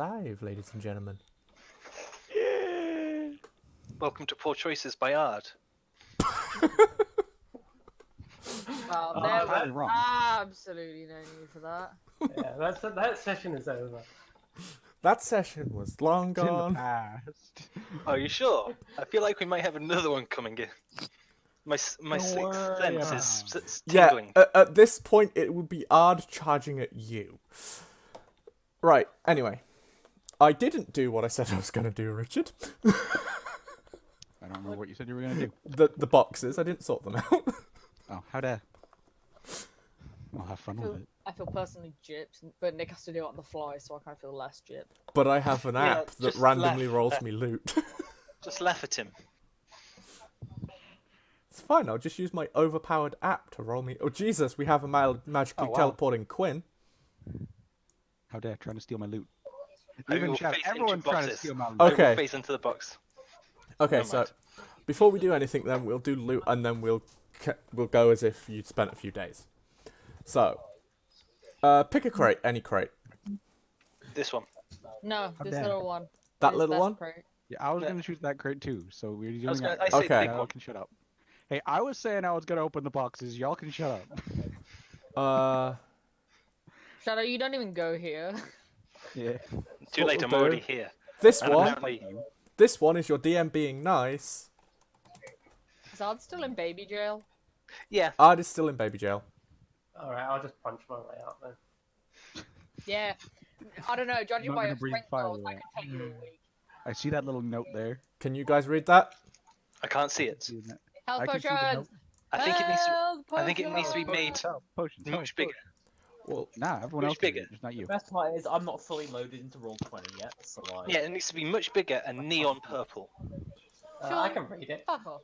live, ladies and gentlemen. Yeah. Welcome to Poor Choices by Ard. Well, there was absolutely no need for that. Yeah, that session is over. That session was long It's in the gone. past. Are you sure? I feel like we might have another one coming in. My Don't sixth worry sense about is Yeah, tingling. at this point, it would be Ard charging at you. Right, anyway. I didn't do what I said I was going to do, Richard. I don't remember what you said you were going to do. The boxes, I didn't sort them out. Oh, how dare. I'll have fun with it. I feel personally gypped, but Nick has to do it on the fly, so I kind of feel less gypped. But I have an Yeah, app that just randomly laugh. rolls me loot. Just laugh at him. It's fine, I'll just use my overpowered app to roll me... Oh, Jesus, we have a magically Oh, wow. teleporting Quinn. How dare, trying to steal my loot. I Even will chat, face into everyone's trying to boxes. steal my loot. I will Okay. face into the box. Okay, Never so mind. before we do anything, then we'll do loot, and then we'll go as if you'd spent a few days. So, pick a crate, any crate. This one. No, How this dare. little one. That This little one? crate. Yeah, I was Yeah. going to choose that crate too, so we're doing was gonna- that. I say Okay. big Y'all one. can shut up. Hey, I was saying I was going to open the boxes. Y'all can shut up. Shadow, you don't even go here. Yeah. Too late, we'll I'm do. already here. This And one, apparently- this one is your DM being nice. Is Ard still in baby jail? Yeah. Ard is still in baby jail. Alright, I'll just punch my way out then. Yeah. I don't know, judging Not by gonna your breathe strength fire rolls, I yet. could take you a week. I see that little note there. Can you guys read that? I can't see it. See that? Health I can see the potions! I think it needs to. Health I think it needs to be potions! made Potions, much bigger. Well, Nah, everyone Much else bigger. is just not you. The best part is I'm not fully loaded into roll 20 yet, so like... Yeah, it needs to be much bigger and neon purple. I can read it. Fuck off.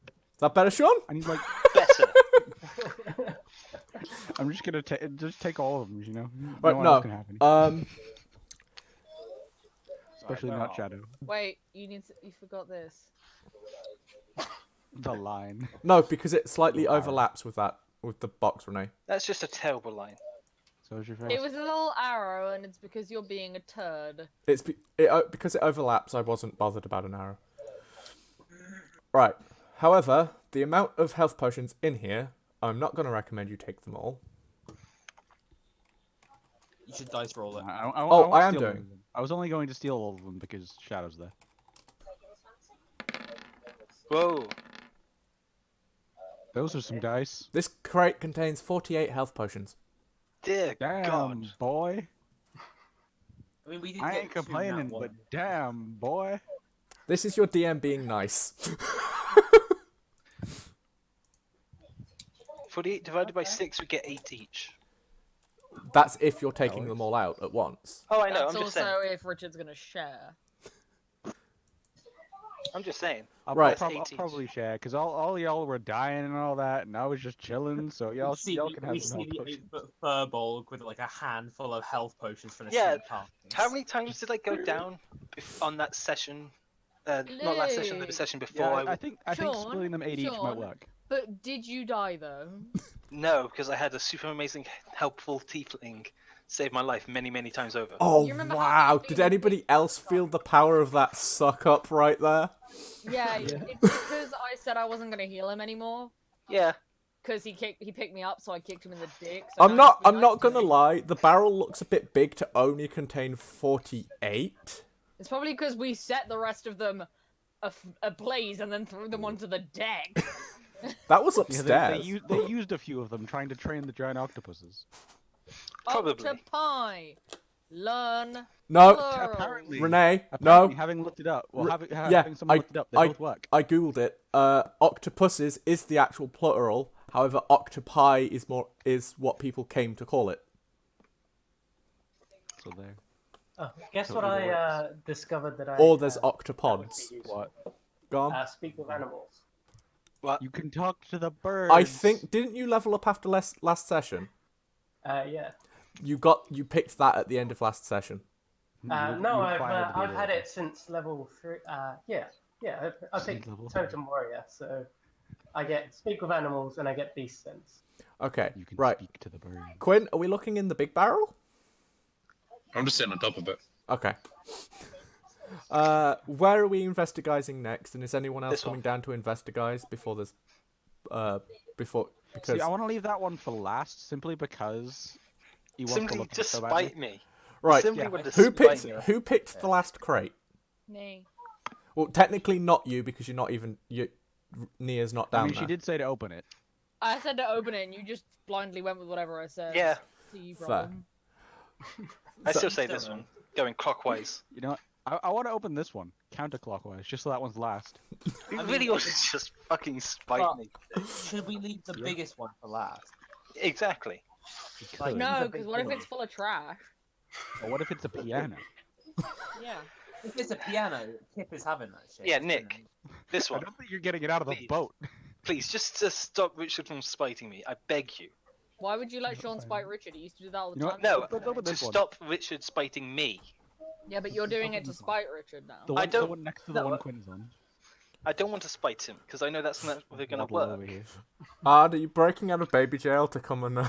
is that better, Sean? I need like, Better. I'm just gonna just take all of them, you know. Right, one no. else can have any. Especially Right, not well. Shadow. Wait, you forgot this. The line. No, because it slightly Wow. overlaps with the box, Renee. That's just a terrible line. So is your face. It was a little arrow, and it's because you're being a turd. It's because it overlaps. I wasn't bothered about an arrow. Right. However, the amount of health potions in here, I'm not going to recommend you take them all. You should dice roll it. Oh, won't I am steal doing. all of them. I was only going to steal all of them because Shadow's there. Whoa. Those are some dice. This crate contains 48 health potions. Dear Damn, God. boy. I mean, we did I get ain't 2 in that complaining, one. but damn, boy. This is your DM being nice. 48 divided by 6, we get 8 each. That's if you're taking them all out at once. Oh, I know. That's I'm just also saying. if Richard's gonna share. I'm just saying. Right. I'll 18. probably share, because all y'all were dying and all that, and I was just chilling, so y'all can have we some see health the potions. Furbolg with like a handful of health potions for the Yeah, target. How many times did I go down on that session? Not last session, the Luke. session before. Yeah, I think Sean, splitting them 8 each might Sean. work. But did you die though? No, because I had a super amazing, helpful tiefling save my life many, many times over. Oh, You remember how wow. you Did feel anybody big else suck? feel the power of that suck up right there? Yeah, it's because I said I wasn't gonna heal him anymore. Yeah. Because he picked me up, so I kicked him in the dick. So I'm now not he's I'm not nice to gonna me. lie, the barrel looks a bit big to only contain 48. It's probably because we set the rest of them ablaze and then threw them onto the deck. That was Yeah, upstairs. they used a few of them trying to train the giant octopuses. Probably. Octopi. Learn. No, plural. Apparently, Renee, apparently, no. having looked it up, well, having yeah, someone looked it up, they both work. I googled it. Octopuses is the actual plural. However, octopi is what people came to call it. So there. Oh, guess what Totally I discovered that I. Or there's that would octopods. be useful. What? Go on. Speak with animals. You can talk to the birds. I think didn't you level up after last session? Yeah. You picked that at the end of last session. No, I've had it since level 3. Yeah. I picked Level? Totem Warrior, so I get Speak with Animals and I get Beast Sense. Okay, You can right. speak to the birds. Quinn, are we looking in the big barrel? I'm just sitting on top of it. Okay. Where are we investigating next? And is anyone else This one. coming down to investigate before there's because See, I want to leave that one for last, simply because he wants to Simply look at to it so badly. spite me. right, Simply yeah. wanted to who spite picked me. who picked the last crate? Me. Well, technically not you because you're not even Nia's not down I mean, there. she did say to open it. I said to open it, and you just blindly went with whatever I said. Yeah. See, Fair. problem. I So- still say this one, going clockwise. You know, I want to open this one counterclockwise, just so that one's last. You I mean, really wanted to just fucking spite But- me. Should we leave the Yeah. biggest one for last? Exactly. Like, No, he's a because big what if boy. it's full of trash? Or what if it's a piano? Yeah. If it's a piano, Kip is having that shit. Yeah, isn't Nick. he? This I one. don't think you're getting it out of the Please. boat. Please, just to stop Richard from spiting me. I beg you. Why would you let Sean spite Richard? He used to do that all the You know time. what? No, Let's open to this one. stop Richard spiting me. Yeah, but you're doing it to Open this one. spite Richard now. The I one, don't- the one next to the no, one Quinn's on. I don't want to spite him, because I know that's not going to Waddle work. over here. Are you breaking out of baby jail to come and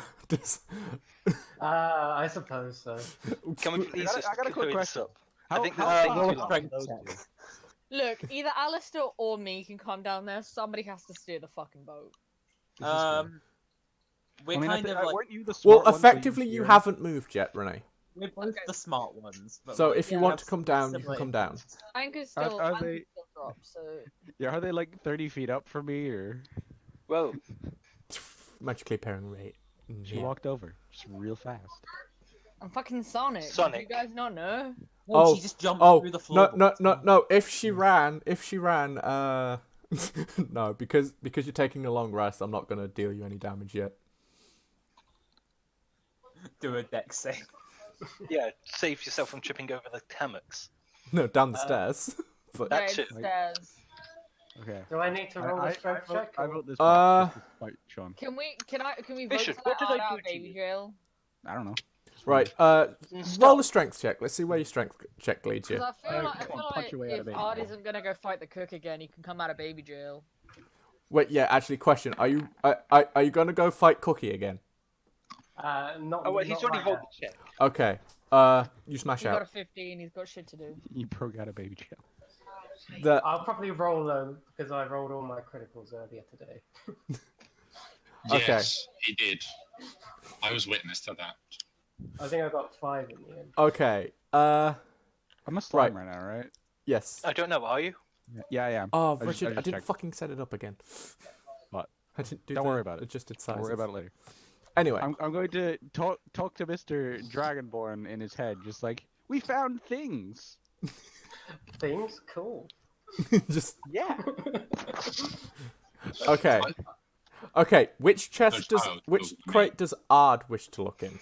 I suppose so. Can we please I just got a quick hurry this question. up? How, think how this is far taking are too long. Strength those check. two? Look, either Alistair or me can come down there. Somebody has to steer the fucking boat. This is fair. We're I mean, kind of like weren't you the Well, smart one, so effectively, you steer? haven't moved yet, Renee. we're both Okay. the smart ones. But So like, if you yeah, want to have come down, you can similar come down. interests. Anchor's Are- still, are Anchor's they- still dropped, so Yeah, are they like 30 feet up from me, or Whoa. Magically pairing rate. she Yeah. walked over just real fast? I'm fucking Sonic. Do Sonic. you guys not know? No, Oh, she just jumped Oh through the no floor. no! If she ran, no, because you're taking a long rest. I'm not gonna deal you any damage yet. Do a deck save. Yeah, save yourself from tripping over the hammocks. No, down the stairs. But That yeah, shit. it says. Okay. Do I need to roll a strength check? I or- vote this Uh, one. Just to fight Sean. Can we vote Bishop, to what let did I Art out do of to baby you? jail? I don't know. right, Stop. roll a strength check. Let's see where your strength check leads you. Because I feel like, come on, punch your way out of if baby Art jail. isn't gonna go fight the cook again, he can come out of baby jail. Wait, yeah, actually, question: Are you gonna go fight Cookie again? Not. Oh, wait, he's not already right rolled now. the check. Okay. You smash He's got a out. 15. He's got shit to do. You broke out of baby jail. The I'll probably roll because I rolled all my criticals earlier today. Okay. Yes, he did. I was witness to that. I think I got 5 in the end. okay. I'm a slime Right. right now, right? Yes. I don't know, are you? Yeah, I am. Oh, I just- Richard, I just didn't checked. fucking set it up again. What? I didn't do Don't the worry about it. adjusted Don't sizes. worry about it later. Anyway, I'm going to talk to Mr. Dragonborn in his head, just like, we found things. Things cool. just Yeah. okay. Okay, which chest There's does no which proof, crate does Ard wish to look in,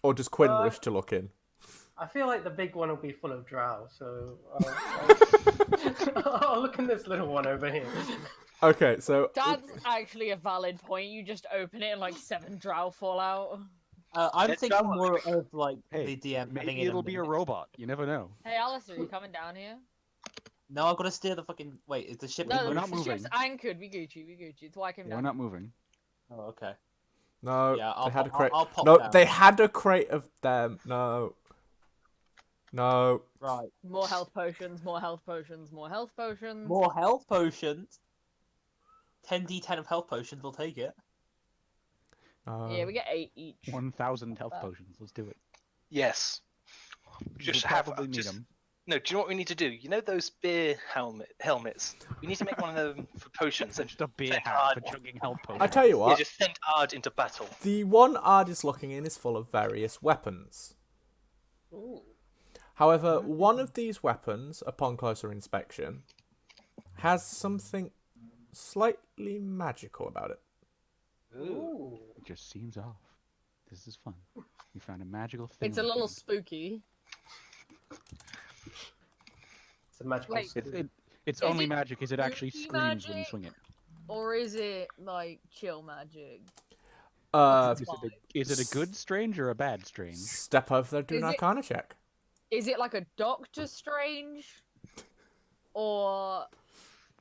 or does Quinn Uh, wish to look in? I feel like the big one will be full of drow, so I'll look in this little one over here. Okay, so That's actually a valid point. You just open it and like 7 drow fall out. I'm Get thinking down. more of like Hey, the DM. having maybe it it'll be a minute. robot. You never know. Hey, Alistair, you coming down here? No, I've got to steer the fucking. Wait, is the ship? No, We're the not ship's moving. anchored. We Gucci. It's why I came Yeah, we're down. not moving. Oh, okay. no, Yeah, they had a I'll- crate. I'll pop No, down. they had a crate of them. No. No. Right. More health potions. More health potions. More health potions. More health potions. 10d10 of health potions. We'll take it. No. Yeah, we get 8 each. 1,000 health Wow. potions. Let's do it. Yes. Just we'll have probably need just, them. No, do you know what we need to do? You know those beer helmets? We need to make one of them for potions and Just a beer send hat Ard- for chugging health potions. I tell you Yeah, what, just send Ard into battle. the one Ard is looking in is full of various weapons. Ooh. However, one of these weapons, upon closer inspection, has something slightly magical about it. Ooh. It just seems off. This is fun. We found a magical thing. It's a we little found. spooky. It's a magical Wait. spoon. It's Is only it magic is it actually spooky screams when you magic? swing it. Or is it like chill magic? Uh, Is it a good strange or a bad strange? step over there, do an Is it- Arcana check. Is it like a Doctor Strange? Or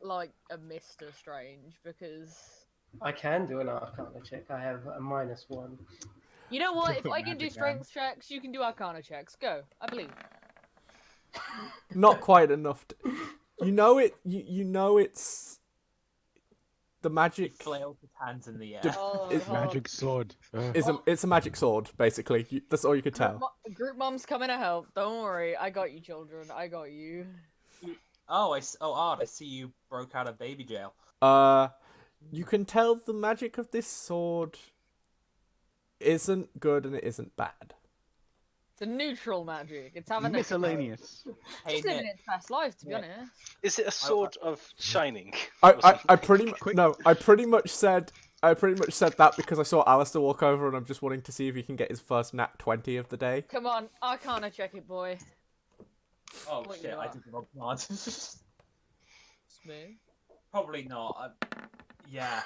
like a Mr. Strange? Because I can do an Arcana check. I have a -1. You know what? If Put I can do magic strength checks, you can do Arcana checks. Go. I believe. Not quite enough. You know it. You know it's the He magic flails his hands in the air. Oh, It's hold on. Magic sword. it's a magic sword basically. That's all you could Group, tell. group mom's coming to help. Don't worry. I got you, children. I got you. Art, I see you broke out of baby jail. You can tell the magic of this sword isn't good and it isn't bad. It's a neutral magic. It's having Miscellaneous. Hey, It's living Nick, its best life, to be Yeah. honest. Is it a sword of shining? I pretty much said that because I saw Alistair walk over and I'm just wanting to see if he can get his first nat 20 of the day. Come on, Arcana check it, boy. Oh What shit, you I are. did the wrong part. Smooth. Probably not. Yeah.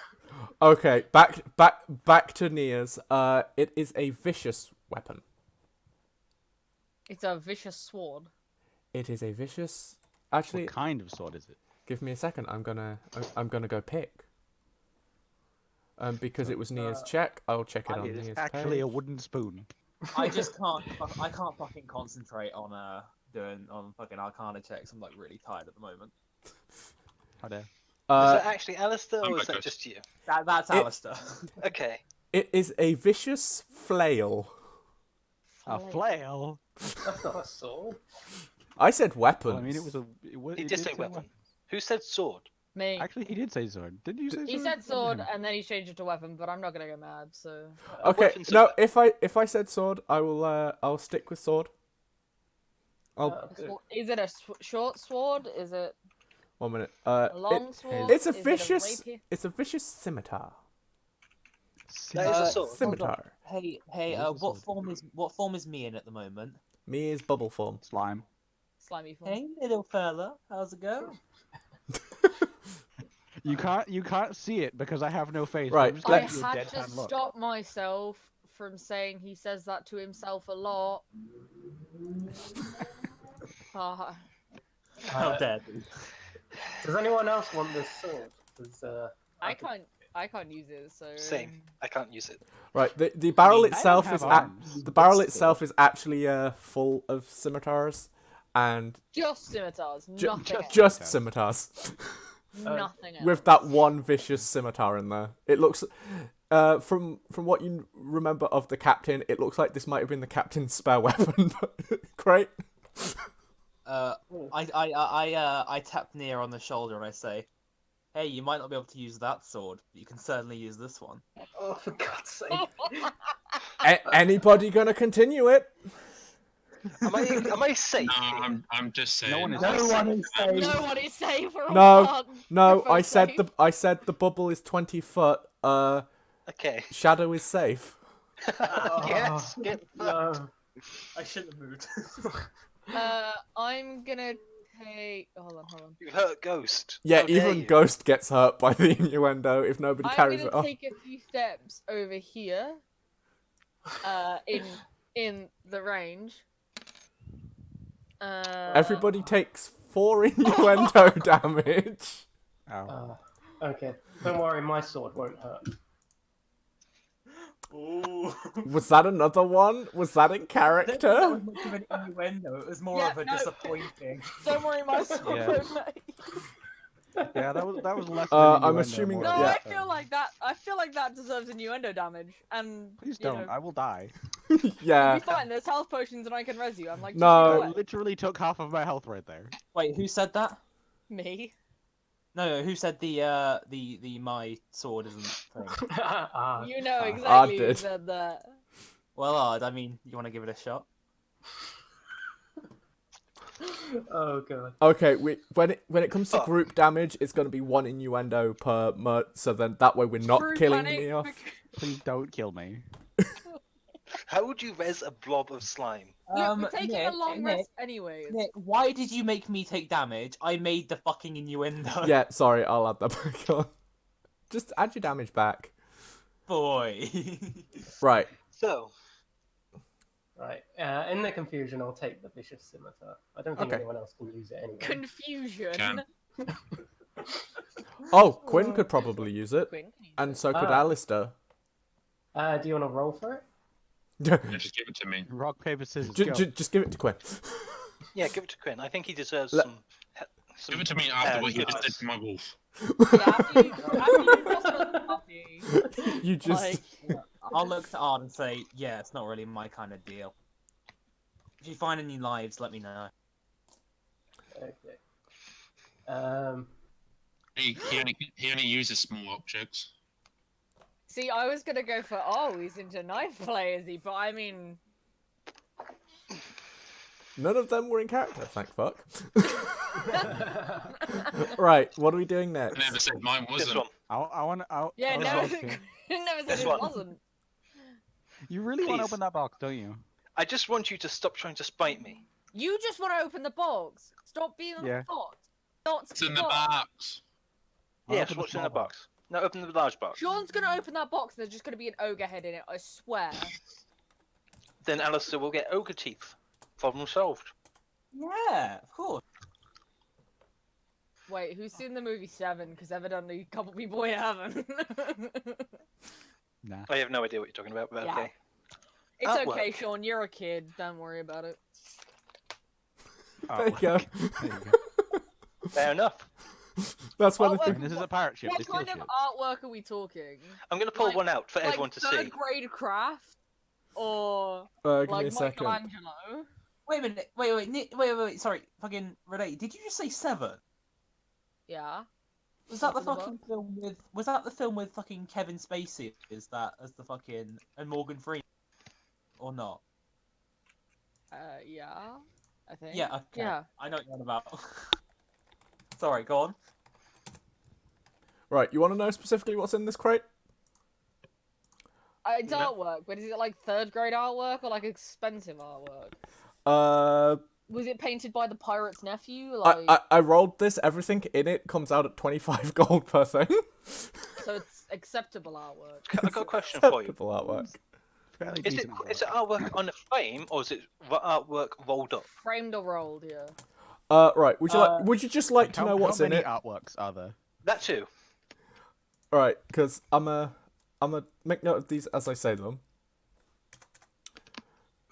Okay, back to Nia's. It is a vicious weapon. It's a vicious sword. It is a vicious. Actually, What kind of sword is it? give me a second. I'm gonna go pick. Because it was Nia's check, I'll check it on It's Nia's actually a page. wooden spoon. I just can't. I can't fucking concentrate on fucking Arcana checks. I'm like really tired at the moment. How dare. Is that actually Alistair, I'm or is not that good. just you? That's Alistair. Okay. It is a vicious flail. A flail? That's not a sword. I said weapons. Well, I mean, it was a. He did say weapon. Who said sword? Me. Actually, he did say sword. Didn't you say sword? He said sword, and then he changed it to weapon, but I'm not gonna get mad, so... Okay, Weapons no. are- If I said sword, I'll stick with sword. Good. Is it a short sword? Is it 1 minute. a long sword? It's a Is it vicious. rapier? It's a vicious scimitar. That is a sword. Scimitar. Hey, What is a what sword? form is me in at the moment? Me is bubble form. Slime. Slimy form. Hey, little fella, how's it going? You can't see it because I have no face. Right, I'm just I giving you a had to deadpan look. stop myself from saying he says that to himself a lot. Ah, How dare you? Does anyone else want this sword? 'Cause, I can't use it, so... Same. I can't use it. Right. The barrel mean, I don't itself have is arms. the barrel itself is actually full of scimitars and Just scimitars, nothing else. just scimitars. Nothing else. With that one vicious scimitar in there. It looks, from what you remember of the captain, it looks like this might have been the captain's spare weapon. Great. I tap Nia on the shoulder and I say, "Hey, you might not be able to use that sword, but you can certainly use this one." oh, for God's sake. Anybody gonna continue it? Am I safe? No, I'm just saying. No one is No one is safe. No one is safe. We're all No, done. no. We're both safe. I said the bubble is 20 foot. Okay. Shadow is safe. Yes. Get fucked. No. I shouldn't have moved. I'm gonna take... Hold on. You hurt Ghost. Yeah, How dare even you. Ghost gets hurt by the innuendo if nobody I'm carries it gonna off. take a few steps over here. In the range. Everybody takes 4 innuendo damage. Ow. Okay. Don't worry, my sword won't hurt. Ooh. Was that another one? Was that in That character? was much of an innuendo. It was more Yeah, of a no. disappointing. Don't worry, my sword Yeah. won't hurt. Yeah, that was less. I'm than innuendo, assuming- more No, of yeah. I feel like that. I feel like that deserves innuendo damage, and Please you don't. know, I will die. Yeah. you'll be fine. There's health potions, and I can res you. I'm like, just No. go I away. literally took half of my health right there. Wait, who said that? Me. No, who said the my sword isn't thing? You know I exactly who did. said that. Well, I mean, you want to give it a shot? Oh god. Okay, when it comes to group damage, it's gonna be 1 innuendo per so then that way we're not True killing panic, me off. Please don't kill me. How would you res a blob of slime? Look, we're taking a Nick, long Nick, rest anyways. Nick, why did you make me take damage? I made the fucking innuendo. Yeah, sorry, I'll add that back on. Just add your damage back. Boy. Right. So, Right. In the confusion, I'll take the vicious scimitar. I don't think Okay. anyone else can use it anyway. Confusion. Can. Oh, Quinn could probably use it, Quinn, can you and so could Ah. Alistair. Do you want to roll for it? Yeah, just give it to me. Rock, paper, scissors, J- go. just give it to Quinn. Yeah, give it to Quinn. I think he deserves Let- some. Give it to me after what you just advice. did to my wolf. Yeah, after you just got the puppy, You just. like, I'll look to Ard and say, yeah, it's not really my kind of deal. If you find any lives, let me know. Okay. He only uses small objects. see, I was gonna go for he's into knife play, is he? But I mean, None of them were in character, thank fuck. Right, what are we doing I next? never said mine This wasn't. one. I want to. yeah, This never, one. Okay. never said This it one. wasn't. You really want to Please. open that box, don't you? I just want you to stop trying to spite me. You just want to open the box. Stop being Yeah. a bot. Not It's in the Scott. box. I'll Yes, open the what's in small the box? No, open the large box. Sean's gonna open that box and there's just gonna be an ogre head in it, I swear. Then Alistair will get ogre teeth. Problem solved. Yeah, of course. Wait, who's seen the movie Seven? Because evidently a couple people here haven't. Nah. I have no idea what you're talking about, but Yeah. okay. It's Artwork. okay, Sean, you're a kid. Don't worry about it. There you go. There you go. Fair enough. That's one of Oh, the And this is a pirate ship. What They steal kind of ships. artwork are we talking? I'm going to pull Like- one out for Like everyone to third see. grade craft? Or Give me like a second. Michelangelo? Wait a minute. Wait. Sorry. Fucking Renee, did you just say 7? Yeah. Was that the What's in the fucking film with? Was that the film with fucking Kevin Spacey? Is that as the fucking and Morgan Freeman, or not? Yeah. I think. Yeah. Okay. Yeah. I know what you're on about. Sorry. Go on. Right, you want to know specifically what's in this crate? It's Yeah. artwork, but is it like third grade artwork or like expensive artwork? Uh, Was it painted by the pirate's nephew? Like, I rolled this. Everything in it comes out at 25 gold per thing. so it's acceptable artwork. I've got a question for you. Acceptable artwork. Fairly Is it decent artwork. is it artwork on a frame or is it artwork rolled up? Framed or rolled, yeah. Right. Would you just like to know what's how in many it? artworks are there? That too. Right, because I'm a make note of these as I say them.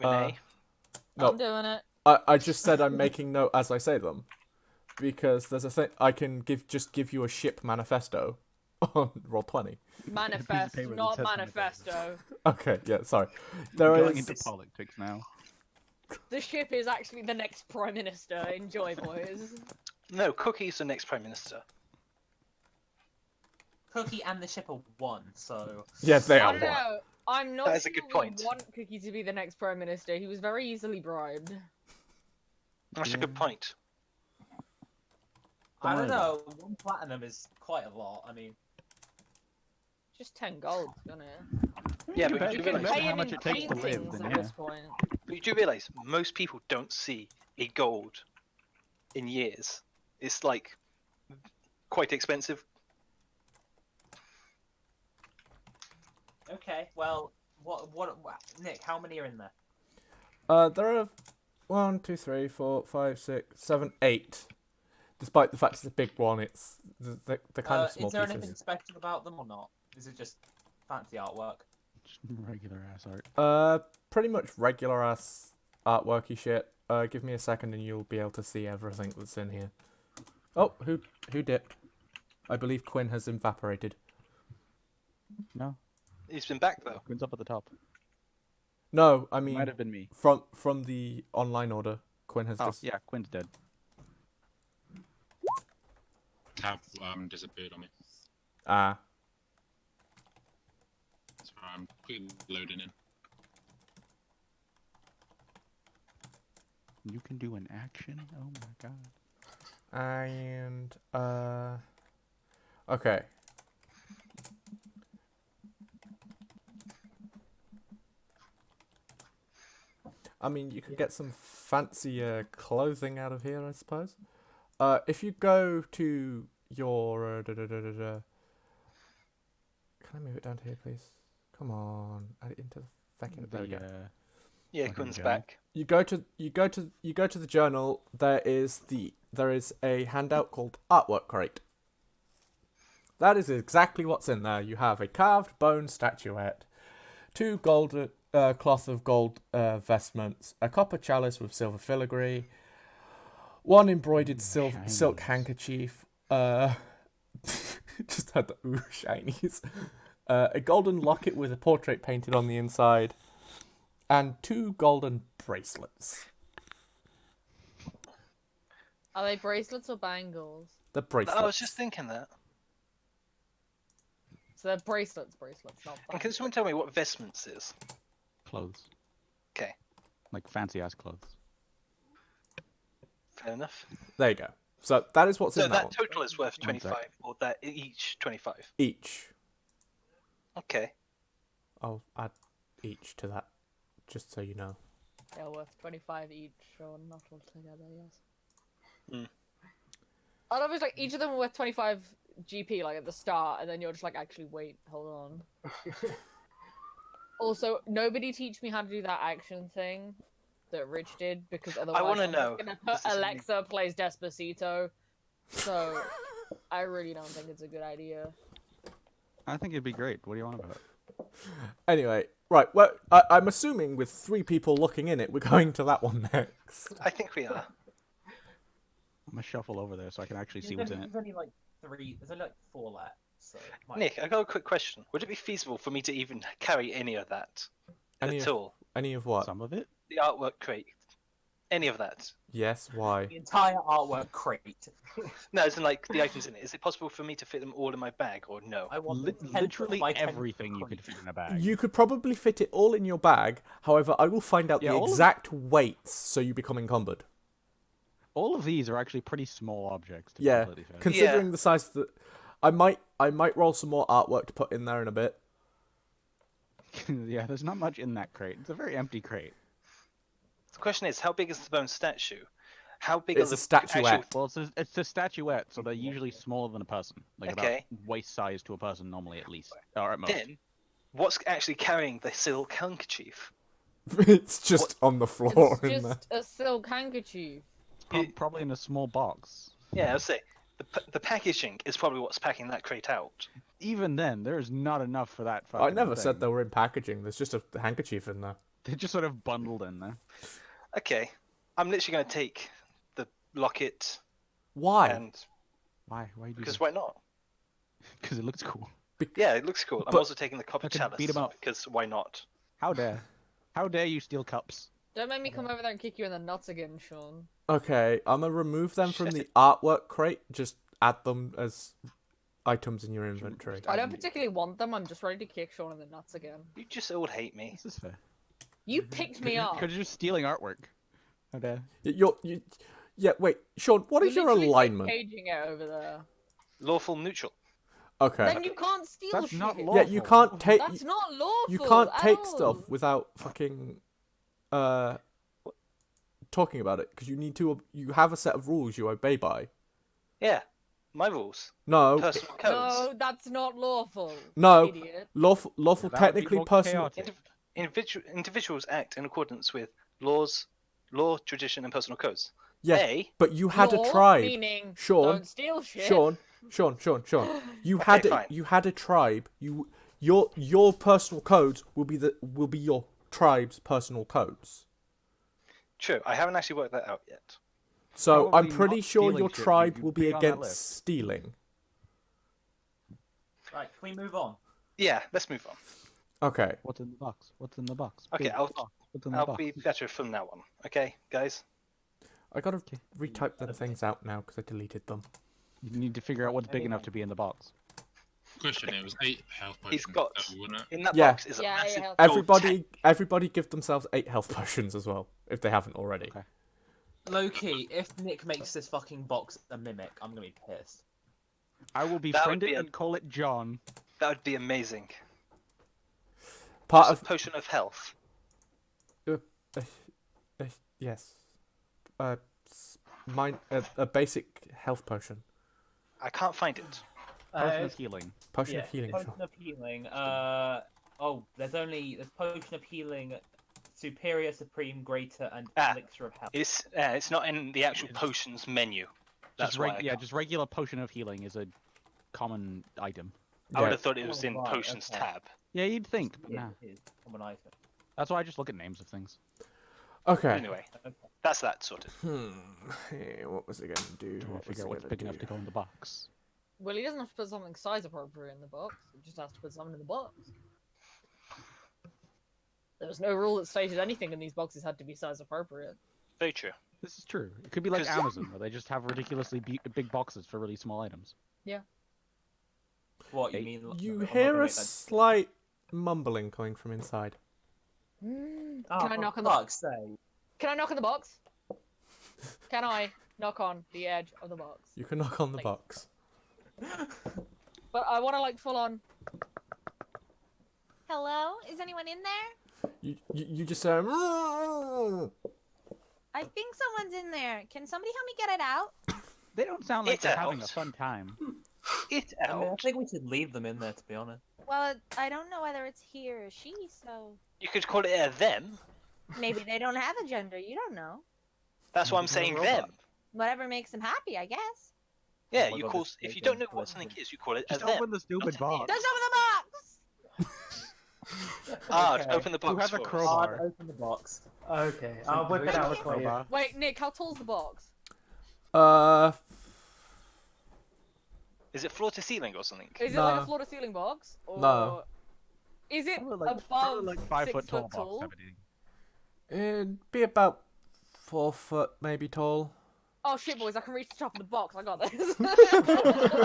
Renee. No. I'm doing it. I just said I'm making note as I say them, because there's a thing I can give you a ship manifesto on Roll20. Manifest, paper that not says manifesto. Okay, yeah, sorry. There We're going is into politics now. The ship is actually the next prime minister. Enjoy, boys. No, Cookie's the next prime minister. Cookie and the ship are one, so yeah they I are don't one. know. I'm not That is a sure good we point. want Cookie to be the next prime minister. He was very easily bribed. That's a good point. I worry don't about know. 1 platinum is quite a lot. I mean, Just 10 gold, isn't it? Yeah, You but bet you you do can realise imagine Paying how much in it takes to live, paintings then at yeah. this point. but you do realise most people don't see a gold in years. It's like quite expensive. okay. Well, what? Nick, how many are in there? There are 1, 2, 3, 4, 5, 6, 7, 8. Despite the fact it's a big one, it's the kind of small is there pieces. anything special about them or not? Is it just fancy artwork? Just regular ass art. Pretty much regular ass artworky shit. Give me a second and you'll be able to see everything that's in here. Oh, who dipped? I believe Quinn has evaporated. No, He's been back though. Quinn's up at the top. No, I It mean might have been me. from the online order, Quinn has Oh, just. yeah, Quinn's dead. Tab disappeared on me. Ah. So I'm quickly loading in. You can do an action? Oh my god. And okay. I mean, you could get some fancier clothing out of here, I suppose. If you go to your can I move it down to here, please? Come on, add it into the fucking. There we go. Yeah, Fucking Quinn's journal. back. You go to the journal. There is a handout called Artwork Crate. That is exactly what's in there. You have a carved bone statuette, two golden cloth of gold vestments, a copper chalice with silver filigree, one embroidered silk handkerchief, just had the shinies, a golden locket with a portrait painted on the inside, and 2 golden bracelets. Are they bracelets or bangles? The bracelets. I was just thinking that. So they're bracelets, not And can bangles. someone tell me what vestments is? Clothes. Okay, Like fancy ass clothes. fair enough. There you go. So that is what's So in that that one. total is worth 1 sec. 25, or that each 25. Each. Okay. I'll add each to that, just so you know. They're worth 25 each, or not all together, yes. Hmm. I love it's like each of them are worth 25 GP, like at the start, and then you're just like, actually, wait, hold on. Also, nobody teach me how to do that action thing that Rich did, because otherwise wanna I'm know. just gonna put This is me. Alexa plays Despacito. So, I really don't think it's a good idea. I think it'd be great. What do you want about it? Anyway, right. Well, I'm assuming with 3 people looking in it, we're going to that one next. I think we are. I'm gonna shuffle over there so I can actually see what's in it. There's only like 3. There's only like 4 left. So Nick, I got a quick question. Would it be feasible for me to even carry any of that Any at of- all? Any of what? Some of it. The artwork crate. Any of that? Yes. Why? the entire artwork crate. No, as in like the items in it. Is it possible for me to fit them all in my bag, or no? I want the 10 Literally by 10 everything you crate. could fit in a bag. You could probably fit it all in your bag. However, I will find out Yeah, the all of- exact weights so you become encumbered. All of these are actually pretty small objects. To be Yeah, completely fair. considering the size of the, I might roll some more artwork to put in there in a bit. Yeah, there's not much in that crate. It's a very empty crate. The question is, how big is the bone statue? How big It's are a the statuette. Well, it's a statuette, so they're usually smaller than a person, like Okay. about waist size to a person normally, at least, or at most. Then, what's actually carrying the silk handkerchief? It's just on the floor It's in there. just a silk handkerchief. Probably in a small box. Yeah, I'll say the packaging is probably what's packing that crate out. Even then, there's not enough for that. I fucking never thing. said they were in packaging. There's just a handkerchief in there. They're just sort of bundled in there. Okay, I'm literally going to take the locket Why? and Why? Why do because that? why not? Because it looks cool. Yeah, it looks cool. I'm But- also taking the copper Fucking chalice beat 'em up. because why not? How dare? How dare you steal cups? Don't make me come over there and kick you in the nuts again, Sean. Okay, I'm gonna remove them from Shit. the artwork crate. Just add them as items in your inventory. I don't particularly want them, I'm just ready to kick Sean in the nuts again. You just all hate me. This is fair. You picked me up. Because you're just stealing artwork. How dare? Yeah. Wait, Sean. What is You're your literally alignment? caging it over there. Lawful neutral. Okay. Then you can't steal That's shit. not Yeah, lawful. you can't take. That's not lawful. You can't at take all. stuff without fucking talking about it because you need to. You have a set of rules you obey by. Yeah, my rules. No, Personal codes. No, that's not lawful. No. Idiot. lawful That would be technically more personal. chaotic. Individuals act in accordance with law, tradition, and personal codes. Yeah, They, but you had Law, a tribe. Meaning, Sean, don't steal shit. Sean. You Okay, had fine. you had a tribe. Your personal codes will be your tribe's personal codes. true. I haven't actually worked that out yet. So Probably I'm pretty not sure stealing your shit, you'd tribe be will be on that against list. stealing. Right, can we move on? Yeah, let's move on. Okay. What's in the box? What's in the box? Okay, Big I'll- box. What's in the I'll box? be better from now on. Okay, guys. I gotta retype them things out now because I deleted them. You need to figure out what's big enough to be in the box. Question: It was 8 health He's potions, got though, wasn't it? in that Yeah. box is a Yeah, massive yeah. gold Everybody give themselves 8 health potions as well if they haven't already. Okay. Low key, if Nick makes this fucking box a mimic, I'm gonna be pissed. I will That would befriend be it a- and call it John. That would be amazing. Part Just of a potion of health. yes. Mine a basic health potion. I can't find it. Potion of healing. Potion Yeah, of healing. Potion Sure. of healing. There's potion of healing, superior, supreme, greater, and Ah. elixir of health. It's not in the actual potions menu. That's Just why. just regular potion of healing is a common item. I would Yeah. have thought it was Oh, in right, potions okay. tab. Yeah, you'd think, but Yeah, nah. it is common item. That's why I just look at names of things. Okay. Anyway, that's that sorted. Hey, what was it going to do? Trying What to was figure it out what's gonna big do? enough to go in the box. Well, he doesn't have to put something size appropriate in the box. He just has to put something in the box. There was no rule that stated anything in these boxes had to be size appropriate. Very true. This is true. It could be like 'Cause- Amazon, where they just have ridiculously big boxes for really small items. What you Hey, mean? You I'm not hear gonna a make that- slight mumbling coming from inside. Can Oh, I knock for on the? fuck's sake. Can I knock on the box? Can I knock on the edge of the box? You can knock on the Thanks. box. But I want to like full on. Hello? Is anyone in there? You just say. I think someone's in there. Can somebody help me get it out? They don't sound like It's they're having a out. fun time. It I mean, I out. think we should leave them in there, to be honest. Well, I don't know whether it's he or she, so You could call it a them. maybe they don't have a gender. You don't know. That's why I'm Maybe saying they're a robot. them. Whatever makes them happy, I guess. Yeah, my you God, call. this If you bacon don't know what collection. something is, you call it a Just them. open the stupid box. Just open the box! Ah, Okay. open the box. Who has a for us. crowbar? I'd open the box. Okay, I'll whip it out for you. Crowbar. Wait, Nick, how tall's the box? Is it floor to ceiling or something? Is it like No. a floor to ceiling box? Or No. Is it Probably like, above like 5 6 foot tall foot tall? box. Everything. It'd be about 4 foot, maybe tall. Oh shit, boys! I can reach the top of the box. I got this.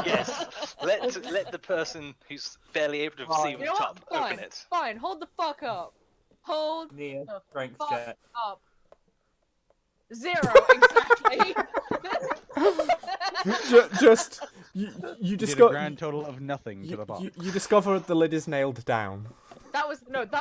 Yes. Let the person who's barely able to see You the know what? top Fine. open it. Fine. Hold the fuck up. Hold Near the strength fuck check. up. 0 exactly. Just you You did a discover grand total of nothing to the box. you discover the lid is nailed down. That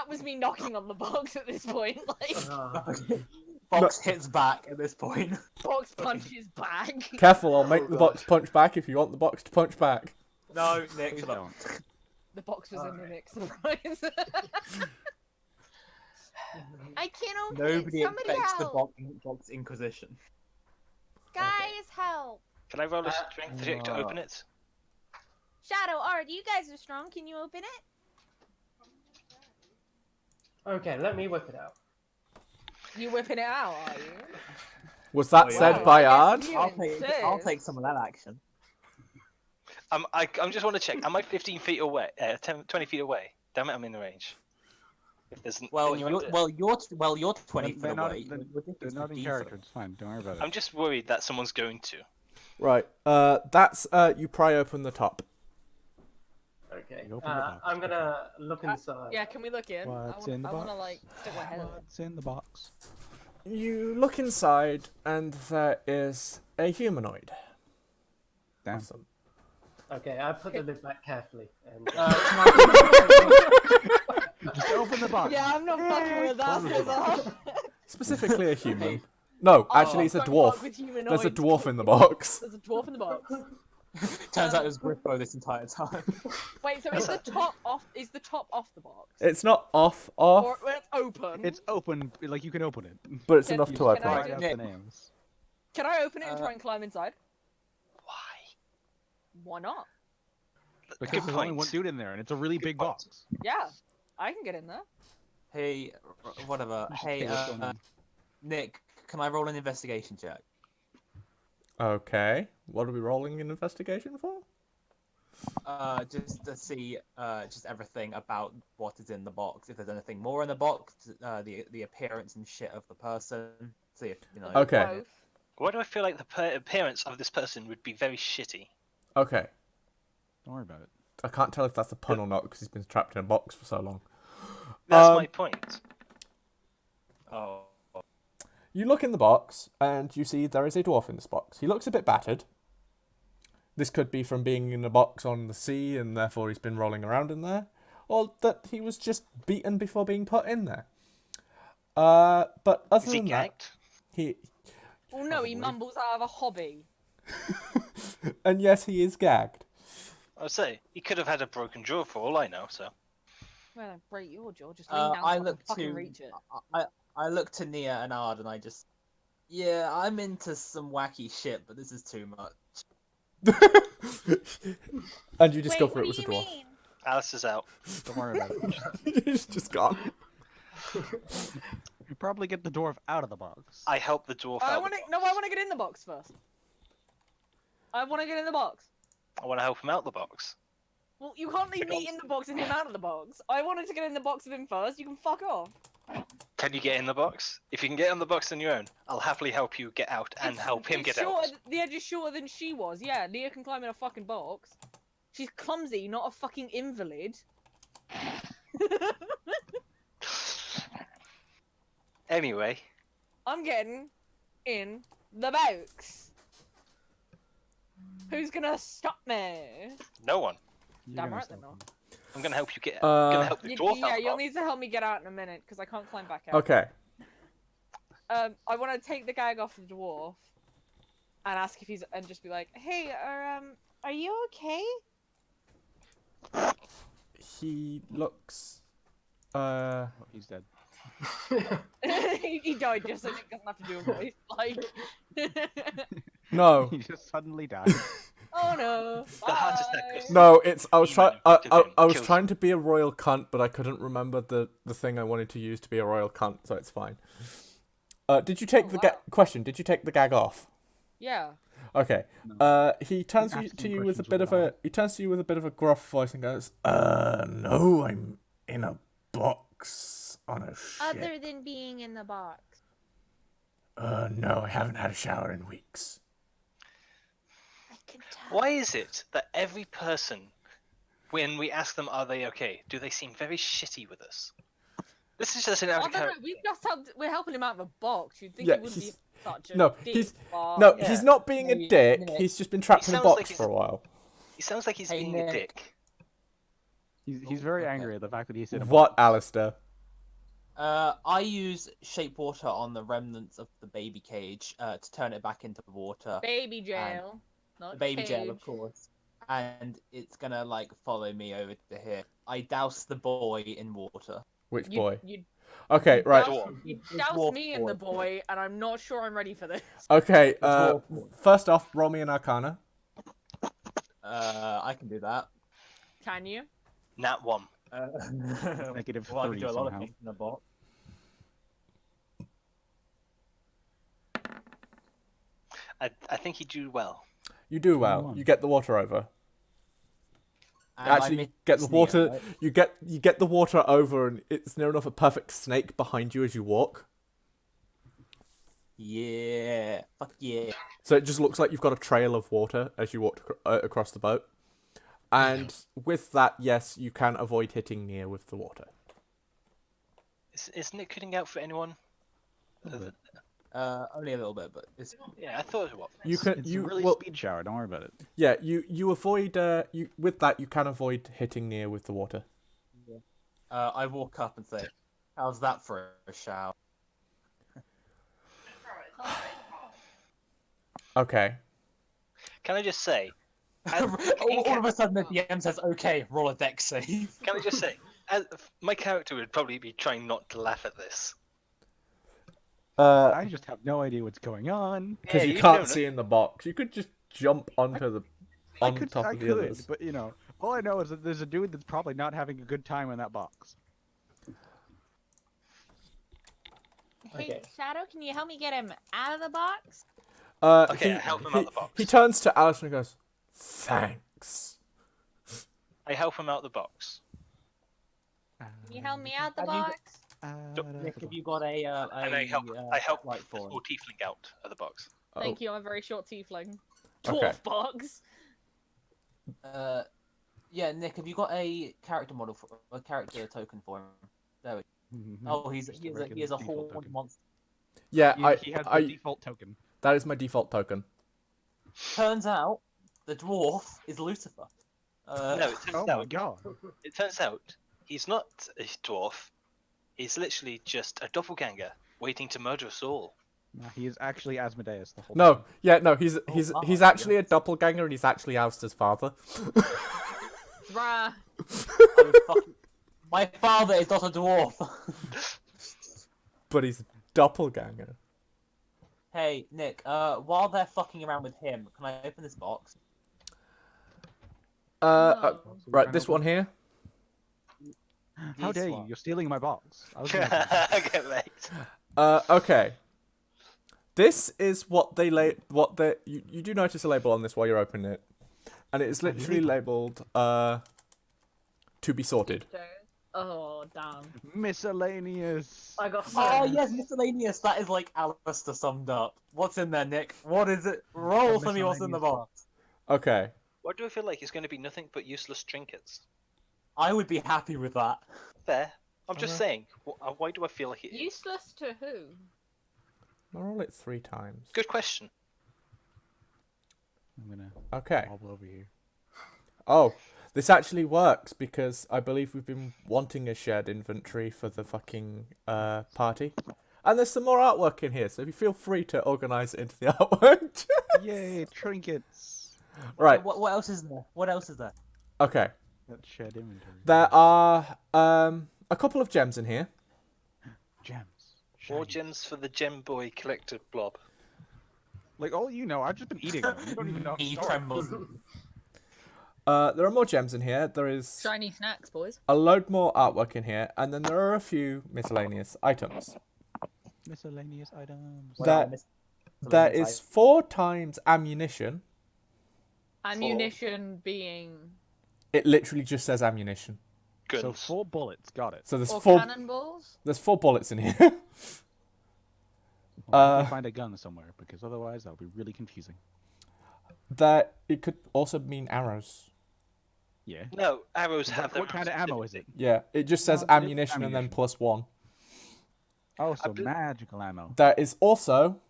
was me knocking on the box at this point. Like Box hits back at this point. box punches back. Careful, I'll make the box punch back if you want the box to punch back. No, Nick, Please shut up. don't. The box was in the mix. Surprise. I can't open Nobody it. Somebody expects the help. box inquisition. Guys, help. Can I roll a strength check to open it? Shadow, Art, you guys are strong. Can you open it? Okay, let me whip it out. You whipping it out, are you? Was that Oh, yeah. said Wow, by I Ard? guess you I'll insist. take some of that action. I just want to check. Am I 15 feet away? 20 feet away? Damn it, I'm in the range. If there's Well, anyone you're, there. you're 20 They're feet not, away. they're, You're they're not in 15 character. foot. It's fine. Don't worry about it. I'm just worried that someone's going to. Right. That's you pry open the top. Okay, You open the box. I'm gonna look inside. Yeah, can we look in? What's I in the wanna box? like stick my head in. What's in the box? You look inside, and there is a humanoid. Damn. Awesome. Okay, I put the lid back carefully. And, Just open the box. Yeah, I'm not fucking with that. Close the Scissor. box. Specifically a human. No, actually, it's a don't dwarf. fuck with There's a humanoids. dwarf in the box. There's a dwarf in the box. Turns out it was Griffo this entire time. Wait, so is the top off? Is the top off the box? It's not off, Or well, it's open? It's open, like you can open it. but it's Can- enough You to just open I it. write do- out Nick. the names. Can I open it and try and climb inside? Why? Why not? Because Good there's only point. one dude in there, and it's a really big point. box. Yeah, I can get in there. Hey, whatever. Hey, Okay, what's going on? Nick, can I roll an investigation check? Okay. What are we rolling an investigation for? Just to see, just everything about what is in the box. If there's anything more in the box, the appearance and shit of the person. See if you know. Okay. Both. Why do I feel like the appearance of this person would be very shitty? Okay. Don't worry about it. I can't tell if that's a pun or not because he's been trapped in a box for so long. That's Um, my point. Oh. You look in the box, and you see there is a dwarf in this box. He looks a bit battered. This could be from being in a box on the sea, and therefore he's been rolling around in there, or that he was just beaten before being put in there. But other Is he than that, gagged? he Oh no, he Probably. mumbles out of a hobby. and yes, he is gagged. I'll say he could have had a broken jaw for all I know. So Well, then break your jaw. Just lean down I so I can look fucking to reach it. I look to Nia and Ard and I just, yeah, I'm into some wacky shit, but this is too much. And you discover Wait, it was a what do you dwarf. mean? Alice is out. Don't worry about it. He's just gone. You probably get the dwarf out of the box. I help the dwarf I out. want to. No, I want to get in the box first. I want to get in the box. I want to help him out the box. Well, you can't leave me in the box and him out of the box. I wanted to get in the box with him first. You can fuck off. Can you get in the box? If you can get in the box on your own, I'll happily help you get out and help him get out. The edge is shorter than she was. Yeah, Nia can climb in a fucking box. She's clumsy, not a fucking invalid. Anyway. I'm getting in the box. Who's gonna stop me? No one. Damn right they're not. I'm gonna help you get. Gonna help the dwarf out. Yeah, you'll need to help me get out in a minute because I can't climb back out. Okay. I want to take the gag off the dwarf and ask if he's and just be like, "Hey, are you okay?" He looks. Oh, he's dead. He died just so Nick doesn't have to do a voice. Like. No. He just suddenly died. Oh no! The heart attack was- No, it's I was trying. I was Kills trying to be a royal cunt, but I couldn't remember the thing I wanted to use to be a royal cunt, so it's fine. Did you take Oh, the wow. question? Did you take the gag off? Yeah. Okay. He turns Asking to you with a questions bit with of an a he turns to you with a bit of a gruff voice and goes, no, I'm in a box on a ship. Other than being in the box. No, I haven't had a shower in weeks. I can tell. Why is it that every person, when we ask them, are they okay, do they seem very shitty with us? This is just an out I of don't know. character. We're helping him out of a box. You'd think Yeah, he wouldn't be he's- such a No, dick, he's but... no, yeah. he's not being a Hey, dick. Nick. He's just been trapped He in a sounds box like he's- for a while. He sounds like he's Hey, being a Nick. dick. He's very angry at the fact that he's in a What, box. Alistair? I use shape water on the remnants of the baby cage to turn it back into water. Baby jail. Not The baby jail, of cage. course. And it's gonna like follow me over to here. I douse the boy in water. Which You- boy? You Okay, right. Dwarf. You The douse dwarf me in the boy, and I'm not sure I'm ready for this. Okay. dwarf boy. First off, roll me an Arcana. I can do that. Can you? Nat 1. Negative well, I can 3 do a lot of somehow. things in a box. I think you do well. You do well. 21. You get the water over. And I Actually, miss get the Nia, water. right? You get the water over, and it's near enough a perfect snake behind you as you walk. Yeah. Fuck yeah. So it just looks like you've got a trail of water as you walk across the boat. And with that, yes, you can avoid hitting Nia with the water. Is Nick cutting out for anyone? little bit. Only a little bit, but it's Yeah, I thought it was. You can It's you a really well, speed shower. Don't worry about it. yeah, you avoid you with that you can avoid hitting Nia with the water. I walk up and say, "How's that for a shower?" Okay. Can I just say? all of a sudden, the DM says, "Okay, roll a dex save." Can I just say? My character would probably be trying not to laugh at this. I just have no idea what's going on. Because Yeah, you you can't don't. see in the box. You could just jump onto the I on could, top I of the could, others. but you know, all I know is that there's a dude that's probably not having a good time in that box. Hey, Okay. Shadow, can you help me get him out of the box? Okay, help him out the box. He turns to Alice and goes, "Thanks." I help him out the box. Can you help me out the Have you- box? Nick, have you got a And I help light the for him? small tiefling out of the box. Thank you. I'm a very short tiefling. Okay. Dwarf box. Yeah, Nick, have you got a character model for a character token for him? There we go. Oh, he is a default horned token. monster. Yeah, He has the I default token. that is my default token. Turns out the dwarf is Lucifer. No, Oh my god. it turns out he's not a dwarf. He's literally just a doppelganger waiting to murder us all. No, he is actually Asmodeus the whole No, time. yeah, no, he's wow, actually a doppelganger and he's actually Alistair's father. Bruh. Oh, fuck. My father is not a dwarf. But he's a doppelganger. Hey, Nick, while they're fucking around with him, can I open this box? Right, No. this one here. How dare you? What? You're stealing my box. I was gonna Get late. Okay. This is what they you do notice a label on this while you're opening it, and it is literally labeled to be sorted. Oh damn! miscellaneous. I got Oh so. yes, miscellaneous. That is like Alistair summed up. What's in there, Nick? What is it? Roll for me. What's in the box? Okay. Why do I feel like it's going to be nothing but useless trinkets? I would be happy with that. Fair. I'm just saying. Why do I feel like it is? Useless to who? I'll roll it 3 times. Good question. I'm gonna Okay. wobble over here. Oh, this actually works because I believe we've been wanting a shared inventory for the fucking party. And there's some more artwork in here, so if you feel free to organise it into the artwork. Yay, trinkets. Right. What else is there? What else is there? Okay. That's shared inventory. There are a couple of gems in here. Gems. More Shiny. gems for the Gem Boy collector blob. Like all you know, I've just been eating them. You don't even know. He the story. trembles. There are more gems in here. There is Shiny snacks, boys. a load more artwork in here, and then there are a few miscellaneous items. Miscellaneous items. There is 4 times ammunition. Ammunition being It literally just says ammunition. Guns. So 4 bullets. Got it. So there's or 4. cannonballs. There's 4 bullets in here. Well, I can find a gun somewhere because otherwise that'll be really confusing. That it could also mean arrows. Yeah. No, arrows have their What kind of ammo is it? Yeah, it just says Oh, it is ammunition and then ammunition. +1. Oh, so bel- magical ammo. There is also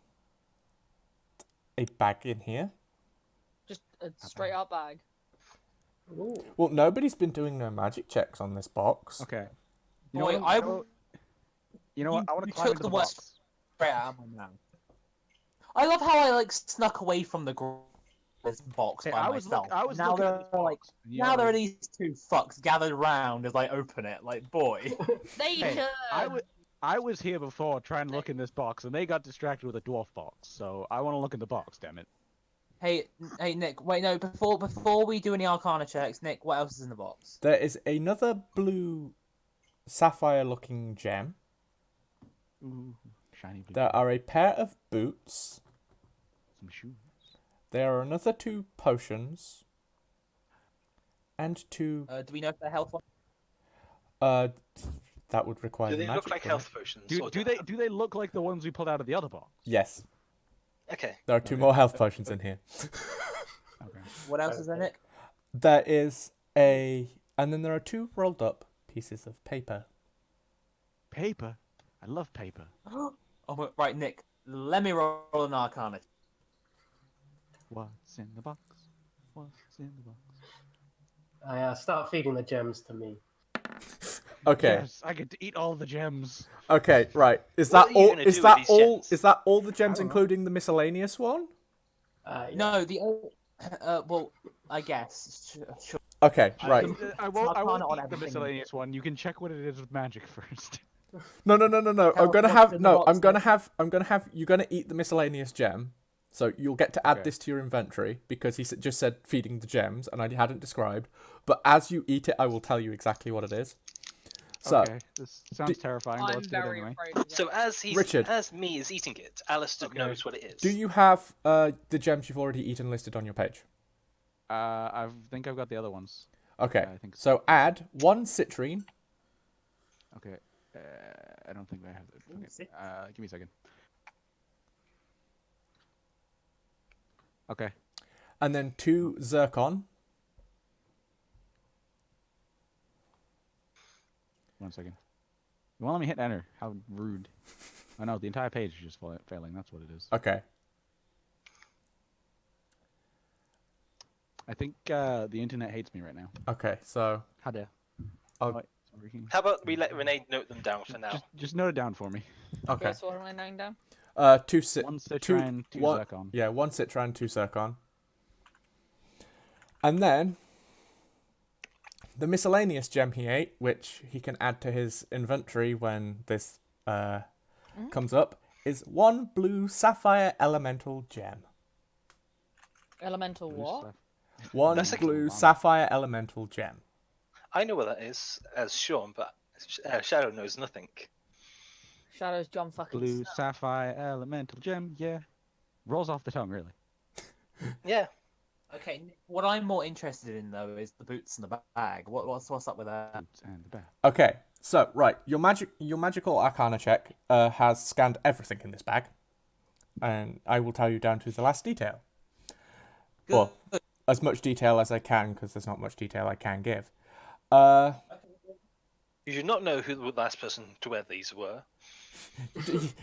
a bag in here. Just a straight up bag. Ooh. Well, nobody's been doing no magic checks on this box. Okay. Boy, You know what? I want to you climb took into the the worst- box. Straight out of my mouth. I love how I like snuck away from this box Hey, by I was myself. I was now looking there at this are like box, and you now know, there are these 2 fucks gathered round as I open it. Like, boy. They Hey, should. I was here before trying to look in this box, and they got distracted with a dwarf box. So I want to look in the box. Damn it. Hey, Nick. Wait, no. Before we do any Arcana checks, Nick, what else is in the box? There is another blue sapphire-looking gem. Ooh, shiny blue. There are a pair of boots. Some shoes. There are another 2 potions. And 2... Do we know if they're health ones? That would require Do the they magic look like for it. health potions? or Do they look like the ones we pulled out of the other box? Yes. Okay. There are 2 more health potions in here. Okay. What else is there, Nick? There is a... And then there are 2 rolled up pieces of paper. Paper. I love paper. Oh, right, Nick. Let me roll an Arcana. What's in the box? What's in the box? I start feeding the gems to me. Okay. Yes, I get to eat all the gems. Okay, right. Is What that are you all? gonna Is do that with these all? gems? Is that all the gems, I don't know. including the miscellaneous one? Yeah. No, well, I guess. Sure. Okay, right. I won't Arcana on eat the everything. miscellaneous one. You can check what it is with magic first. No. I'm Tell gonna what's have in the no. box, I'm gonna Nick. have. You're gonna eat the miscellaneous gem, so you'll get to add Okay. this to your inventory because he just said feeding the gems, and I hadn't described. But as you eat it, I will tell you exactly what it is. So Okay, this sounds terrifying, but I'm let's do it very anyway. afraid of So it. Richard. as me is eating it, Alistair Okay. knows what it is. do you have the gems you've already eaten listed on your page? I think I've got the other ones. Okay. I think So add 1 citrine. Okay. I don't think I have it. Okay. sit. Give me a second. Okay. And then 2 zircon. 1 second. You won't let me hit enter. How rude. Oh no, the entire page is just failing. That's what it is. Okay. I think the internet hates me right now. Okay. So How dare. Oh. Wait, sorry. How about we let Renee note them down for now? Just note it down for me. okay. So what am I knowing down? 2 cit. 1 citron, 2 one- zircon. Yeah, 1 citron, 2 zircon. And then the miscellaneous gem he ate, which he can add to his inventory when this comes up, is 1 blue sapphire elemental gem. Elemental Blue what? stuff. 1 That's a- blue sapphire elemental gem. I know where that is as Sean, but Shadow knows nothing. Shadow's John fucking Blue Snow. sapphire elemental gem. Yeah, rolls off the tongue really. Yeah. Okay, what I'm more interested in though is the boots and the bag. What's up with that? Boots and the bag. Okay, so right, your magical arcana check has scanned everything in this bag, and I will tell you down to the last detail. Well, as much detail as I can, because there's not much detail I can give. You do not know who the last person to wear these were.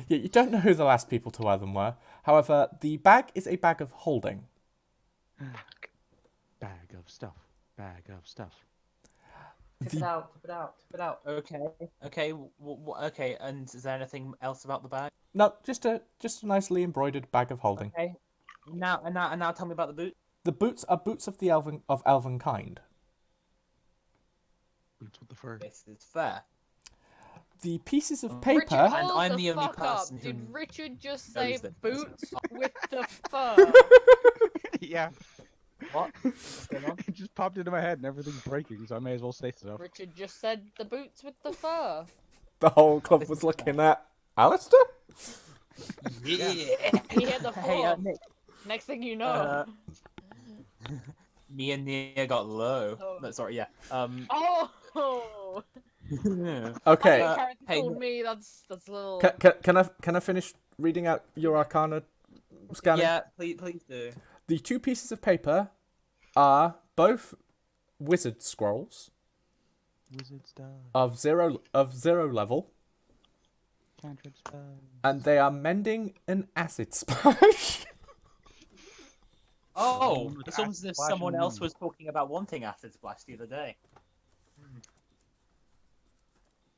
You don't know who the last people to wear them were. However, the bag is a bag of holding. Bag of stuff. Bag of stuff. Tip it out, tip it out, tip it out. Okay, okay. And is there anything else about the bag? No, just a nicely embroidered bag of holding. Okay. Now, tell me about the boot. The boots are boots of the elven kind. Boots with the fur. This is fair. The pieces of Richard, paper. And Hold I'm the only fuck up. person who Did Richard just say knows this. boots with the fur? Yeah. What? What's going on? It just popped into my head and everything's breaking, so I may as well say so. Richard just said the boots with the fur. The whole club was looking at Alistair. Yeah. He hit the floor. Hey, Nick. Next thing you know. Me and Nia got low. Oh. No, sorry, yeah. Oh! Okay. Character hey, told me that's a little. Can I finish reading out your arcana scanning? Yeah, please do. The two pieces of paper are both wizard scrolls Wizard stuff. of zero level, Cantrip spell. and they are mending an acid splash. Oh, Acid it's almost as if splash someone on else me. was talking about wanting acid splash the other day.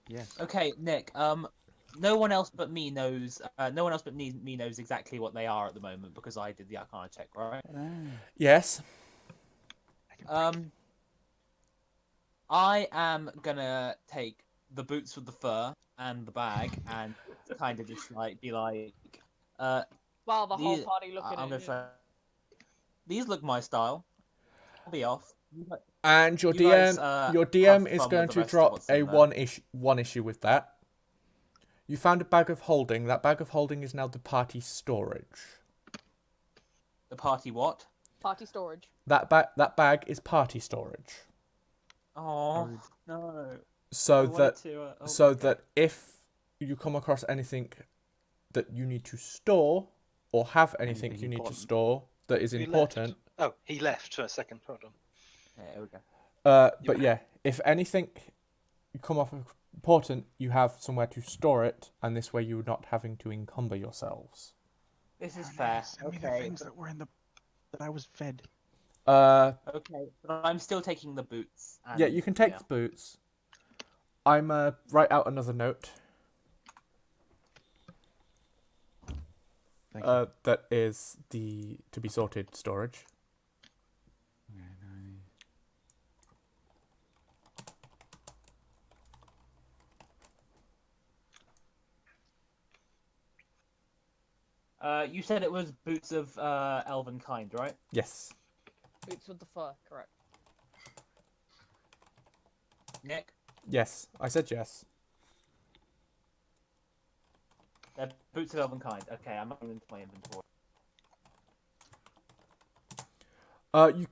Yes. Okay, Nick. No one else but me knows. No one else but me knows exactly what they are at the moment because I did the arcana check, right? Yes. I am gonna take the boots with the fur and the bag and kind of just like be like, While the whole these- party looking I'm at gonna you. say, these look my style. I'll be off. And your You guys, DM have is fun going with the to rest of drop what's a in there. one issue with that. You found a bag of holding. That bag of holding is now the party storage. The party what? Party storage. That bag is party storage. Oh no. So I wanted to, that if you come across anything that you need to store or have anything Anything you need to important. store that is He important. left. Oh, he left for a second. Hold on. There we go. But yeah, if anything you come off of important, you have somewhere to store it, and this way you're not having to encumber yourselves. This is fair. Send me the Okay. things that were in the that I was fed. Okay, but I'm still taking the boots. And, Yeah, you can take the boots. I'm write out another note. Thank you. That is the to be sorted storage. You said it was boots of elven kind, right? Yes. Boots with the fur, correct. Nick? Yes, I said yes. They're boots of elven kind. Okay, I'm going into my inventory. You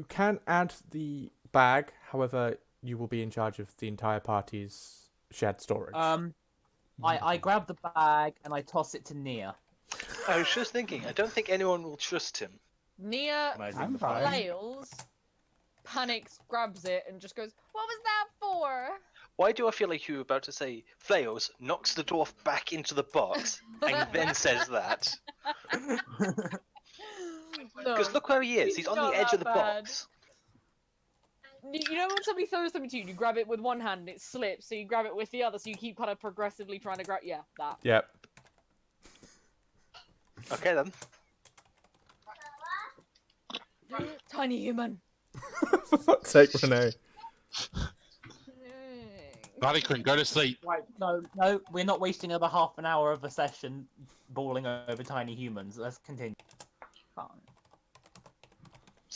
can add the bag. However, you will be in charge of the entire party's shared storage. I grab the bag and I toss it to Nia. I was just thinking. I don't think anyone will trust him. Nia When I do I'm the fine. bag. flails, panics, grabs it, and just goes, "What was that for?" Why do I feel like you were about to say flails, knocks the dwarf back into the box, and then says that? No, Because look where he is. He's on not the edge of that the bad. box. You know when somebody throws something to you, you grab it with one hand and it slips, so you grab it with the other, so you keep kind of progressively trying to grab. Yeah, that. Yep. Okay then. Tiny human. For fuck's sake, Renee. Barleycorn, go to sleep. Right, no, we're not wasting another half an hour of a session bawling over tiny humans. Let's continue. Fine.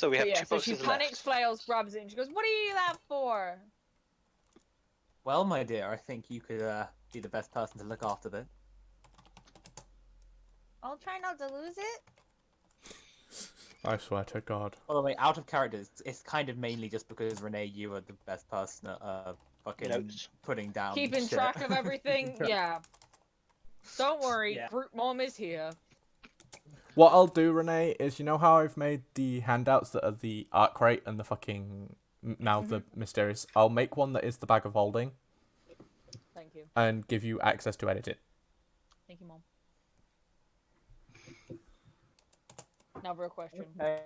So we have But yeah, two so she boxes panics, left. flails, grabs it, and she goes, "What are you that for?" Well, my dear, I think you could be the best person to look after this. I'll try not to lose it. I swear to God. By the way, out of character, it's kind of mainly just because Renee, you are the best person at fucking Notes. putting down Keeping shit. track of everything. Yeah. Don't worry, Yeah. Brute Mom is here. What I'll do, Renee, is you know how I've made the handouts that are the art crate and the fucking now the mysterious. I'll make one that is the bag of holding Thank you. and give you access to edit it. Thank you, Mom. Now for a question. Okay.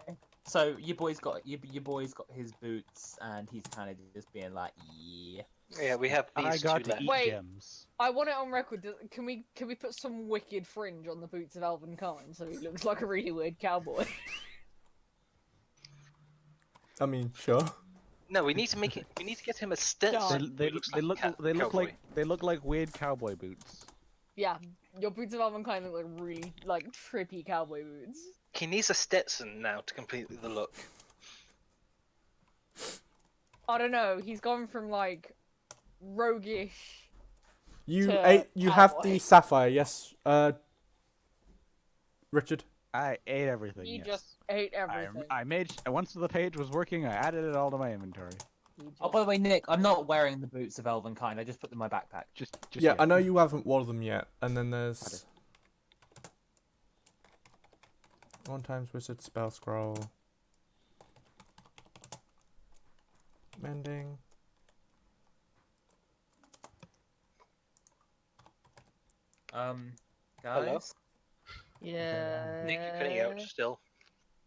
So your boy's got his boots, and he's kind of just being like, yeah. Yeah, we have I these got two to left. eat Wait. gems. I want it on record. Can we put some wicked fringe on the boots of Elvenkind so he looks like a really weird cowboy? I mean, sure. No, we need to make it. We need to get him a Stetson. They Looks look like like cowboy. they look like weird cowboy boots. Yeah, your boots of Elvenkind look like really like trippy cowboy boots. He needs a Stetson now to complete the look. I don't know. He's gone from like roguish. You To you have cowboy. the sapphire, yes, Richard. I ate everything. He yes. just ate everything. I made once the page was working. I added it all to my inventory. He Oh, by the way, Nick, I'm not wearing the boots of Elvenkind. I just put them in my backpack. Just Yeah, yet. I know you haven't worn them yet. And then there's one times wizard spell scroll, mending. Guys, Hello? Yeah. Nick, you're cutting out still.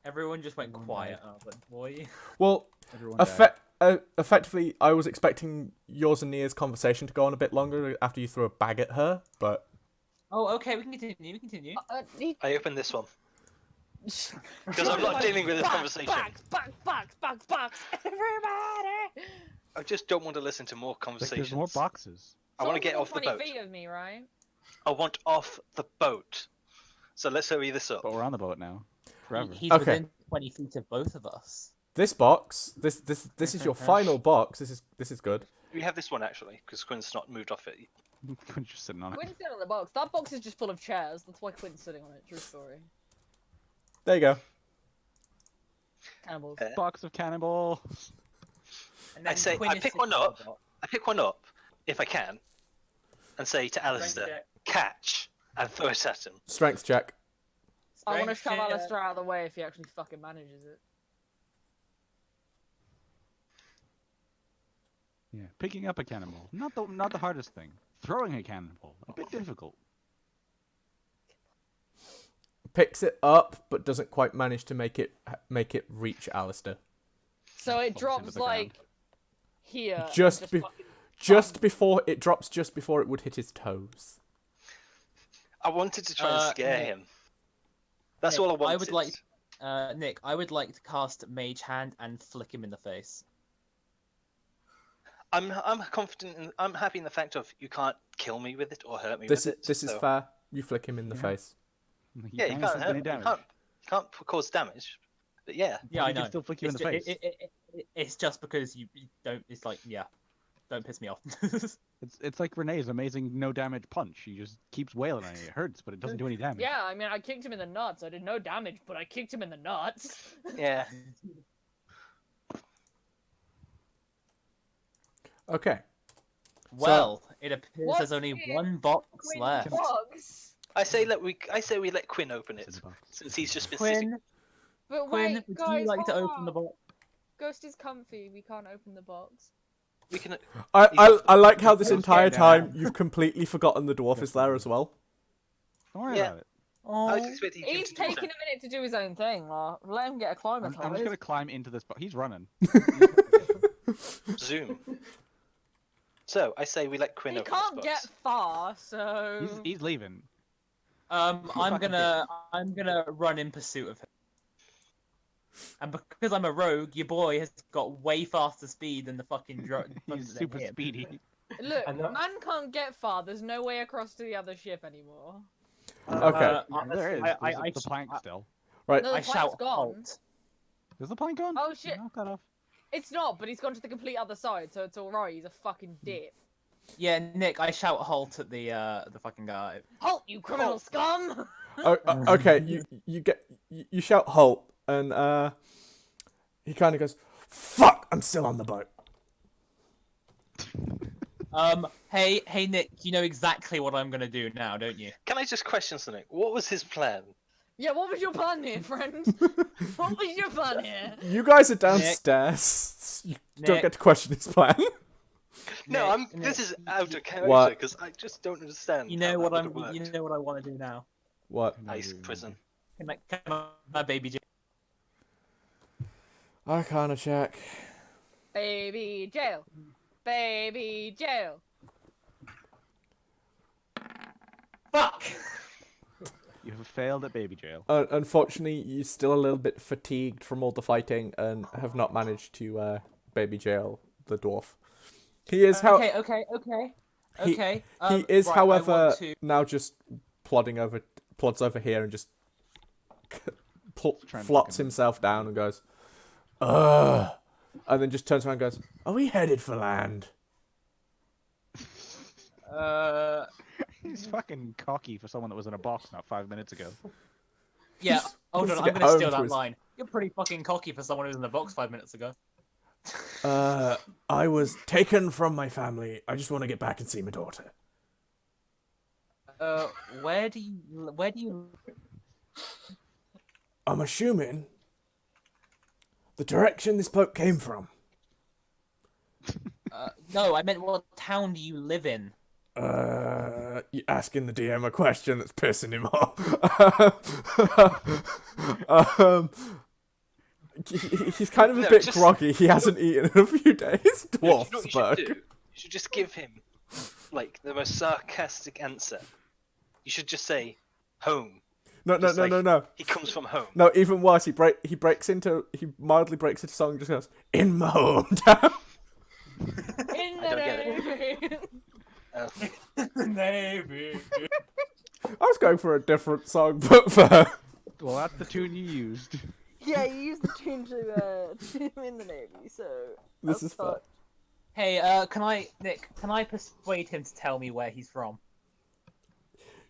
everyone just went quiet. I was like, boy. Well, Everyone died. effectively, I was expecting yours and Nia's conversation to go on a bit longer after you threw a bag at her, but Oh, okay, we can continue. We can continue. I opened this one because I'm not dealing with this conversation. Box, everybody. I just don't want to listen to more Like, conversations. there's more boxes. I want to get off the 20 boat. feet of me, right? I want off the boat. So let's hurry this up. But we're on the boat now. Forever. He's Okay. within 20 feet of both of us. this box, this is your final box. This is good. We have this one actually because Quinn's not moved off it. Quinn's just sitting on it. Quinn's sitting on the box. That box is just full of chairs. That's why Quinn's sitting on it. True story. There you go. Cannibals. Box of cannibals. And I then say Quinn I is pick sitting one on the up. box. I pick one up if I can, and say to Alistair, check. "Catch," and throw it at him. Strength check. I want to Strength shove check. Alistair out of the way if he actually fucking manages it. Yeah, picking up a cannonball. Not the hardest thing. Throwing a cannonball. A bit difficult. Picks it up, but doesn't quite manage to make it reach Alistair. So it Falls into drops the like here. and Just just be- fucking Just before it drops, just before it would hit his toes. I wanted to try and scare Nick. him. That's Nick, all I wanted. I would like, Nick, I would like to cast Mage Hand and flick him in the face. I'm confident. I'm happy in the fact of you can't kill me with it or hurt me This with is it. this is so- fair. You flick him in the Yeah. face. Yeah, you can't can't inflict hurt. any You damage. can't cause damage. But yeah, Yeah, I He can know. still flick you in It's the ju- face. it's just because you don't. It's like, yeah, don't piss me off. It's like Renee's amazing no damage punch. He just keeps wailing on it. It hurts, but it doesn't do any damage. Yeah, I mean, I kicked him in the nuts. I did no damage, but I kicked him in the nuts. yeah. Okay. Well, it appears What's there's only in one box Quinn's left. box. I say we let Quinn open It's in it the box. since he's just been sitting. Quinn, But Quinn, wait, would guys, you like to hold open the on. box? Ghost is comfy. We can't open the box. We can. I like how this Let's entire get down. time you've completely forgotten the dwarf is there as well. Don't worry Yeah. about it. I was Oh, expecting him He's to do taking something. a minute to do his own thing. Let him get I'm acclimatized. just gonna climb into this box. He's running. Zoom. So I say we let Quinn He open this can't box. get far, so. He's leaving. I'm fucking gonna run in pursuit of him. And because I'm a rogue, your boy has got way faster speed than the fucking He's super speedy. Look, I know- man can't get far. There's no way across to the other ship anymore. Okay. There is. I- There's I- the plank still. Right. No, the I plank's shout gone. halt. Is the plane gone? Oh shit! Knock that off. It's not, but he's gone to the complete other side, so it's alright. He's a fucking dip. Yeah, Nick, I shout halt at the fucking guy. Halt, you criminal scum! Okay, you shout halt, and he kind of goes, "Fuck! I'm still on the boat." Hey, Nick, you know exactly what I'm gonna do now, don't you? Can I just question something? What was his plan? Yeah, what was your plan here, friend? What was your plan here? You guys are downstairs. You don't Nick. get to question his plan. No, Nick, this is out of character What? because I just don't understand. You know how what that I'm. would've You worked. know what I want to do now. What? Ice prison. Can my baby Jane? I can't check. Baby jail. Baby jail. Fuck. You have failed at baby jail. Unfortunately, you're still a little bit fatigued from all the fighting and have not managed to baby jail the dwarf. He is Okay. He- Okay. he is, right, I however, want to- now just plods over here and just Trying to flops fucking- himself down and goes, "Ugh," and then just turns around and goes, "Are we headed for land?" He's fucking cocky for someone that was in a box not 5 minutes ago. Yeah. Hold wants on, to I'm get gonna home steal to that his- line. You're pretty fucking cocky for someone who was in the box 5 minutes ago. I was taken from my family. I just want to get back and see my daughter. Where do you? I'm assuming the direction this boat came from. No, I meant what town do you live in? You're asking the DM a question that's pissing him off. He's kind of a No, bit just- groggy. He hasn't eaten in a few days. No, you know what you Dwarfsburg. should do? You should just give him, like, the most sarcastic answer. You should just say, home. No, Just like- no. He comes from home. No, even worse. He mildly breaks into song and just goes, "In my hometown." In I don't get the it. Navy. I was going for a different song, but for Well, that's the tune you used. Yeah, you used the tune to in the Navy, so this is fun. Hey, Nick, can I persuade him to tell me where he's from?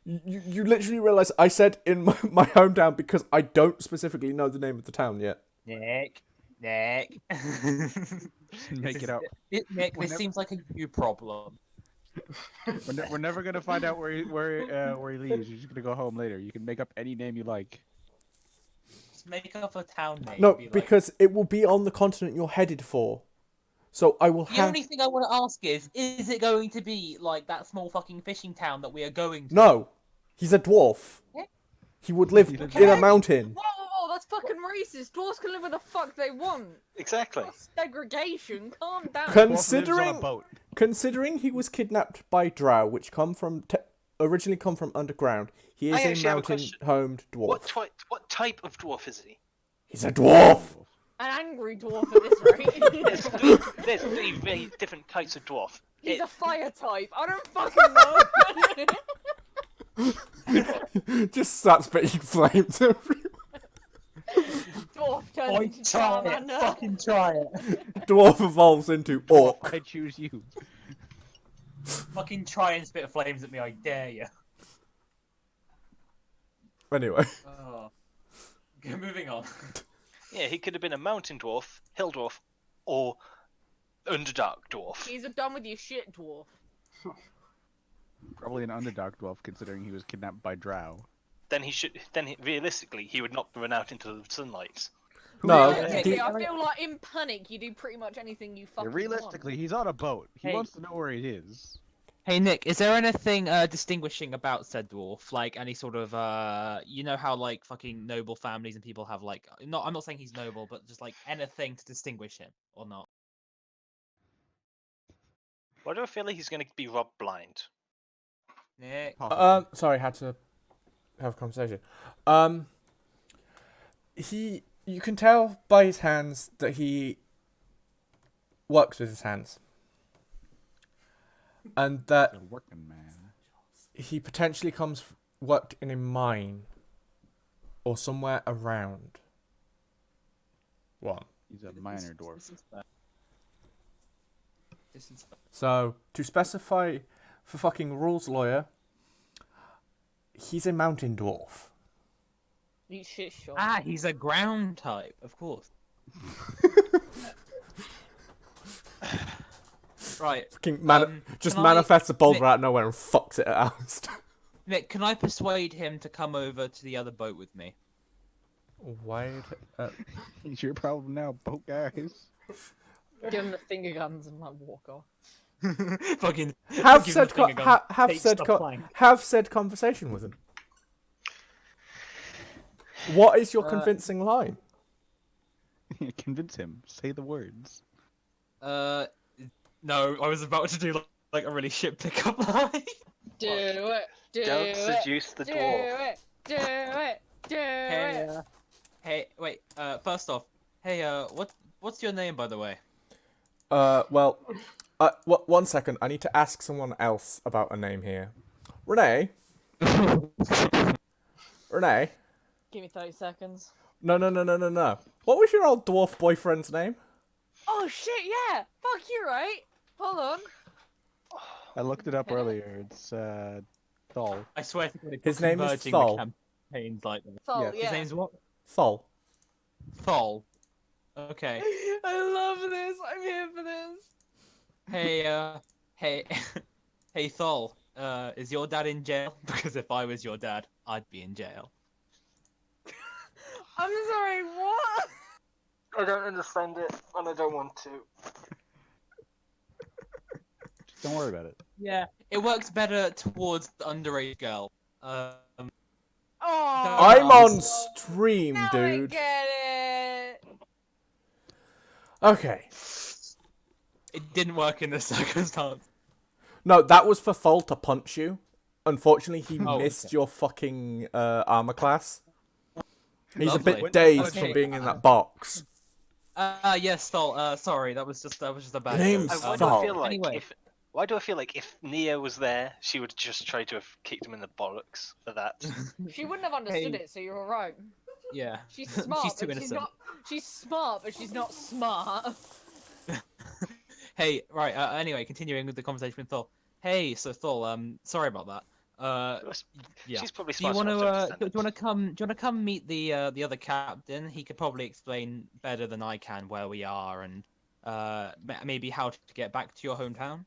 You literally realize I said in my hometown because I don't specifically know the name of the town yet. Nick. Make it out. Nick, this Whenever- seems like a you problem. We're never gonna find out where he leaves. You're just gonna go home later. You can make up any name you like. Just make up a town name. No, be like- because it will be on the continent you're headed for. So I will The have... only thing I want to ask is it going to be like that small fucking fishing town that we are going to? No! He's a dwarf. Yeah. He would live Okay. in a mountain. Whoa, that's fucking racist. Dwarves can live where the fuck they want. Exactly. That's segregation. Calm down. Dwarf lives on a Considering boat. considering he was kidnapped by drow, which originally come from underground, he is I a actually have a mountain-homed dwarf. What type of dwarf is he? He's a dwarf! An angry dwarf at this rate. There's three very different types of dwarf. He's It- a fire type. I don't fucking know. Just starts spitting flames everywhere. Dwarf turns into Charmander. Fucking try it. Dwarf evolves into orc. I choose you. Fucking try and spit flames at me, I dare you. Anyway. Oh. Okay, moving on. Yeah, he could have been a mountain dwarf, hill dwarf, or underdark dwarf. He's a done with your shit dwarf. Probably an underdog dwarf, considering he was kidnapped by drow. Realistically, he would not run out into the sunlight. No, Realistically, he- I feel like in panic you do pretty much anything you fucking Realistically, he's on a boat. He Hey. wants to know where it is. Hey Nick, is there anything distinguishing about said dwarf? Like any sort of you know how like fucking noble families and people have like I'm not saying he's noble, but just like anything to distinguish him or not? Why do I feel like he's going to be robbed blind? Nick. Sorry, had to have a conversation. You can tell by his hands that he works with his hands. And that A working man. he potentially worked in a mine or somewhere around. 1. He's a minor dwarf. This is fair. This is fair. So, to specify for fucking rules lawyer, he's a mountain dwarf. You shit shot. Ah, he's a ground type, of course. Right. Fucking just can manifests a boulder Nick- out of nowhere and fucks it out. Nick, can I persuade him to come over to the other boat with me? Wait. It's your problem now, boat guys. Give him the finger guns and like walk off. Fucking Have give him said the finger gun, takes the plank. have said conversation with him. What is your convincing line? Convince him. Say the words. No, I was about to do like a really shit pickup line. Do it. Do Don't it. seduce the Do dwarf. it. Do it. Do Hey, it. hey, wait. First off, hey, what's your name, by the way? Well, 1 second. I need to ask someone else about a name here. Renee? Renee? Give me 30 seconds. No. What was your old dwarf boyfriend's name? Oh shit, yeah! Fuck you, right? Hold on. I looked it up earlier. It's Thol. I swear to God, if His you're name is converging Thol. the campaigns like that. Thol, Yeah. yeah. His name's what? Thol. Thol. Okay. I love this. I'm here for this. Hey, hey, Thol. Is your dad in jail? Because if I was your dad, I'd be in jail. I'm sorry, what? I don't understand it, and I don't want to. Just don't worry about it. Yeah, it works better towards the underage girl. Oh, I'm on stream, now dude. I get it. Okay. It didn't work in this circumstance. No, that was for Thol to punch you. Unfortunately, he Oh, missed okay. your fucking armor class. He's Lovely. a bit dazed Okay. from being in that box. Yes, Thol. Sorry, that was just a bad. Name's joke. Why do Thol. I feel like Anyway. why do I feel like if Nia was there, she would just try to have kicked him in the bollocks for that? She wouldn't have understood Hey. it, so you're alright. Yeah. She's smart, She's too but innocent. she's smart, but she's not smart. Hey, right. Anyway, continuing with the conversation with Thol. Hey, so Thol. Sorry about that. Yeah. She's probably Do you smart want enough to to? understand Do it. you want to come? Do you want to come meet the other captain? He could probably explain better than I can where we are and maybe how to get back to your hometown.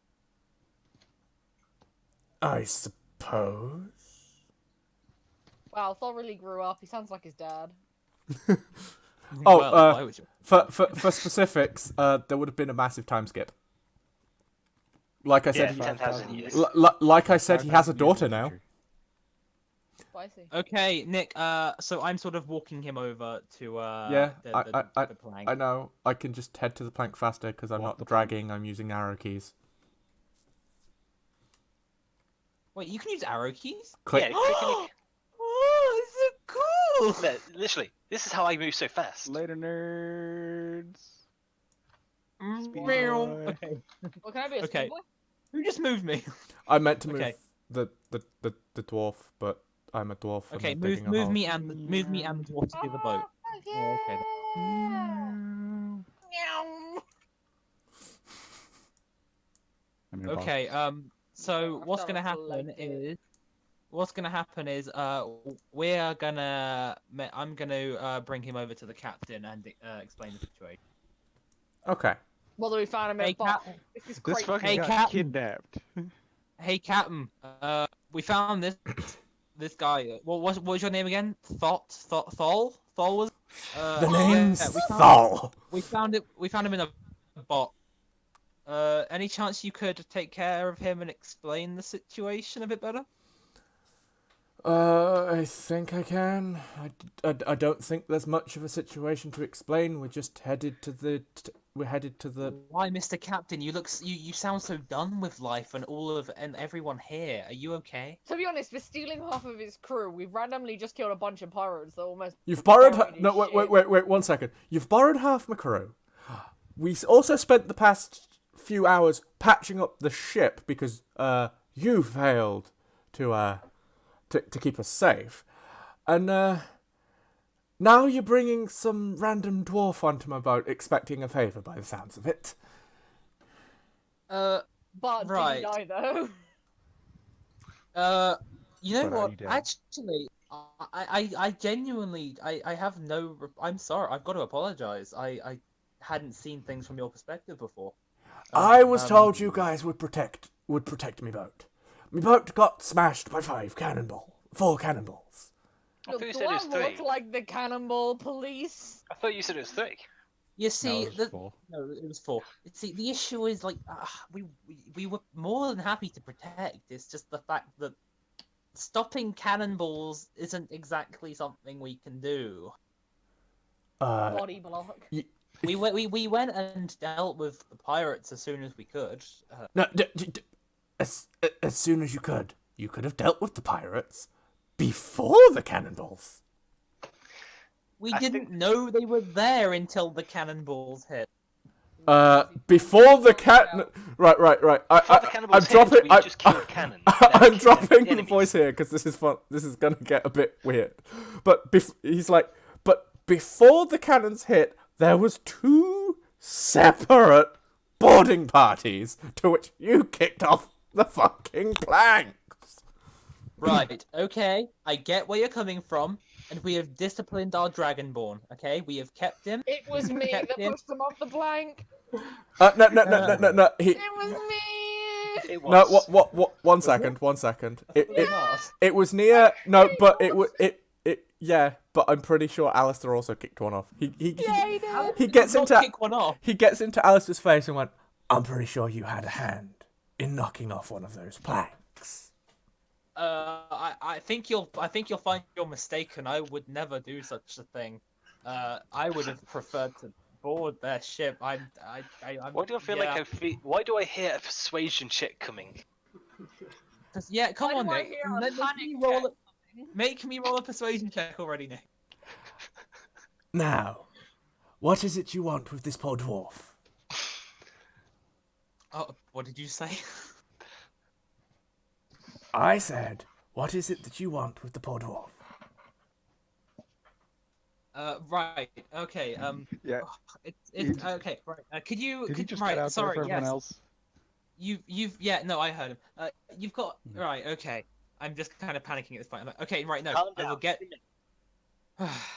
I suppose. Wow, Thor really grew up. He sounds like his dad. Oh, well, why would you? For specifics, there would have been a massive time skip. Like I said, Yeah, 10,000 years. like I said, he has a daughter now. Spicy. Okay, Nick. So I'm sort of walking him over to Yeah, the plank. I know. I can just head to the plank faster because I'm Walk not the dragging. I'm using arrow keys. Wait, you can use arrow keys? Click. Yeah, click and Oh, it's so cool! No, literally, this is how I move so fast. Later, nerds. Speedy Meow. boy. Okay. Well, can I be a Okay. schoolboy? Who just moved me? I meant to move Okay. the dwarf, but I'm a dwarf. and Okay, I'm move digging a move hole. me and the dwarf to the boat. Yeah, okay. Meow. I'm gonna pause. Okay. So I've what's done gonna it for happen like is, we're gonna I'm gonna bring him over to the captain and explain the situation. Okay. Well, we found him Hey, in a box. This is This great. fucking Hey, got Captain. kidnapped. Hey, captain. We found this guy. What was your name again? Thol. Thol was. The name's yeah, Thol. We found him in a box. Any chance you could take care of him and explain the situation a bit better? I think I can. I don't think there's much of a situation to explain. We're just headed to the. We're headed to the. Why, Mr. Captain? You sound so done with life and everyone here. Are you okay? To be honest, we're stealing half of his crew. We've randomly just killed a bunch of pirates that almost. You've borrowed. buried his No, wait, ship. wait. 1 second. You've borrowed half my crew. We also spent the past few hours patching up the ship because you failed to keep us safe, and Now you're bringing some random dwarf onto my boat, expecting a favour by the sounds of it. But Right. did he die though? You know But are what? you dead? Actually, I genuinely, I have no. I'm sorry. I've got to apologize. I hadn't seen things from your perspective before. I was told you guys would protect me boat. Me boat got smashed by 4 cannonballs. I thought you Do said it was I 3. look like the cannonball police? I thought you said it was 3. You see, it was 4. no, it was 4. See, the issue is like we were more than happy to protect. It's just the fact that stopping cannonballs isn't exactly something we can do. Body block. We went and dealt with the pirates as soon as we could. No, as soon as you could. You could have dealt with the pirates before the cannonballs. We I didn't think- know they were there until the cannonballs hit. Before the Right. Before the cannonballs I'm dropping. hit, we just killed cannon. I'm dropping the enemies. voice here because this is fun. This is gonna get a bit weird. But he's like, but before the cannons hit, there was 2 separate boarding parties to which you kicked off the fucking planks. Right, okay, I get where you're coming from, and we have disciplined our Dragonborn, okay? We have kept him. It was me Kept that him. pushed them off the plank. No. It was me. It No, was. what? One second. It was Nia. No, but it. Yeah, but I'm pretty sure Alistair also kicked one off. Yeah, he did. He gets Not into kick one off. he gets into Alistair's face and went, "I'm pretty sure you had a hand in knocking off one of those planks." I think you'll find you're mistaken. I would never do such a thing. I would have preferred to board their ship. I'm Why do I feel like Why do I hear a persuasion check coming? Yeah, come Why on, do I Nick. hear a Make panic me roll check? Make me roll a persuasion check already, Nick. Now, what is it you want with this poor dwarf? Oh, what did you say? I said, what is it that you want with the poor dwarf? Right. Okay. Yeah. It's okay. Right. Could you? Did he could, just right. get out Sorry. there for everyone Yes. else? You've. Yeah. No, I heard him. You've got. Right. Okay. I'm just kind of panicking at this point. I'm like, okay. Right. No. Calm I will down. get.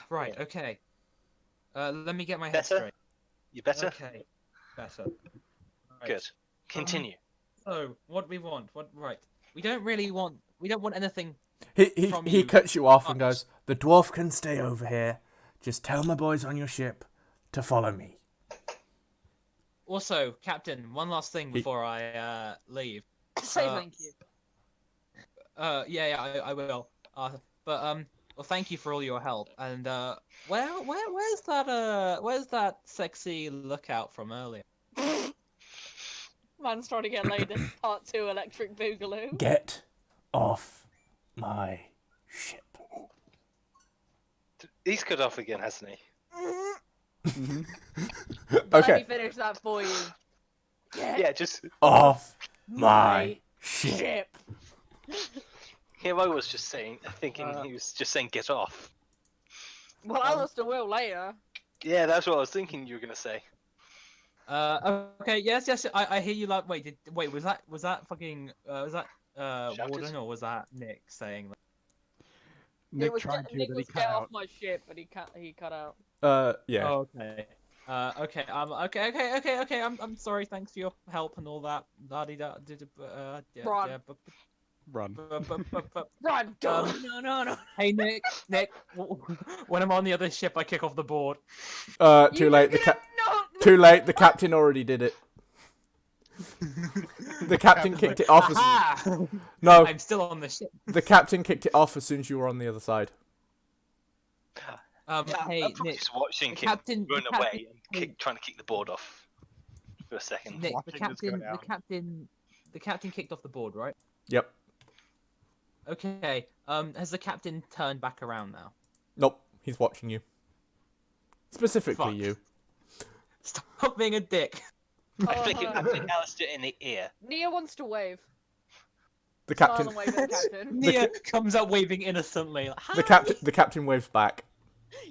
Right. Okay. Let me get my head Better? straight. You better? Okay. Better. Right. Good. Continue. So, what we want? What? Right. We don't really want. We don't want anything. From He you. cuts you off and Much. goes, "The dwarf can stay over here. Just tell my boys on your ship to follow me." Also, Captain, one last thing before I leave. Say thank you. Yeah, I will. Well, thank you for all your help. And where's that sexy lookout from earlier? Man's trying to get laid in part 2 Electric Boogaloo. Get off my ship. He's cut off again, hasn't he? Let me Okay, finish that for you. Get Yeah, just. off my ship. Here I was just thinking he was just saying get off. Well, Alistair will later. Yeah, that's what I was thinking you were gonna say. Okay, yes, I hear you. Like, wait, was that fucking Shouted? Warden, or was that Nick saying that? Nick It was tried to, Nick but he was cut get out. off my ship, but he cut out. Yeah. Oh, okay. Okay. I'm sorry. Thanks for your help and all that. Run. Run. Run! No. Hey, Nick. When I'm on the other ship, I kick off the board. Too late. Too late. The captain already did it. The captain kicked it off. Aha! No, I'm still on the ship. the captain kicked it off as soon as you were on the other side. Hey, I'm probably Nick. just watching him Captain- run the away captain- and trying to kick the board off for a second. Nick, the Watching this go captain, the captain kicked off the board, right? Yep. Okay. Has the captain turned back around now? Nope. He's watching you. Specifically Fuck. you. Stop being a dick. I flick Alistair in the ear. Nia wants to wave. The Smile captain. and wave at the captain. Nia comes up waving innocently. Like, The captain waves back.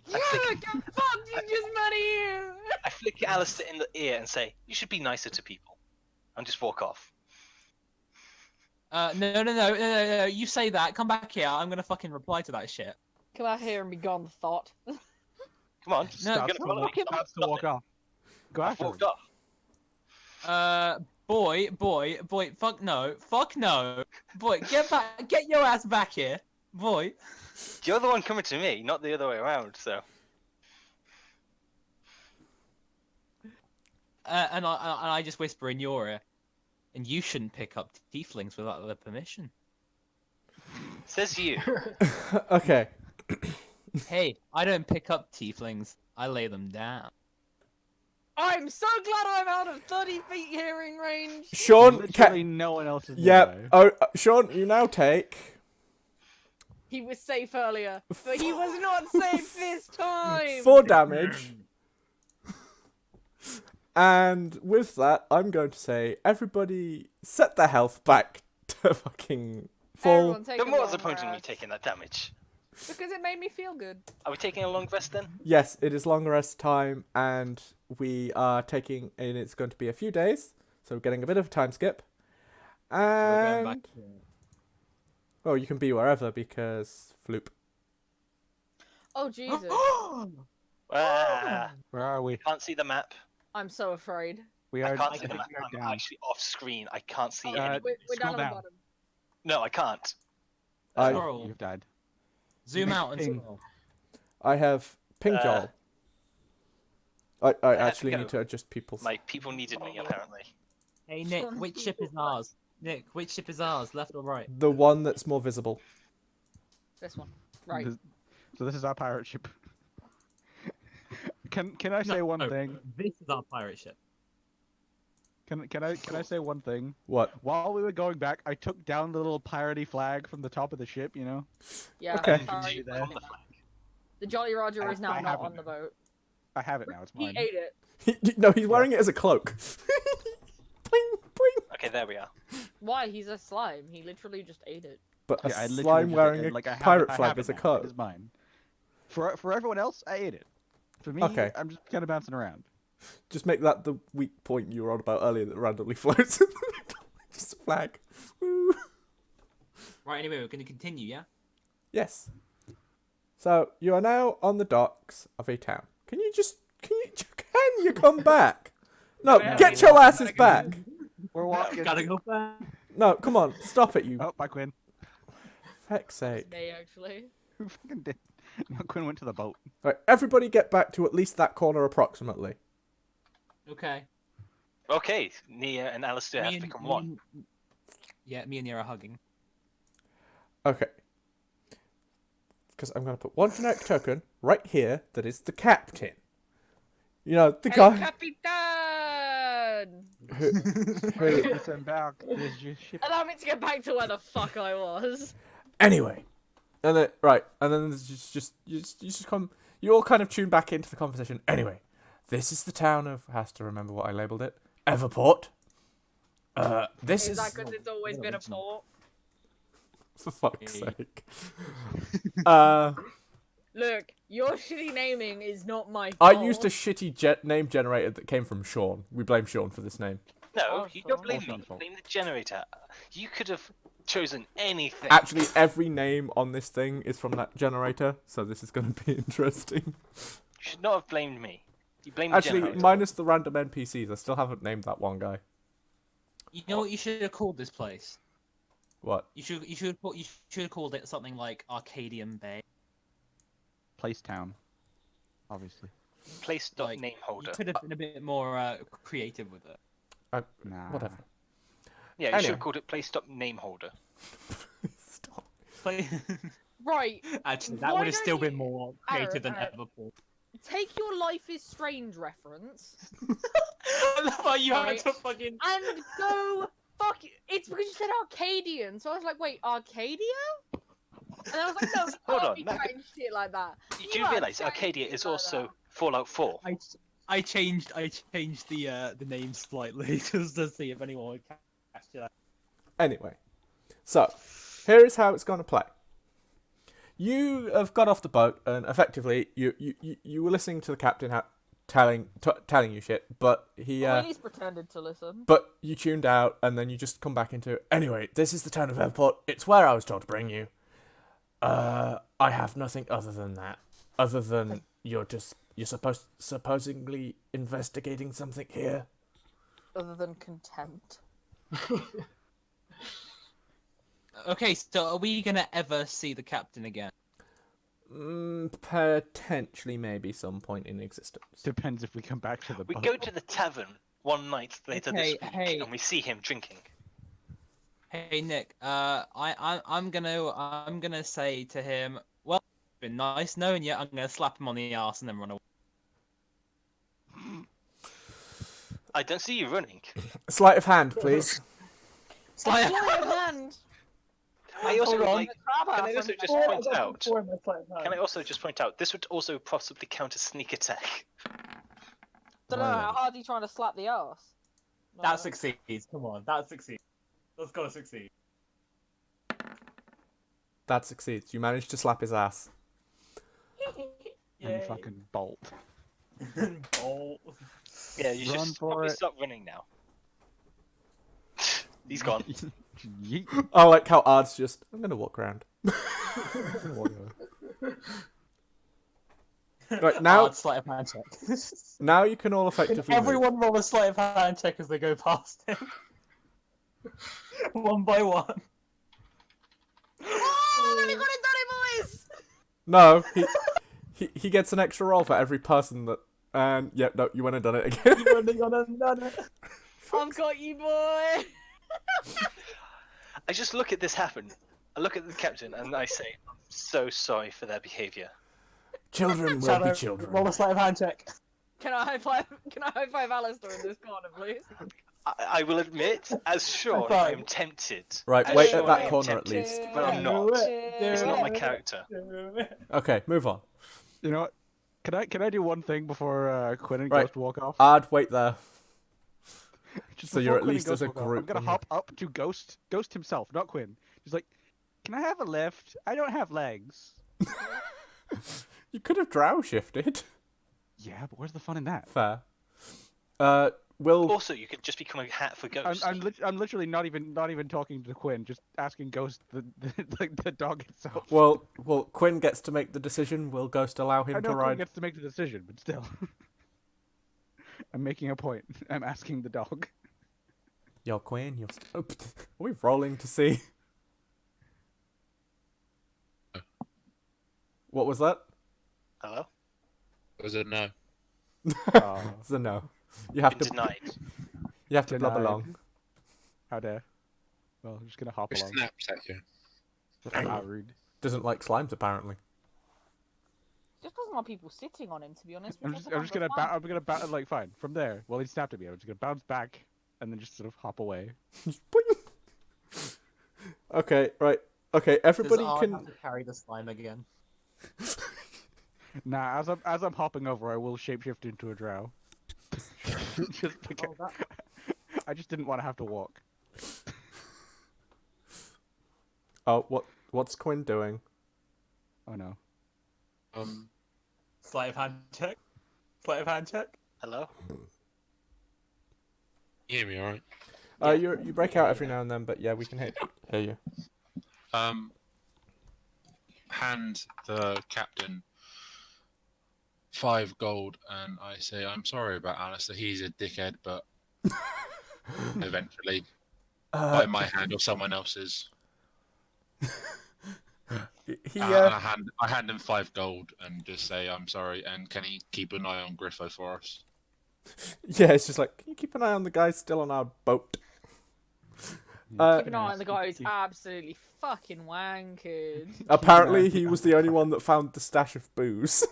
Yeah, get fucked, you just money you! I flick Alistair in the ear and say, "You should be nicer to people," and just walk off. No. You say that. Come back here. I'm gonna fucking reply to that shit. Come out here and be gone, thought. Come on, just No, you're gonna follow me. Starts to walk off. Go I've after him. walked off. Boy, fuck no, boy, get your ass back here, boy. You're the one coming to me, not the other way around. So And I just whisper in your ear, and you shouldn't pick up tieflings without their permission. says you. Okay. Hey, I don't pick up tieflings, I lay them down. I'm so glad I'm out of 30 feet hearing range! Sean, Literally no one else is yeah. nearby. Oh, Sean, you now take He was safe earlier, but he was not safe this time! 4 damage. And with that, I'm going to say, everybody set their health back to fucking full. Everyone take Then a what was the long point in me rest. taking that damage? Because it made me feel good. Are we taking a long rest then? Yes, it is long rest time, and we are taking, and it's going to be a few days, so we're getting a bit of a time skip. We're going And back to- oh, you can be wherever because floop. Oh, Jesus. Ah, Where are we? can't see the map. I'm so afraid. We I are. can't I see the think map. we are I'm down. actually off screen. I can't see Uh, any. We're down Scroll on the down. bottom. No, I can't. I Squirrel. You've died. Zoom out and Ping. scroll. I have ping Joel. I had to actually go. need to adjust people's. My people needed me apparently. Hey Nick, which ship is ours? Nick, which ship is ours? Left or right? The one that's more visible. This one. Right. So this is our pirate ship. Can I say one No, thing? This is our pirate ship. Can I say one thing? What? While we were going back, I took down the little piratey flag from the top of the ship. You know, Yeah, Okay. sorry. there. On the flag. The Jolly Roger is now I not haven't. on the boat. I have it now. It's He mine. ate it. No, he's wearing it as a cloak. Bling, bling. Okay, there we are. Why? He's a slime. He literally just ate it. But a Yeah, I literally slime just wearing ate it. a Like, I have pirate it- I flag have as it a now. coat. It is mine. For everyone else, I ate it. For me, Okay. I'm just kind of bouncing around. Just make that the weak point you were on about earlier that randomly floats. Just a flag. Woo. Right, anyway, we're gonna continue, yeah? Yes. So you are now on the docks of a town. Can you come back? No, Yeah. get your asses back. We're walking. Gotta go back. No, come on, stop it, you Oh, my Quinn. feck's sake. They actually. Who fucking did? My Quinn went to the boat. Right, everybody get back to at least that corner approximately. Okay. Okay, Nia and Alistair have Me and- become me one. and- Yeah, me and you are hugging. Okay. Because I'm going to put one generic token right here that is the captain. You know, the El guy Capitan! who Listen back. There's your ship. Allow me to get back to where the fuck I was. Anyway, and then there's you just come. You all kind of tune back into the conversation. Anyway, this is the town of. Has to remember what I labeled it. Everport. This Is is that because it's always been a port? for fuck's sake. Look, your shitty naming is not my I fault. used a shitty name generator that came from Sean. We blame Sean for this name. No, Oh, you don't so- blame All me. Sean's fault. Blame the generator. You could have chosen anything. Actually, every name on this thing is from that generator, so this is going to be interesting. You should not have blamed me. You blamed the Actually, generator. minus the random NPCs, I still haven't named that one guy. You know what you should have called this place? What? You should have called it something like Arcadium Bay. Place town. Obviously. Place Like, name holder. You could have been a bit more creative with it. Nah. Whatever. Yeah, you should Anyway. have called it place name holder. Stop. Play- Right, Actually, that Why would have don't still you- been more creative than Alright. Everport. take your Life is Strange reference I love how you had Right. to fucking. and go fuck it. It's because you said Arcadian, so I was like, wait, Arcadia? And I was like, no, Hold can't on, be no. trying shit like that. Do You you are realise trying Arcadia shit is like also that. Fallout 4? I changed the name slightly just to see if anyone would catch it. Anyway, so here is how it's going to play. You have got off the boat, and effectively, you were listening to the captain telling you shit, but he Well, at least pretended to listen. but you tuned out, and then you just come back into it. Anyway, this is the town of Airport. It's where I was told to bring you. I have nothing other than that. Other than you're supposedly investigating something here. Other than contempt. Okay, so are we gonna ever see the captain again? Potentially, maybe some point in existence. Depends if we come back to the We boat. go to the tavern one night later this week, hey. and we see him drinking. Hey Nick, I'm gonna say to him, well, it's been nice knowing you. I'm gonna slap him on the ass and then run away. I don't see you running. Sleight of hand, please. Sleight of hand. I also Hold on. like. Can I also just point out? Can I also just point out? This would also possibly count as sneak attack. Don't know how hard are you trying to slap the ass. That succeeds. Come on, that succeeds. That's gotta succeed. That succeeds. You managed to slap his ass. And fucking bolt. Oh. Yeah, you Run should for probably it. stop running now. He's gone. Yeet. I like how Ard's just, I'm going to walk around. Right, now, Hard sleight of hand check. now you can all Can effectively move. everyone roll a sleight of hand check as they go past him? One by one. Oh, let me got it done, boys! No, he gets an extra roll for every person that... And, yeah, no, you went and done it again. You only got done it. I've got you, boy! I just look at this happen. I look at the captain and I say, I'm so sorry for their behaviour. Children will Shadow, be children. roll a sleight of hand check. Can I high five Alistair in this corner, please? I will admit, as Sean, High I five. am tempted. Right, As wait Sean, at that I am corner at tempted, least. But I'm not. It's not my character. Okay, move on. You know what? Can I do one thing before Quinn and Right. Ghost walk off? Ard, wait there. Just so before you're at Quinn and least as Ghost a walk off, group I'm gonna when hop up to Ghost himself, not Quinn. Just like, can I have a lift? I don't have legs. You could have drow shifted. Yeah, but where's the fun in that? Fair. Will... Also, you could just become a hat for ghosts. I'm literally not even talking to Quinn, just asking Ghost the dog itself. Well, Quinn gets to make the decision. Will Ghost allow I him know to Quinn ride? gets to make the decision, but still. I'm making a point. I'm asking the dog. Yo, Quinn, you're... Are we rolling to see? What was that? Hello? Was it no? It's a no. You have Been to... denied. You have to blub Denied. along. How dare? Well, I'm just gonna hop It along. snaps at you. Ah, rude. Doesn't like slimes, apparently. Just doesn't want people sitting on him, to be honest. I'm which I just think gonna is fine. bounce like fine from there. Well, he snapped at me. I'm just gonna bounce back and then just sort of hop away. Okay, right. Okay, everybody Does Ard can... have to carry the slime again? Nah, as I'm hopping over, I will shapeshift into a drow. Just because I just didn't want to have to walk. Oh, what's Quinn doing? Oh no. Sleight of hand check. Sleight of hand check. Hello? You hear me alright? You break out every now and then, but yeah, we can hear you. Hand the captain 5 gold, and I say, I'm sorry about Alistair. He's a dickhead, but eventually, by my hand or someone else's. He I hand him 5 gold and just say, I'm sorry, and can he keep an eye on Griffo for us? yeah, it's just like, can you keep an eye on the guy still on our boat? Keep an eye on the guy who's absolutely fucking wankered. Apparently, he was the only one that found the stash of booze.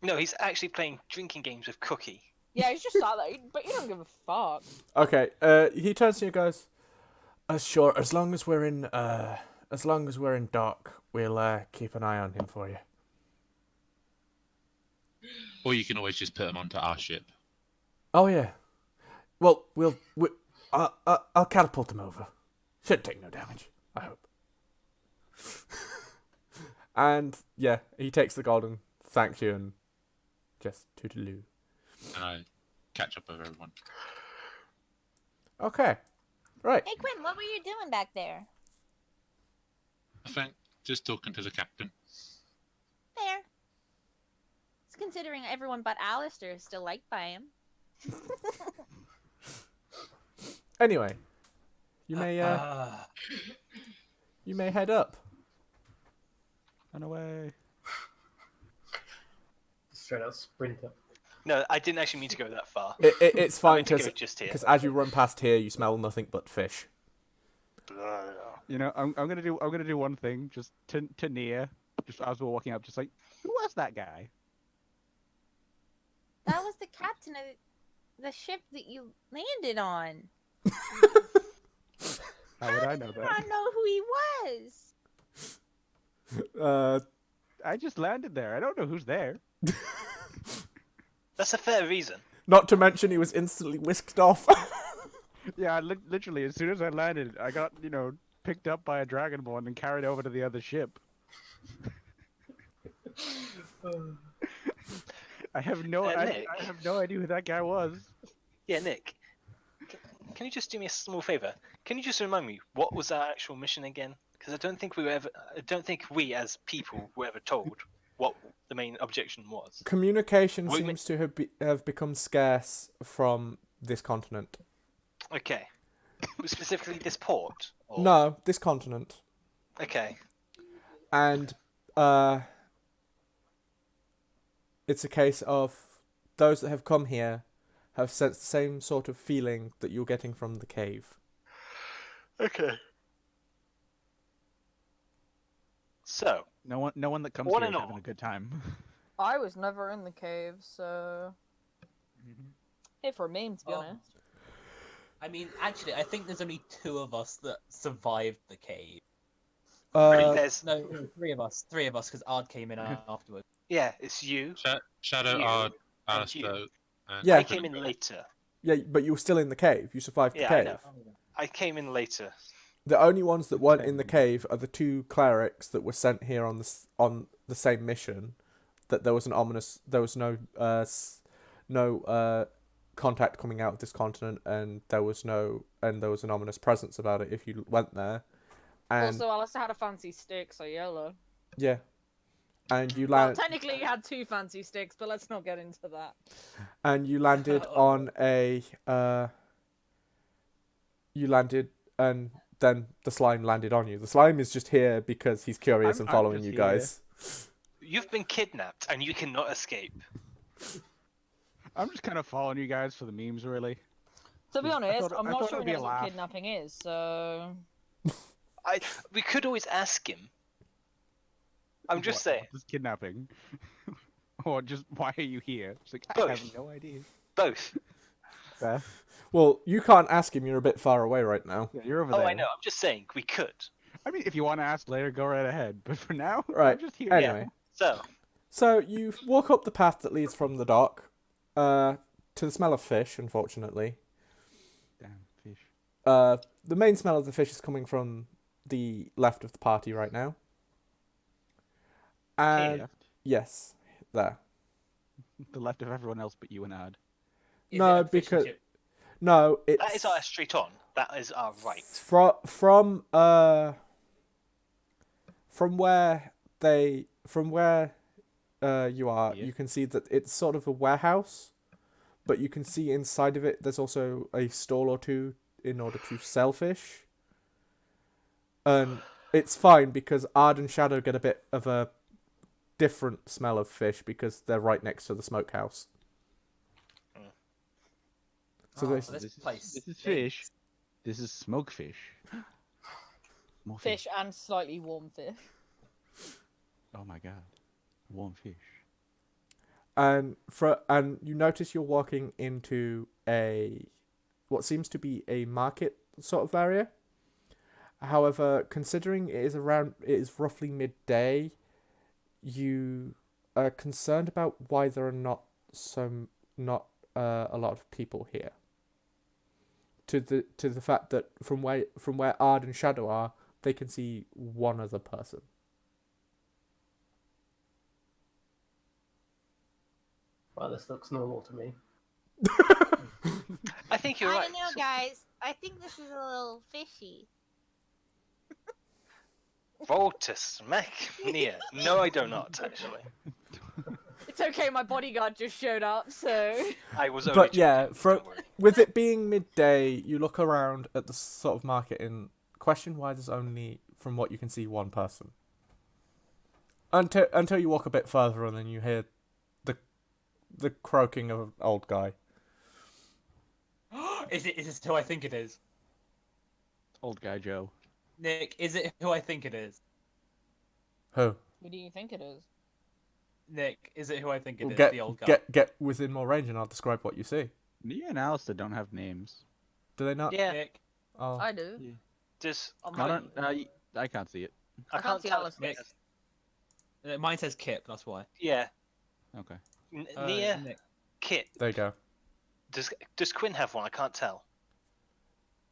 No, he's actually playing drinking games with Cookie. Yeah, he's just sat there, but you don't give a fuck. Okay, he turns to you guys. Sure, as long as we're in dock, we'll keep an eye on him for you. Or you can always just put him onto our ship. Oh yeah. Well, I'll catapult him over. Shouldn't take no damage, I hope. And yeah, he takes the gold and thanks you and just toodaloo. And I catch up with everyone. Okay, right. Hey Quinn, what were you doing back there? I think just talking to the captain. Fair. It's considering everyone but Alistair is still liked by him. Anyway, you may head up. Run away. Straight out sprinter. No, I didn't actually mean to go that far. It's I fine meant to go just here. because as you run past here, you smell nothing but fish. You know, I'm gonna do one thing, just to Nia, just as we're walking up, just like, who was that guy? That was the captain of the ship that you landed on. How would I know I that? don't know who he was. I just landed there. I don't know who's there. That's a fair reason. Not to mention he was instantly whisked off. Yeah, literally, as soon as I landed, I got, picked up by a dragonborn and carried over to the other ship. I have no Nick. I have no idea who that guy was. Yeah, Nick. Can you just do me a small favor? Can you just remind me what was our actual mission again? Because I don't think we as people were ever told what the main objection was. Communication Wait, seems to have become scarce from this continent. Okay. Specifically this port? Or... No, this continent. Okay. And it's a case of those that have come here have sensed the same sort of feeling that you're getting from the cave. Okay. So, No one that comes One here and is having all. a good time. I was never in the cave, so hey, for a meme, to be Oh. honest. I mean, actually, I think there's only 2 of us that survived the cave. there's No, 3 of us. 3 of us, because Ard came in afterwards. yeah, it's you. Shadow, You Ard, and Alistair, you. and Yeah. I came in later. Yeah, but you were still in the cave. You survived Yeah, the I cave. know. I came in later. The only ones that weren't in the cave are the 2 clerics that were sent here on the same mission. That there was no contact coming out of this continent, and there was an ominous presence about it if you went there. And Also, Alistair had a fancy stick, so YOLO. yeah, and you Well, land technically, he had 2 fancy sticks, but let's not get into that. and you landed on a and then the slime landed on you. The slime is just here because he's curious and I'm following just you here. guys. You've been kidnapped and you cannot escape. I'm just kind of following you guys for the memes, really. To be honest, thought- I'm I not thought sure it'd he be a knows what laugh. kidnapping is, so... We could always ask him. I'm just saying. Just kidnapping. Or just, why are you here? It's like, I Both. have no idea. Both. Fair. Well, you can't ask him. You're a bit far away right now. Yeah, you're over Oh, there. I know. I'm just saying we could. I mean, if you want to ask later, go right ahead. But for now, Right. I'm just here. Anyway, So, so you walk up the path that leads from the dock, to the smell of fish. Unfortunately, Damn fish. the main smell of the fish is coming from the left of the party right now. And Left. yes, there. The left of everyone else but you and Ad. Is No, it a fish and because- chip? No, it's that is our straight on. That is our right. from where you are, Yeah. you can see that it's sort of a warehouse, but you can see inside of it there's also a stall or 2 in order to sell fish. And it's fine because Ard and Shadow get a bit of a different smell of fish because they're right next to the smokehouse. So Oh, there's this place This is stinks. fish. This is smoke fish. More Fish and slightly warm fish. Oh my god. Warm fish. and you notice you're walking into what seems to be a market sort of area. However, considering it is roughly midday, you are concerned about why there are not a lot of people here. To the fact that from where Ard and Shadow are, they can see one other person. Well, this looks normal to me. I think you're I right. don't know, guys. I think this is a little fishy. Roll to smack Nia. No, I do not, actually. It's okay, my bodyguard just showed up, so. I was only But yeah, joking, don't worry. with it being midday, you look around at the sort of market and question why there's only, from what you can see, one person. Until you walk a bit further and then you hear the croaking of an old guy. Is this who I think it is? Old guy Joe. Nick, is it who I think it is? Who? Who do you think it is? Nick, is it who I think it is? Get The old guy. get within more range and I'll describe what you see. Nia and Alistair don't have names. Do they not? Yeah, Nick, Oh. I do. just I don't. I can't see it. I can't can't see tell. Alice Nick. Mine says Kip, that's why. Yeah, Okay. Nia, Nick. Kit. There you go. Does Quinn have one? I can't tell.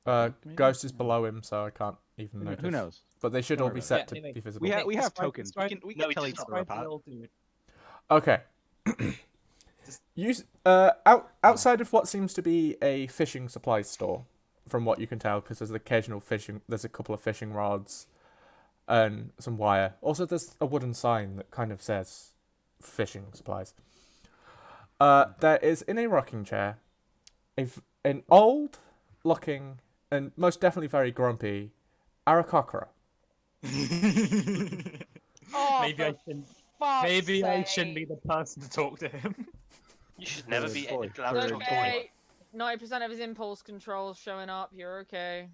Maybe? Ghost is below him, so I can't even notice. Who knows? But they should Don't all worry be about set to it. be visible. We have Describe- tokens. describe- We No, can tell we each just other Describe the apart. old dude. Okay. Outside of what seems to be a fishing supplies store, from what you can tell, because there's occasional fishing. There's a couple of fishing rods and some wire. Also, there's a wooden sign that kind of says fishing supplies. There is in a rocking chair an old-looking and most definitely very grumpy Arakocra. Oh, Maybe I shouldn't. Maybe I shouldn't be the person to talk to him. You should never be Boy, allowed to talk to anyone. Okay. 90% of his impulse control's showing up. You're okay.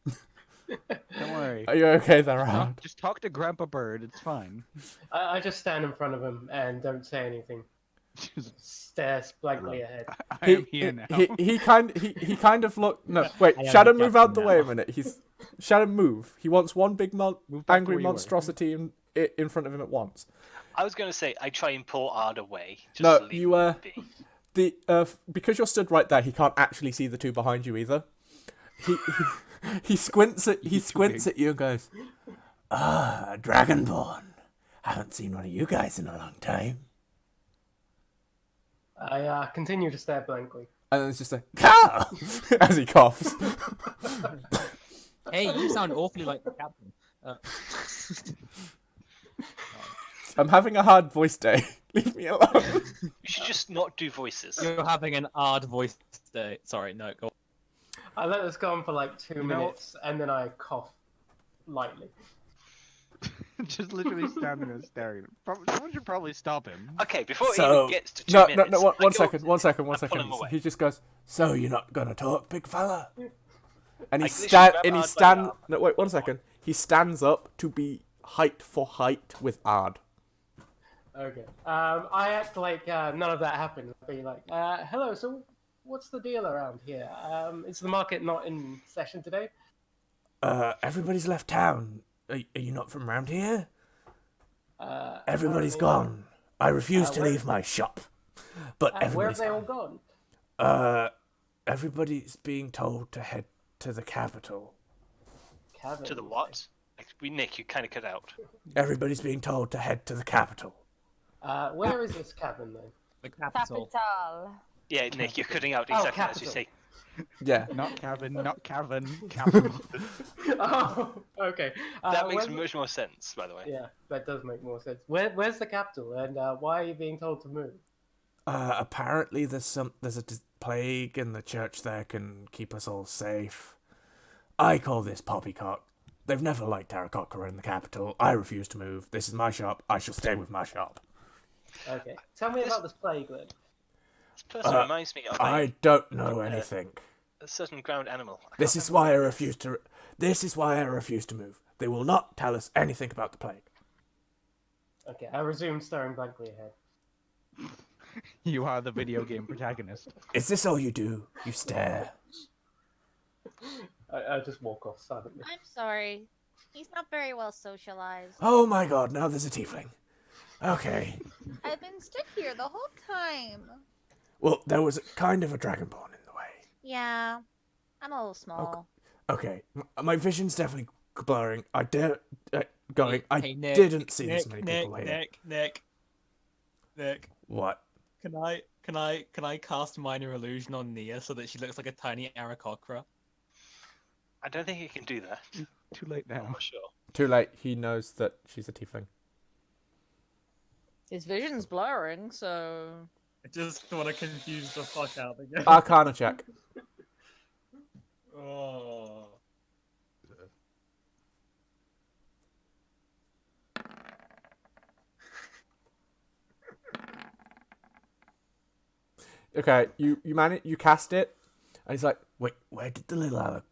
Don't worry. Are you okay there, Aaron? Just talk to Grandpa Bird. It's fine. I just stand in front of him and don't say anything. Stares blankly ahead. I am here now. He kind of look. No, wait. I am Shadow, the move out the captain way a now. minute. Shadow, move. He wants one big Move back to angry where you were. monstrosity in front of him at once. I was going to say I try and pull Ard away. Just No, to leave you, him be. Because you're stood right there, he can't actually see the two behind you either. He squints at you and goes, "Ah, Dragonborn. Haven't seen one of you guys in a long time." I continue to stare blankly. And then it's just like, "Carl!" as he coughs. Hey, you sound awfully like the captain. I'm having a hard voice day. Leave me alone. You should just not do voices. You're having an odd voice today. Sorry, no, go on. I let this go on for like 2 know- minutes and then I cough lightly. Just literally standing there staring. Someone should probably stop him. Okay, before it So even gets to 2 no, minutes. no, I one go- second. I pull him away. He just goes, "So you're not gonna talk, big fella?" And I he literally stand grab and he Ard by the stand. arm. No, wait, 1 second. He stands up to be height for height with Ard. Okay. I act like none of that happened. I'll be like, hello, so what's the deal around here? Is the market not in session today? Everybody's left town. Are you not from around here? Everybody's apparently- gone. I refuse to where- leave my shop. But Where have everybody's they all gone. gone? Everybody's being told to head to the capital. Cavern. To the what? Nick, you kind of cut out. Everybody's being told to head to the capital. Where is this cavern then? The capital. Capital. Yeah, Nick, you're cutting out Oh, exactly as you capital. say. Yeah. Not Cavern, not Cavern, Cavern. Oh, okay. That makes where's- much more sense, by the way. Yeah, that does make more sense. Where's the capital, and why are you being told to move? Apparently there's a plague and the church there can keep us all safe. I call this poppycock. They've never liked Arakocra in the capital. I refuse to move. This is my shop. I shall stay with my shop. Okay, tell me about this plague then. This person reminds me of I don't know anything. a certain ground animal. I This can't is remember why I what it is. refuse to. This is why I refuse to move. They will not tell us anything about the plague. Okay, I resume staring blankly ahead. You are the video game protagonist. Is this all you do? You stare. I just walk off silently. I'm sorry. He's not very well socialized. Oh my god! Now there's a tiefling. Okay. I've been stuck here the whole time. Well, there was kind of a dragonborn in the way. Yeah, I'm a little small. Okay, my vision's definitely blurring. I didn't Hey, Nick, didn't see Nick, this many people here. Nick. What? Can I cast minor illusion on Nia so that she looks like a tiny Aarakocra? I don't think you can do that. Too late I'm now. not sure. Too late. He knows that she's a tiefling. His vision's blurring, so. I just want to confuse the fuck out again. Arcana check. Oh. Okay, you manage. You cast it, and he's like, "Wait, where did the little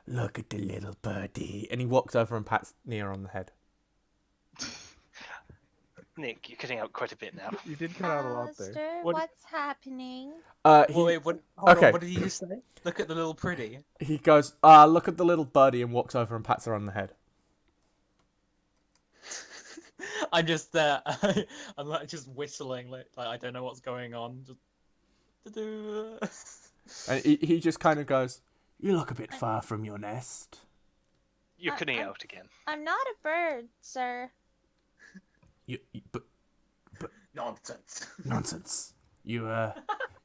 look at the little birdie?" And he walks over and pats Nia on the head. Nick, you're cutting out quite a bit now. You did cut out a lot there. Alistair, What- what's happening? Wait, what? Hold okay. on, what did you say? Look at the little pretty. He goes, look at the little birdie, and walks over and pats her on the head. I'm just there. I'm like just whistling, like I don't know what's going on. Just. And he just kind of goes, "You look a bit far from your nest." You're cutting out again. I'm not a bird, sir. But Nonsense. nonsense. You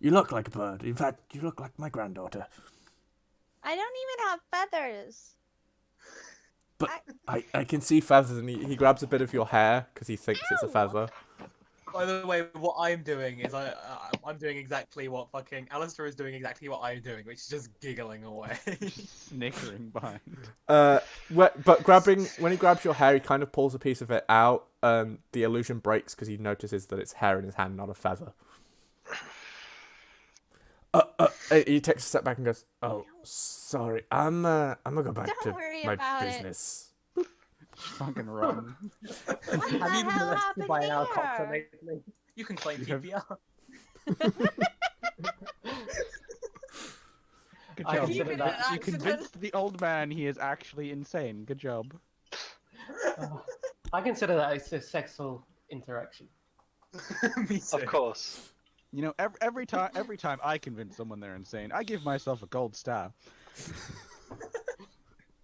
look like a bird. In fact, you look like my granddaughter. I don't even have feathers. But I can see feathers, and he grabs a bit of your hair because he thinks it's a feather. By the way, what I'm doing is I'm doing exactly what fucking Alistair is doing exactly what I'm doing, which is just giggling away. Snickering behind. But when he grabs your hair, he kind of pulls a piece of it out, and the illusion breaks because he notices that it's hair in his hand, not a feather. He takes a step back and goes, "Oh, sorry. I'm gonna go back Don't to worry my about it. business." Fucking run. What the Have you been hell molested happened by an there? Aarakocra lately? You can claim You have- PPR. Good I job. consider that. You accident. convinced the old man he is actually insane. Good job. I consider that a sexual interaction. Me too. Of course. You know, every time I convince someone they're insane, I give myself a gold star.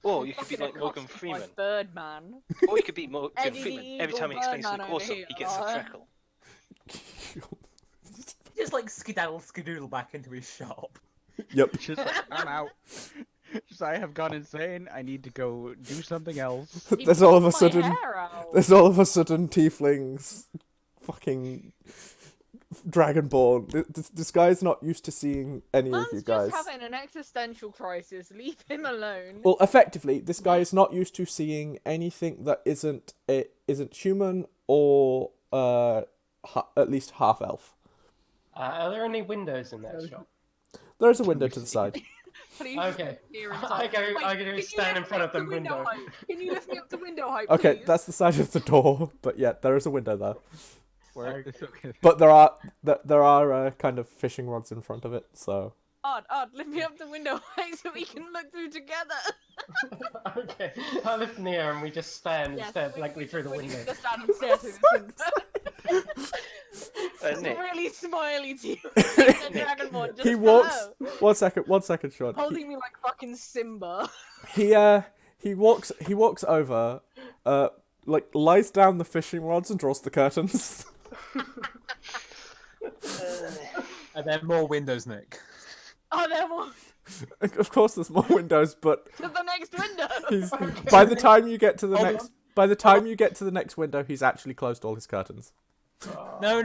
Or you could be like Morgan Freeman. Birdman. Or you could be Morgan Eddie the Freeman. Every time he Eagle explains something Birdman over awesome, he gets a here. freckle. Just like skedaddle back into his shop. Yep. Just like, I'm out. Just I have gone insane. I need to go do something else. There's all of a My sudden, hair out. tieflings, fucking dragonborn. This guy's not used to seeing any Man's of you guys. just having an existential crisis. Leave him alone. Well, effectively, this guy is not used to seeing anything that isn't human or at least half elf. Are there any windows in that shop? There is a window to the side. Please Okay. here and I go. Wait, I can go you stand in lift front me of up the to window. height? Can you lift me up to window height, Okay, please? that's the side of the door, but yeah, there is a window there. Where it's okay. But there are kind of fishing rods in front of it, so. Odd, lift me up to window height so we can look through together. Okay. I lift Nia and we just stand Yes, stare we- blankly we- through the we window. Just stand and stare through the window. It's Nick. really smiley to you. The Dragonborn just He walks. hello, One second, Sean. holding me like fucking Simba. He walks over, like lies down the fishing rods and draws the curtains. Are there more windows, Nick? Oh, there more Of course, there's more windows, but to the next window. he's, by the time you get to the Hold next, by the time you get to the next window, he's actually closed all his curtains. No,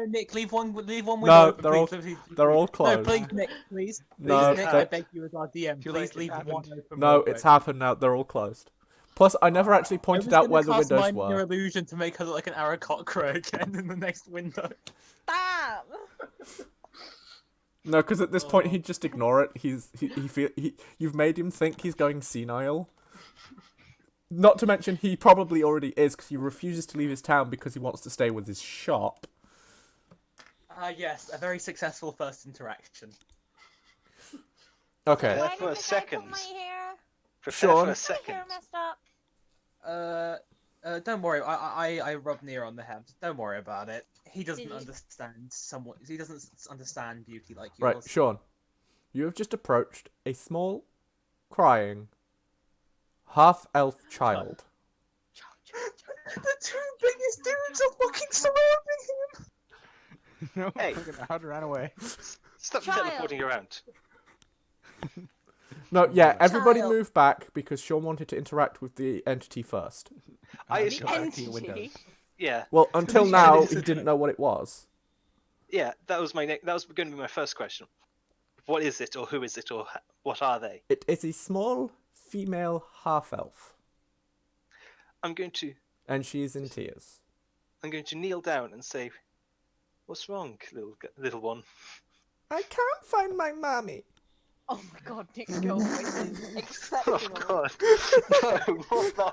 Nick, leave one window. No, open, they're please. They're all No, closed. please, Nick, please. No, Nick, they- I beg you as our DM, Feel like please it leave happened. one open. No, real it's quick. happened now. They're all closed. Plus, I never actually pointed I was out where gonna the cast windows minor were. illusion to make her look like an Aarakocra again in the next window. Stop. No, because at this point he'd just ignore it. You've made him think he's going senile. Not to mention he probably already is because he refuses to leave his town because he wants to stay with his shop. Yes, a very successful first interaction. Okay. Yeah. Why for did a the guy second. put my hair? Prepare Sean. for a My hair second. messed up. Don't worry. I rubbed Nia on the head. Don't worry about it. He doesn't Did he? understand He doesn't understand beauty like yours. Right, Sean. You have just approached a small, crying, half-elf child. The two biggest dudes are fucking surrounding him. No, Hey. Ard ran away. Stop Child. teleporting around. No, yeah, everybody Child. move back because Sean wanted to interact with the entity first. I- Go back to your Entity. windows. Yeah, Well, until Yeah, now, it is. he didn't know what it was. yeah. That was that was going to be my first question. What is it, or who is it, or what are they? It is a small female half-elf, I'm going to and she is in tears. kneel down and say, "What's wrong, little one?" I can't find my mommy. Oh my god, Nick's girl voice is Oh exceptional. God! No, what the?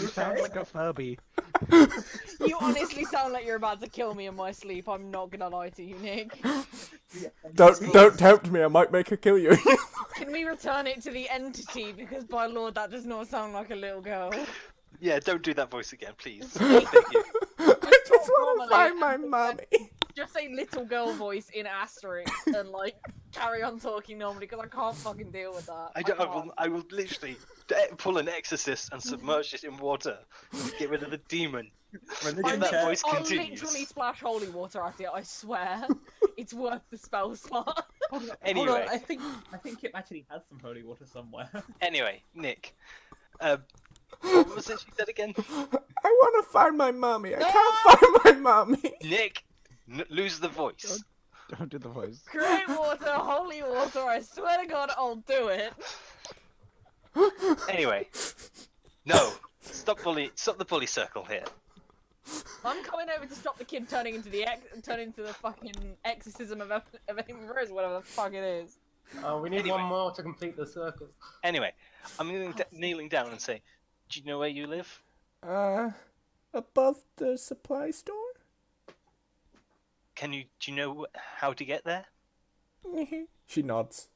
You sound like a Furby. You honestly sound like you're about to kill me in my sleep. I'm not gonna lie to you, Nick. Don't tempt me. I might make her kill you. Can we return it to the entity? Because by lord, that does not sound like a little girl. Yeah, don't do that voice again, please. Thank you. I just talk want to normally find my and mommy. Just say little girl voice in asterisk and like carry on talking normally because I can't fucking deal with that. I can't. will literally pull an exorcist and submerge it in water to get rid of the demon. Religion that check. voice I'll continues. literally splash holy water at it. I swear, it's worth the spell slot. Hold on, Anyway. I think it actually has some holy water somewhere. Anyway, Nick, what was it you said again? I want to find my mommy. I can't find my mommy. Nick, lose the voice. Don't do the voice. Great water, holy water. I swear to God, I'll do it. Anyway, no, stop the bully circle here. I'm coming over to stop the kid turning into the fucking exorcism of Emperors, whatever the fuck it is. We need Anyway. one more to complete the circle. Anyway, I'm kneeling down and say, "Do you know where you live?" Above the supply store? Do you know how to get there? She nods.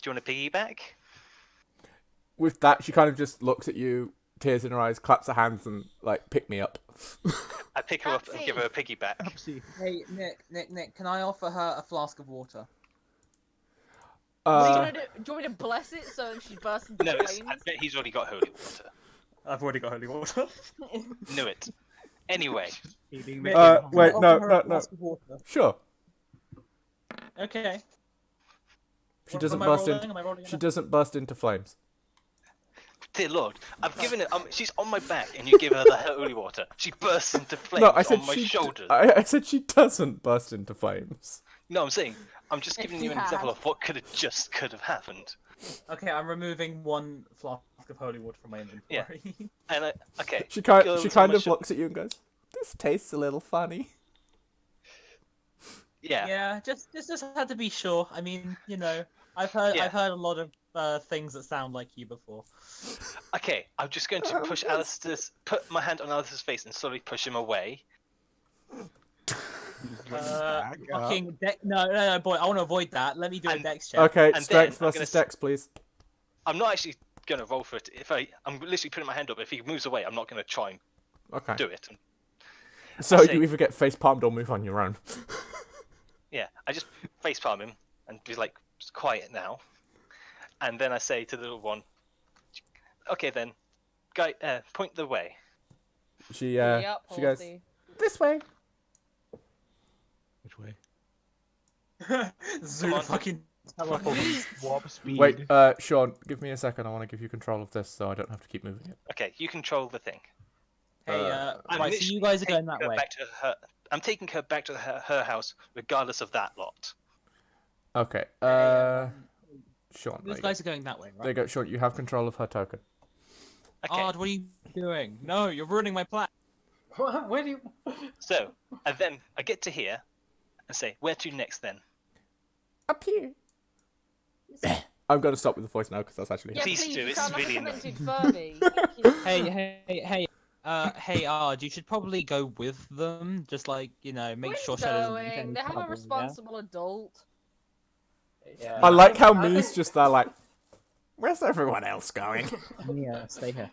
Do you want to piggyback? With that, she kind of just looks at you, tears in her eyes, claps her hands, and like, pick me up. I pick her up and give her a piggyback. Oopsie. Hey, Nick, can I offer her a flask of water? What are you gonna do? Do you want me to bless it so she bursts into No, flames? I bet he's already got holy water. I've already got holy water. Knew it. Anyway, Feeding Wait, me. wait, Offer no, her no, a no. flask of water. Sure. Okay. She What doesn't am I burst rolling? into. Am I rolling She enough? doesn't burst into flames. dear Lord, I've given her. She's on my back, and you give her the holy water. She bursts into flames No, I said on my she. shoulders. I said she doesn't burst into flames. No, I'm saying I'm just If giving she you an example had. of what could have happened. Okay, I'm removing one flask of holy water from my inventory. And okay, She Girls she on kind my of looks at you and goes, "This tastes a little funny." yeah. Yeah, just had to be sure. I mean, you know, I've heard Yeah. a lot of things that sound like you before. Okay, I'm just going to push put my hand on Alistair's face and slowly push him away. Back up. Fucking no, boy, I want to avoid that. Let me do a And- dex check. Okay, And strength then I'm versus gonna dex, please. I'm not actually going to roll for it. I'm literally putting my hand up. If he moves away, I'm not going to try and Okay. do it. So I say- you either get face palmed or move on your own. Yeah, I just facepalm him and be like, "Just quiet now." And then I say to the little one, "Okay then, guy, point the way." She Yep, she goes horsey. this way. Which way? Zoom on. fucking teleport. Warp speed. Wait, Sean, give me a second. I want to give you control of this, so I don't have to keep moving it. Okay, you control the thing. Hey, I'm right, so literally you guys are going taking that her way. back to her. I'm taking her back to her house, regardless of that lot. Okay. Sean, Those guys are going that way, there you right? go. Sean, you have control of her token. Okay, Ard, what are you doing? No, you're ruining my plan. What? Where do you? so and then I get to here and say, "Where to next then?" Up here. I'm going to stop with the voice now because that's actually. Yeah, Please please, do, you it's sound like really a annoying. demented Furby. Thank you. Hey, Ard, you should probably go with them. Just like, you know, make sure Shadow doesn't get going. any They have trouble, a responsible adult. Yeah. I like how I Me's think- just there, like, where's everyone else going? Yeah, stay here.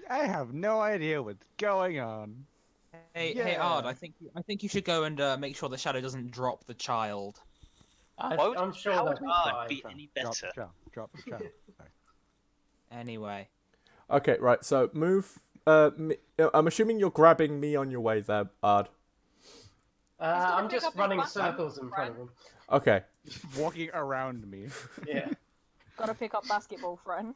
I have no idea what's going on. Hey, Ard, I think you should go and make sure that Shadow doesn't drop the child. Why would- I'm sure how they'll would be Ard fine. be any Drop better? the child. Drop the child. Sorry. Anyway. Okay, right. So move. I'm assuming you're grabbing me on your way there, Ard. gonna I'm pick just up his running basket, circles in front of him. Okay. Walking around me. Yeah. Gotta pick up basketball, friend.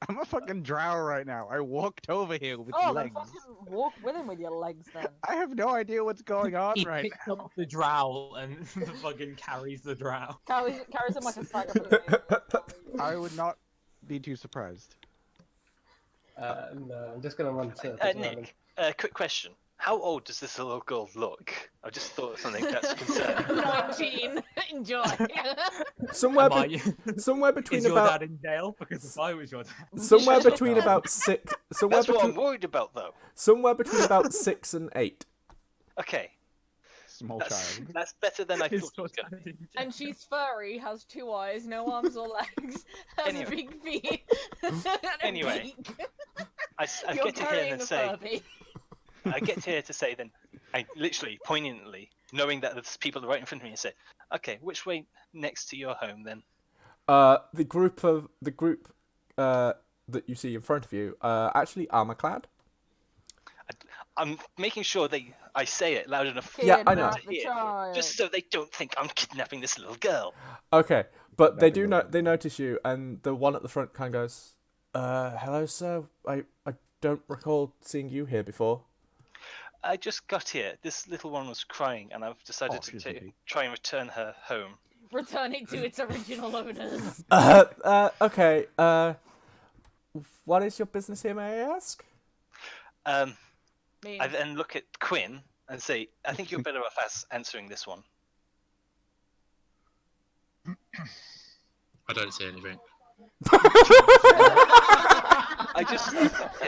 I'm a fucking drow right now. I walked over here with Oh, legs. then fucking walk with him with your legs then. I have no idea what's going on He right picks now. up the drow and fucking carries the drow. Carries him like a sack of potatoes. I would not be too surprised. No, I'm just gonna run circles around him. Nick, quick question. How old does this little girl look? I just thought of something that's concerning. 19. Enjoy. Somewhere, Am I- somewhere between Is your about dad in jail? Because if I was your dad, somewhere between about six, somewhere That's what I'm between worried about, though. somewhere between about 6 and 8. Okay, Small that's, child. that's better than I is thought it your was going to dad be. in jail? And she's furry, has 2 eyes, no arms or legs, has Anyway. big feet, and a Anyway, beak. I You're get to hear carrying and the say, Furby. I get to hear to say then, I literally, poignantly, knowing that there's people right in front of me, and say, okay, which way next to your home then? The group that you see in front of you actually armor clad. I'm making sure I say it loud enough Yeah, I know. for them to The hear, child. just so they don't think I'm kidnapping this little girl. Okay, but they do Definitely. they notice you, and the one at the front kind of goes, "Hello, sir. I don't recall seeing you here before." I just got here. This little one was crying, and I've decided to she's a baby. try and return her home. Return it to its original owners. Okay. What is your business here, may I ask? I Means then look at Quinn and say, I think you're better off answering this one. I don't say anything. I just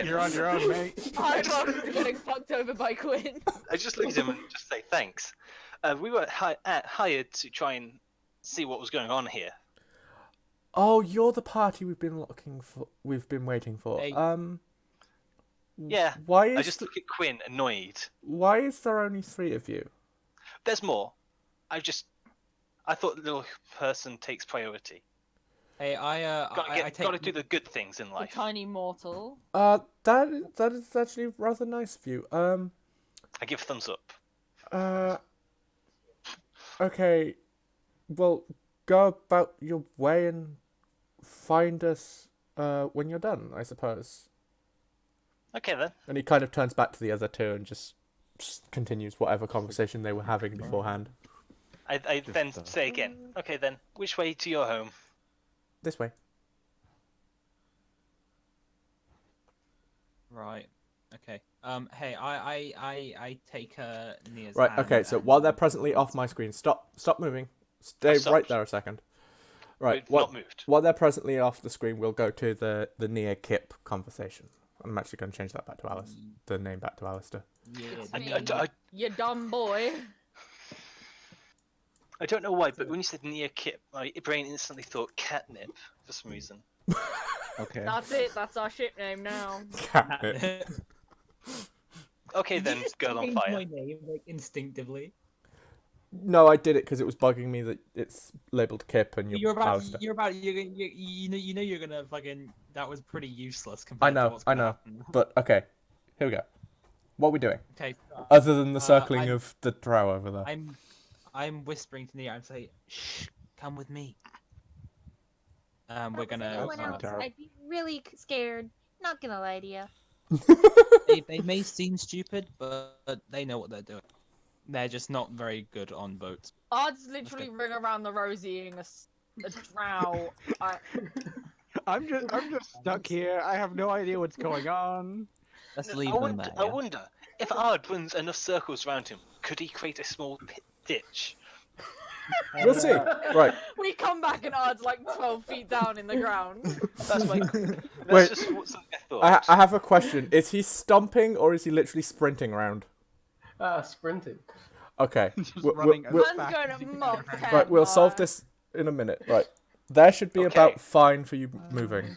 You're on your own, mate. I'm welcome to getting fucked over by Quinn. I just look at him and just say thanks. We were hired to try and see what was going on here. Oh, you're the party we've been looking for. We've been waiting for. Hey. Yeah, Why is I just look at Quinn annoyed. why is there only 3 of you? There's more. I thought the little person takes priority. Hey, I take. Gotta do the good things in The life. tiny mortal. That is actually rather nice of you. I give thumbs up. Okay. Well, go about your way and find us when you're done, I suppose. Okay then. And he kind of turns back to the other 2 and just continues whatever conversation they were having beforehand. I then say again. Okay then. Which way to your home? This way. Right. Okay. Hey, I take Nia's Right. hand Okay. So and- while they're presently off my screen, stop moving. Stay I've stopped. right there a second. Right. We've not moved. While they're presently off the screen, we'll go to the near Kip conversation. I'm actually going to change that back to Alice. The name back to Alistair. Yeah, It's the me. name- You dumb boy. I don't know why, but when you said near Kip, my brain instantly thought catnip for some reason. Okay. That's it. That's our ship name now. Catnip. Okay Did then, you just girl on change fire. my name like instinctively. No, I did it because it was bugging me that it's labelled Kip and You're about. Alistair. You're about. You know you're gonna fucking. That was pretty useless I compared to know, what's I gonna know. happen. But okay, here we go. What are we doing? Okay. Other than the circling I'm- of the drow over there. I'm whispering to Nia. I'm saying, "Shh, come with me." We're If I was gonna. anyone else, terrible. I'd be really scared. Not gonna lie to you. They may seem stupid, but they know what they're doing. They're just not very good on boats. Odds literally ring around the rosy in a drow. I'm just stuck here. I have no idea what's going on. Let's No, leave I them wonder, there. I yeah? wonder if Ard runs enough circles around him, could he create a small ditch? We'll see. Right. We come back and Odds like 12 feet down in the ground. That's my. That's Wait. just something I thought. I have a question. Is he stomping or is he literally sprinting around? Sprinting. Okay. Just We'll- running we'll- as Man's fast going as to he can. mock Ted, Right, we'll solve man. this in a minute. Right. There should be Okay. about fine for you moving.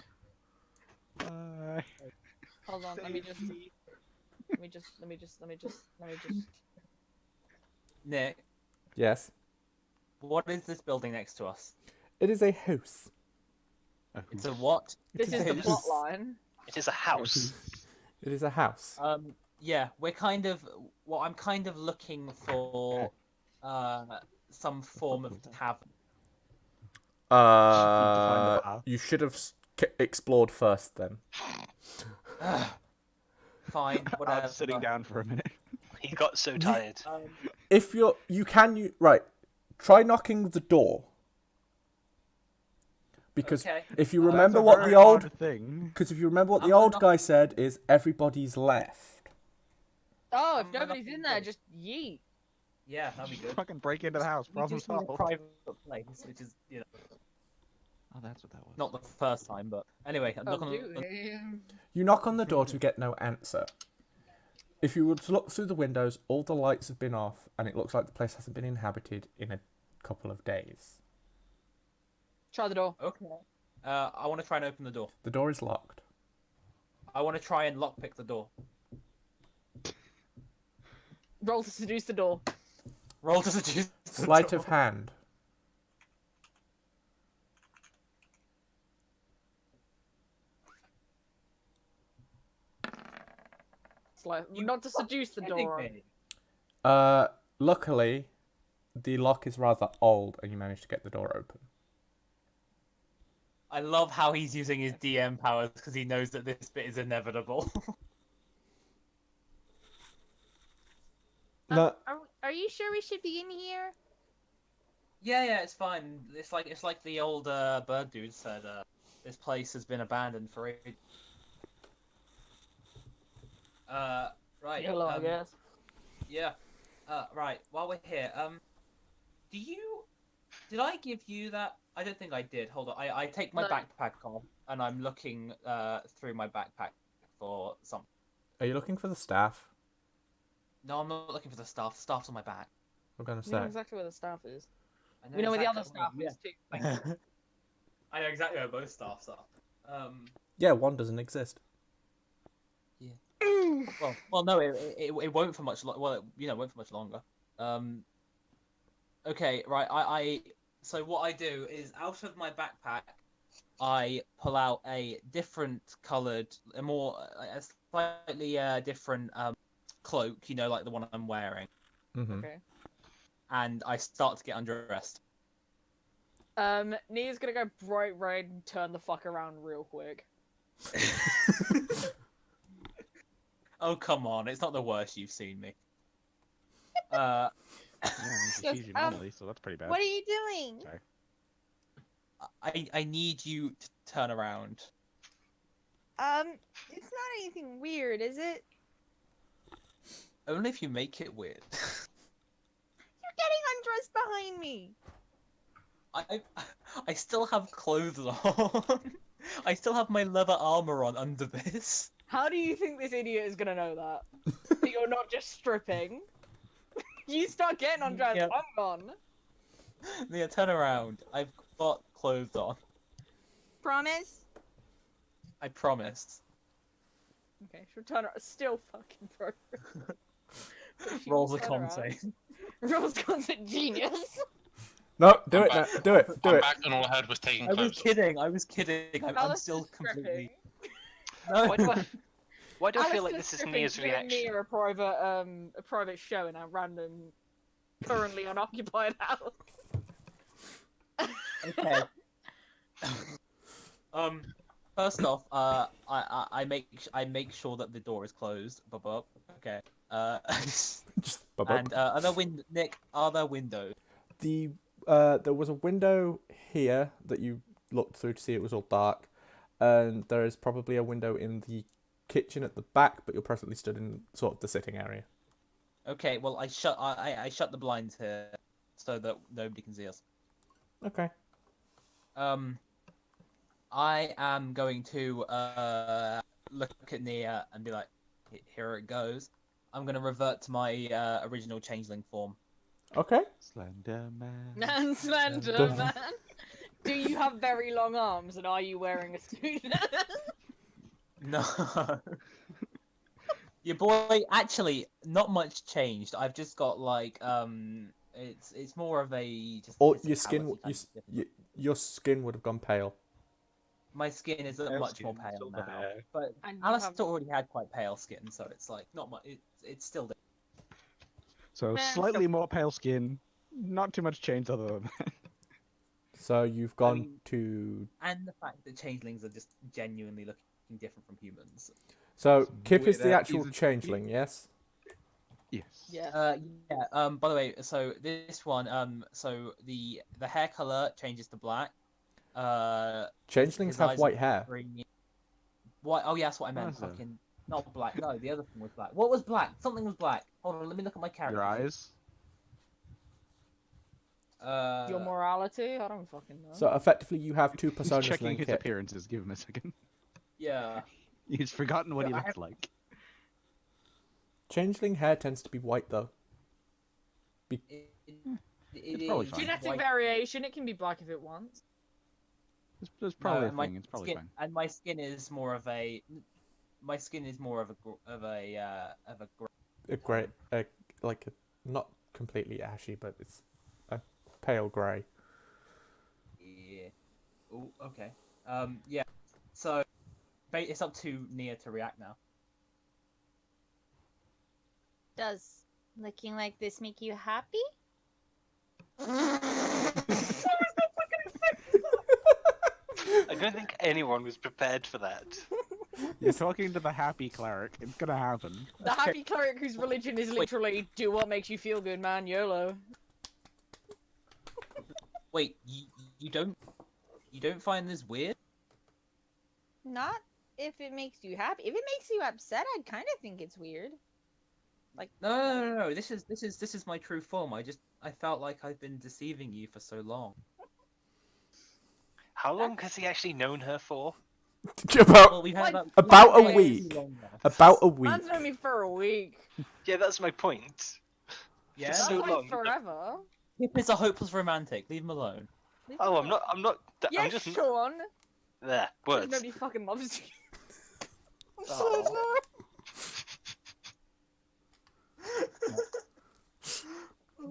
Hold on, let me just. Nick, Yes. what is this building next to us? It is a house. It's a what? It This is a the house. plot line. It is a house. It is a house. Yeah, we're kind of. Well, I'm kind of looking for some form of tavern. find the path. You should have explored first then. Fine, whatever. I'm sitting down for a minute. He got so tired. If right, try knocking the door. Because Okay. if you That's remember That's a what very the old, hard thing. because if you remember what I'm the old not- guy said is everybody's left. Oh, if I'm not nobody's in there, convinced. just yeet. Yeah, that'd be good. Fucking break into the house. We Problem just need a solved. private place, which is, you know, Oh, that's what that was. not the first time, but anyway, I'm Oh, not gonna. You knock on the door to get no answer. If you were to look through the windows, all the lights have been off, and it looks like the place hasn't been inhabited in a couple of days. Try the door. Okay. I want to try and open the door. The door is locked. I want to try and lockpick the door. Roll to seduce the door. Roll to seduce. the Sleight door. of hand. It's like, You not to seduce the Kidding door. me? Luckily, the lock is rather old, and you managed to get the door open. I love how he's using his DM powers because he knows that this bit is inevitable. No, Are you sure we should be in here? yeah, it's fine. It's like the old bird dude said. This place has been abandoned for ages. Right. Hello, I guess. Yeah. Right. While we're here, did I give you that? I don't think I did. Hold on. I take my No. backpack off and I'm looking through my backpack for something. are you looking for the staff? No, I'm not looking for the staff. The staff's on my back. I'm gonna We know say. exactly where the staff is. I We know where the other exactly- staff is too. I know exactly where both staffs are. Yeah, one doesn't exist. Well, no, it won't for much. Well, it won't for much longer. Okay, right. So what I do is out of my backpack, I pull out a different coloured, a slightly different cloak. You know, like the one I'm wearing, Mm-hmm. Okay. and I start to get undressed. Nia's gonna go bright red and turn the fuck around real quick. Oh come on! It's not the worst you've seen me. Yeah, I mean, she Yes, sees you normally, so that's pretty bad. What are you doing? Sorry. I need you to turn around. It's not anything weird, is it? Only if you make it weird. You're getting undressed behind me. I still have clothes on. I still have my leather armor on under this. How do you think this idiot is gonna know that? That you're not just stripping? You start getting undressed, Yeah. I'm gone. Mia, turn around. I've got clothes on. Promise? I promised. Okay, she'll turn around. Still fucking pro. She Rolls will a turn con around. save. Rolls con save. Genius. No, do I'm it now. back. Do it. Do I'm it. back and all I had was taking I was clothes off. kidding. I was kidding. I'm Alice still is stripping. completely. No. Why do I feel Alice like is this is stripping, Nia's giving reaction? Nia a private show in a random, currently unoccupied house. Okay. First off, I make sure that the door is closed. Bub. Okay. Just bub up. And Nick, are there windows? There was a window here that you looked through to see it was all dark, and there is probably a window in the kitchen at the back, but you're presently stood in sort of the sitting area. Okay. Well, I shut the blinds here so that nobody can see us. Okay. I am going to look at Nia and be like, here it goes. I'm going to revert to my original changeling form. Okay. Slender man. And Slender Dun- Man. Do you have very long arms and are you wearing a suit? No. Your boy, actually, not much changed. I've just got like it's more of a just. Or physicality your skin, kind of difference. your skin would have gone pale. My skin is Pale much more skin, pale silver now. hair. But And you Alistair have- already had quite pale skin, so it's like not much. It's still. So Fair. slightly more pale skin, not too much change other than that. So you've gone mean- to. And the fact that changelings are just genuinely looking different from humans. So It's Kip is weird the that actual he's a- changeling, yes? Yes. Yeah. Yeah. By the way, so this one, so the hair color changes to black. Changelings his have eyes are white hair. green. White. Oh, yeah, that's what I meant. Does it? Fucking not black. No, the other thing was black. What was black? Something was black. Hold on, let me look at my character. Your eyes. Your morality? I don't fucking know. So effectively, you have two He's personas checking named his Kip. appearances. Give him a second. Yeah. He's forgotten what he I looks have- like. Changeling hair tends to be white, though. It's probably is fine. Genetic white. variation, it can be black if it wants. There's No, probably a and my thing. It's probably skin, fine. and my skin is more of a. My skin is more of a gray. A grey, like a, not completely ashy, but it's a pale grey. Yeah. Oh, okay. Yeah. So, it's up to Nia to react now. Does looking like this make you happy? I don't think anyone was prepared for that. You're talking to the happy cleric. It's gonna happen. The happy cleric whose religion is literally do what makes you feel good, man. YOLO. Wait, you don't find this weird? Not if it makes you happy. If it makes you upset, I'd kind of think it's weird. No. This is my true form. I felt like I've been deceiving you for so long. How long has he actually known her for? about Well, we've had Like, about a Mondays. week. Too long now. About a week. Man's known me for a week. Yeah, that's my point. Yeah. That's so like long. forever. Kip is a hopeless romantic. Leave him alone. Oh, I'm not. Yeah, I'm just. Sean. There, Because words. nobody fucking loves you. I'm so Aw. sorry.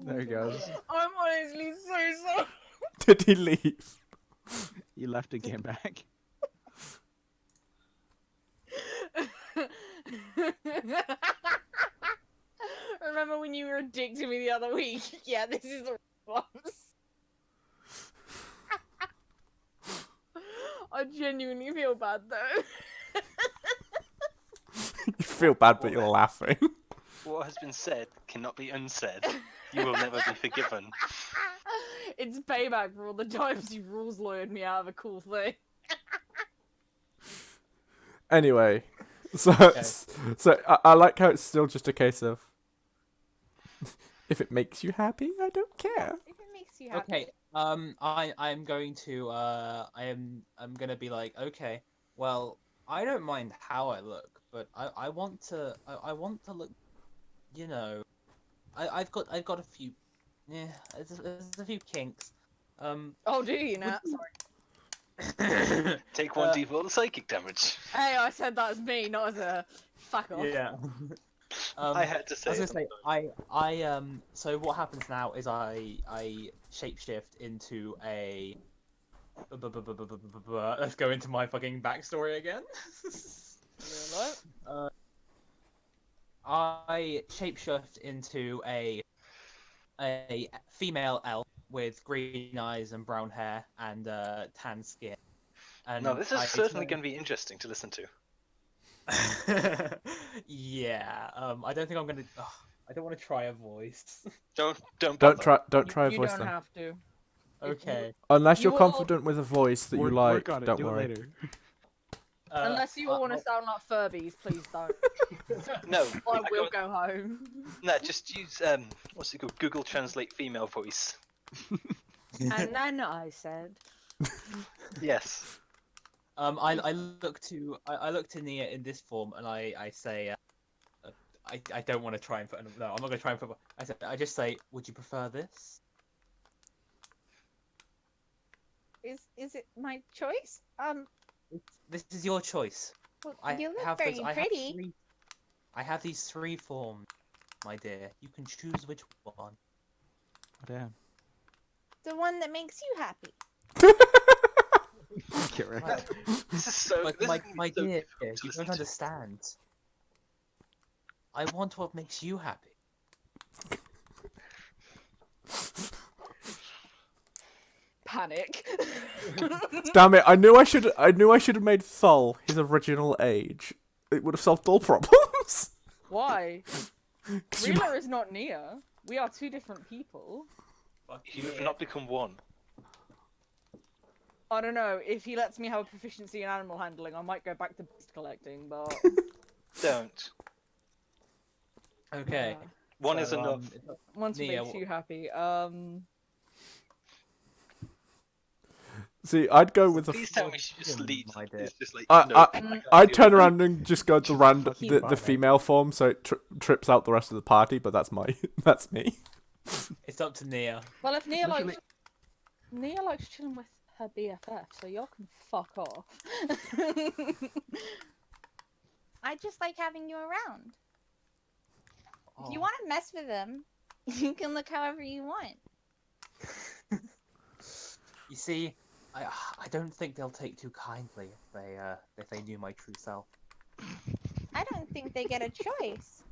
There he goes. I'm honestly so sorry. Did he leave? He left and came back. Remember when you were a dick to me the other week? Yeah, this is the response. I genuinely feel bad though. You feel bad, but you're laughing. What has been said cannot be unsaid. You will never be forgiven. It's payback for all the times you rules lawyered me out of a cool thing. Anyway, so Okay. so I like how it's still just a case of if it makes you happy, I don't care. If it makes you happy. Okay. I'm going to I'm gonna be like, okay, well, I don't mind how I look, but I want to look, you know, I've got a few, yeah, there's a few kinks. Oh, do you now? Sorry. Take 1d4 the psychic damage. Hey, I said that as me, not as a fuck off. Yeah. I had to say. I was it. gonna say, I so what happens now is I shapeshift into a. Let's go into my fucking backstory again. I shapeshift into a female elf with green eyes and brown hair and tan skin. And No, this is I certainly turn- going to be interesting to listen to. Yeah. I don't think I'm gonna. I don't want to try a voice. Don't Don't bother. try a You voice don't then. have to. Okay. Unless You you're will- confident with a voice that you Work like, on it. don't Do worry. it later. Unless you all want to I'll- sound like Furbies, please don't. No, I will go home. no, just use what's it called? Google Translate female voice. And then I said, Yes. I look to Nia in this form, and I say, I don't want to try and put. No, I'm not going to try and put. I just say, would you prefer this? Is it my choice? This is your choice. Well, I you look have very those, I have pretty. three. I have these three forms, my dear. You can choose which one. Oh, damn. The one that makes you happy. Correct. This is so. But this is my so dear, difficult to you listen don't to. understand. I want what makes you happy. Panic. Damn it! I knew I should have made Thol his original age. It would have solved all problems. Why? 'Cause you Reela is not Nia. We are two different people. You have not become one. I don't know. If he lets me have a proficiency in animal handling, I might go back to beast collecting, but... Don't. Okay. One is so, enough. Once it Nia, makes you happy. See, I'd go with the. Please tell me she just leads. My dear. It's just like, I- no, I- can't I'd do turn it. around and just go to the Fucking female form, so it trips out the rest of the party. But that's that's me. It's up to Nia. well, if Nia Literally- likes chilling with her BFF, so y'all can fuck off. I just like having you around. If you Aw. want to mess with them, you can look however you want. You see, I don't think they'll take too kindly if they knew my true self. I don't think they get a choice.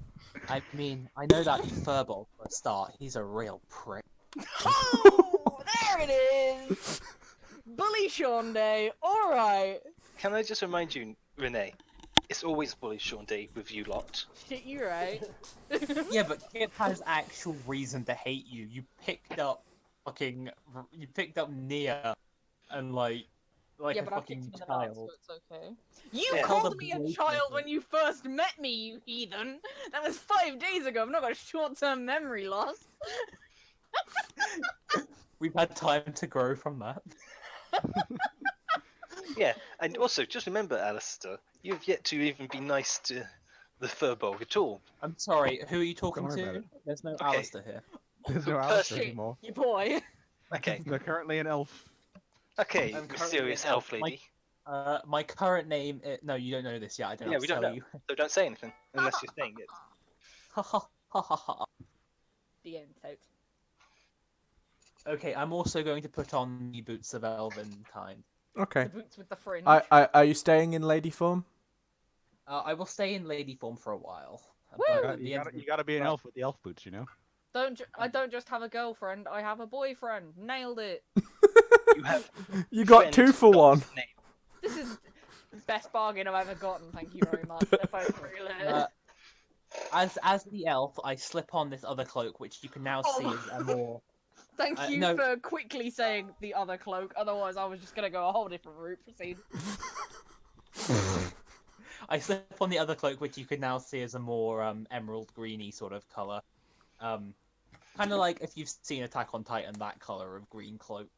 I mean, I know that Furball for a start. He's a real prick. Oh, there it is! Bully Sean Day, alright. Can I just remind you, Renee? It's always Bully Sean Day with you lot. Shit, you right. Yeah, but Kip has actual reason to hate you. You picked up Nia, and like yeah, a but I kicked him fucking in the nuts, child. so it's okay. You Yeah. called Called a me a boy child for when it. you first met me, you heathen! That was 5 days ago, I've not got short-term memory loss. We've had time to grow from that. Yeah, and also just remember, Alistair, you've yet to even be nice to the Furbolg at all. I'm sorry, who are you talking worry about to? it. There's no Okay. Alistair here. There's no Who Alistair personally- anymore. You boy. Okay, They're currently an elf. okay, I'm currently mysterious an elf. elf lady. My current name. No, you don't know this yet. I don't Yeah, have we to don't tell know. you. So don't say anything unless you're saying it. Ha ha ha ha ha. The end, folks. Okay, I'm also going to put on the boots of elven kind. Okay. The boots with the fringe. Are you staying in lady form? I will stay in lady form for a while. Woo! but You at the end of gotta be an right. elf with the elf boots, you know? I don't just have a girlfriend, I have a boyfriend. Nailed it. You have. You got friend two for one. God's name. This is the best bargain I've ever gotten, thank you very much. They're both really Uh, as the elf, I slip on this other cloak, which you can now see Oh. is a more. Thank you no. for quickly saying the other cloak, otherwise I was just gonna go a whole different route. Proceed. I slip on the other cloak, which you can now see as a more emerald greeny sort of color. Kind of like if you've seen Attack on Titan, that color of green cloak.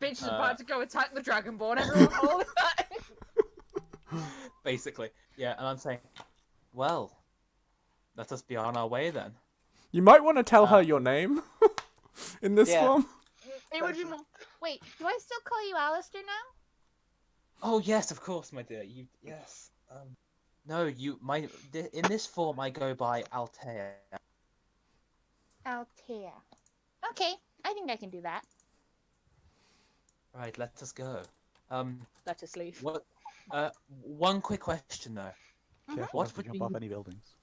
Bitch is about to go attack the Dragonborn, everyone hold that! Basically, yeah. And I'm saying, well, let us be on our way then. You might want to tell her your name in this Yeah. form. It would be more... Wait, do I still call you Alistair now? Oh yes, of course, my dear. You yes. No, in this form I go by Altair. Altair. Okay, I think I can do that. Right, let us go. Let us leave. What? One quick question though. Careful What not to would jump be- off any buildings.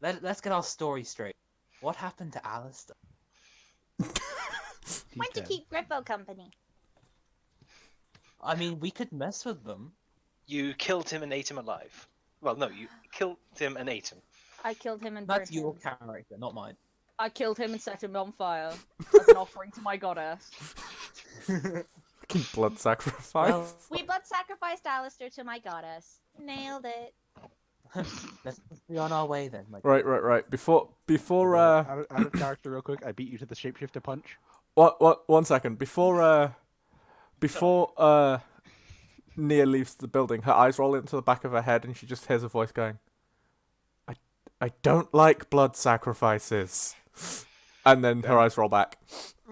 Let's get our story straight. What happened to Alistair? Went to D10. keep Grippo company. I mean, we could mess with them. You killed him and ate him alive. Well, no, you killed him and ate him. I killed him and That's burned your him. character, not mine. I killed him and set him on fire as an offering to my goddess. Fucking blood sacrifice. Well, We blood sacrificed Alistair to my goddess. Nailed it. let's be on our way then. My Right. Before out of character real quick, I beat you to the shapeshifter punch. what 1 second. Before Nia leaves the building, her eyes roll into the back of her head and she just hears a voice going, I don't like blood sacrifices. And then her eyes roll back.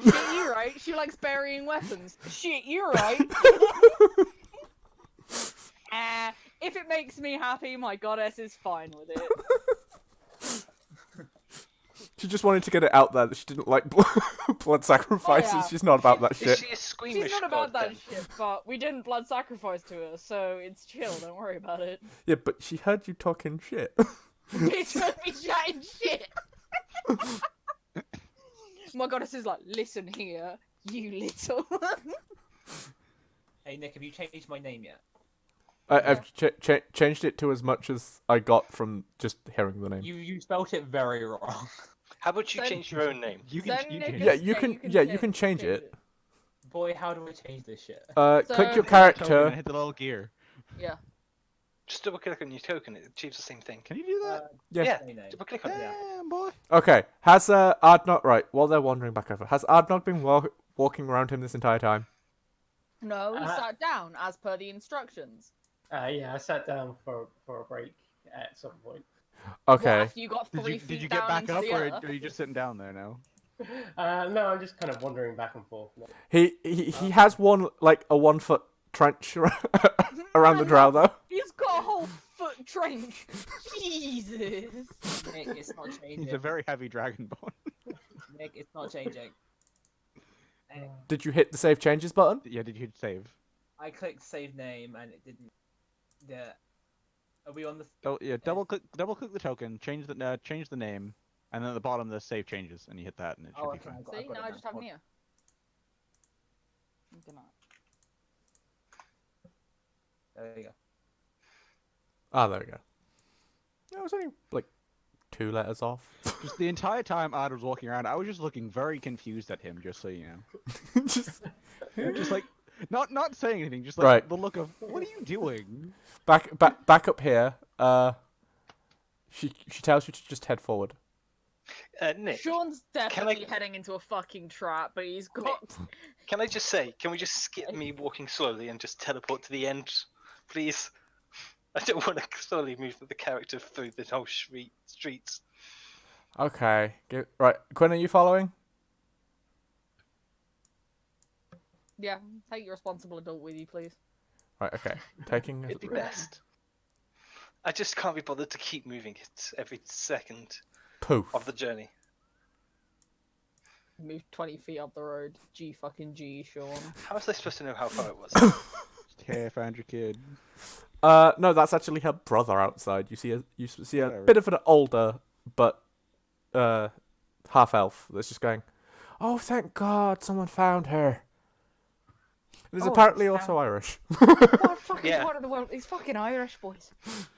Shit, you right. She likes burying weapons. Shit, you're right. If it makes me happy, my goddess is fine with it. She just wanted to get it out there that she didn't like blood sacrifices. yeah. She's not about that Is shit. she a squeamish She's not god about that then? shit, but we didn't blood sacrifice to her, so it's chill. Don't worry about it. Yeah, but she heard you talking shit. Bitch, don't be chatting shit. My goddess is like, listen here, you little. Hey Nick, have you changed my name yet? I've changed it to as much as I got from just hearing the name. You spelt it very wrong. How about you Send- change your own name? You can. Send You Nick can. a- Yeah, you can change change it. Boy, how do I change this shit? Click So- your Token and character. hit the little gear. Yeah. Just double click on your token, it achieves the same thing. Can you do that? Yeah. My name. Double click on it. Damn, boy. Okay, has Ardnog right? While they're wandering back over, has Ardnog been walking around him this entire time? No, he sat down as per the instructions. Yeah, I sat down for a break at some point. Okay. What, after you got 3 Did feet you down get back into up, the or earth? are you just sitting down there now? No, I'm just kind of wandering back and forth. He has one like a 1 foot trench around the drow though. He's got a whole foot trench. Jesus. Nick, it's not changing. He's a very heavy dragonborn. Nick, it's not changing. Did you hit the save changes button? Yeah, did you save? I clicked save name and it didn't. Yeah. Are we on the? Oh yeah, double click the token, change the name, and then at the bottom the save changes, and you hit that, and it should Oh, be okay. fine. See, now I just have Nia. There you go. Ah, there we go. I was only like 2 letters off. Just the entire time Ad was walking around, I was just looking very confused at him, just so you know. Just Just like not saying anything, just like Right. the look of what are you doing? back up here. She tells you to just head forward. Nick, Sean's definitely heading into a fucking trap, but he's got. can I just say, can we just skip me walking slowly and just teleport to the end, please? I don't want to slowly move the character through the whole streets. Okay. Right, Quinn, are you following? Yeah, take your responsible adult with you, please. Right. Okay. Taking. It'd be best. I just can't be bothered to keep moving it every second Poof. of the journey. Move 20 feet up the road. G, Sean. How was I supposed to know how far it was? Hey, I found your kid. No, that's actually her brother outside. You see a Whatever. bit of an older but half elf that's just going, "Oh, thank God, someone found her." And is Oh, apparently it's also Irish. What fucking Yeah. part of the world? He's fucking Irish, boys.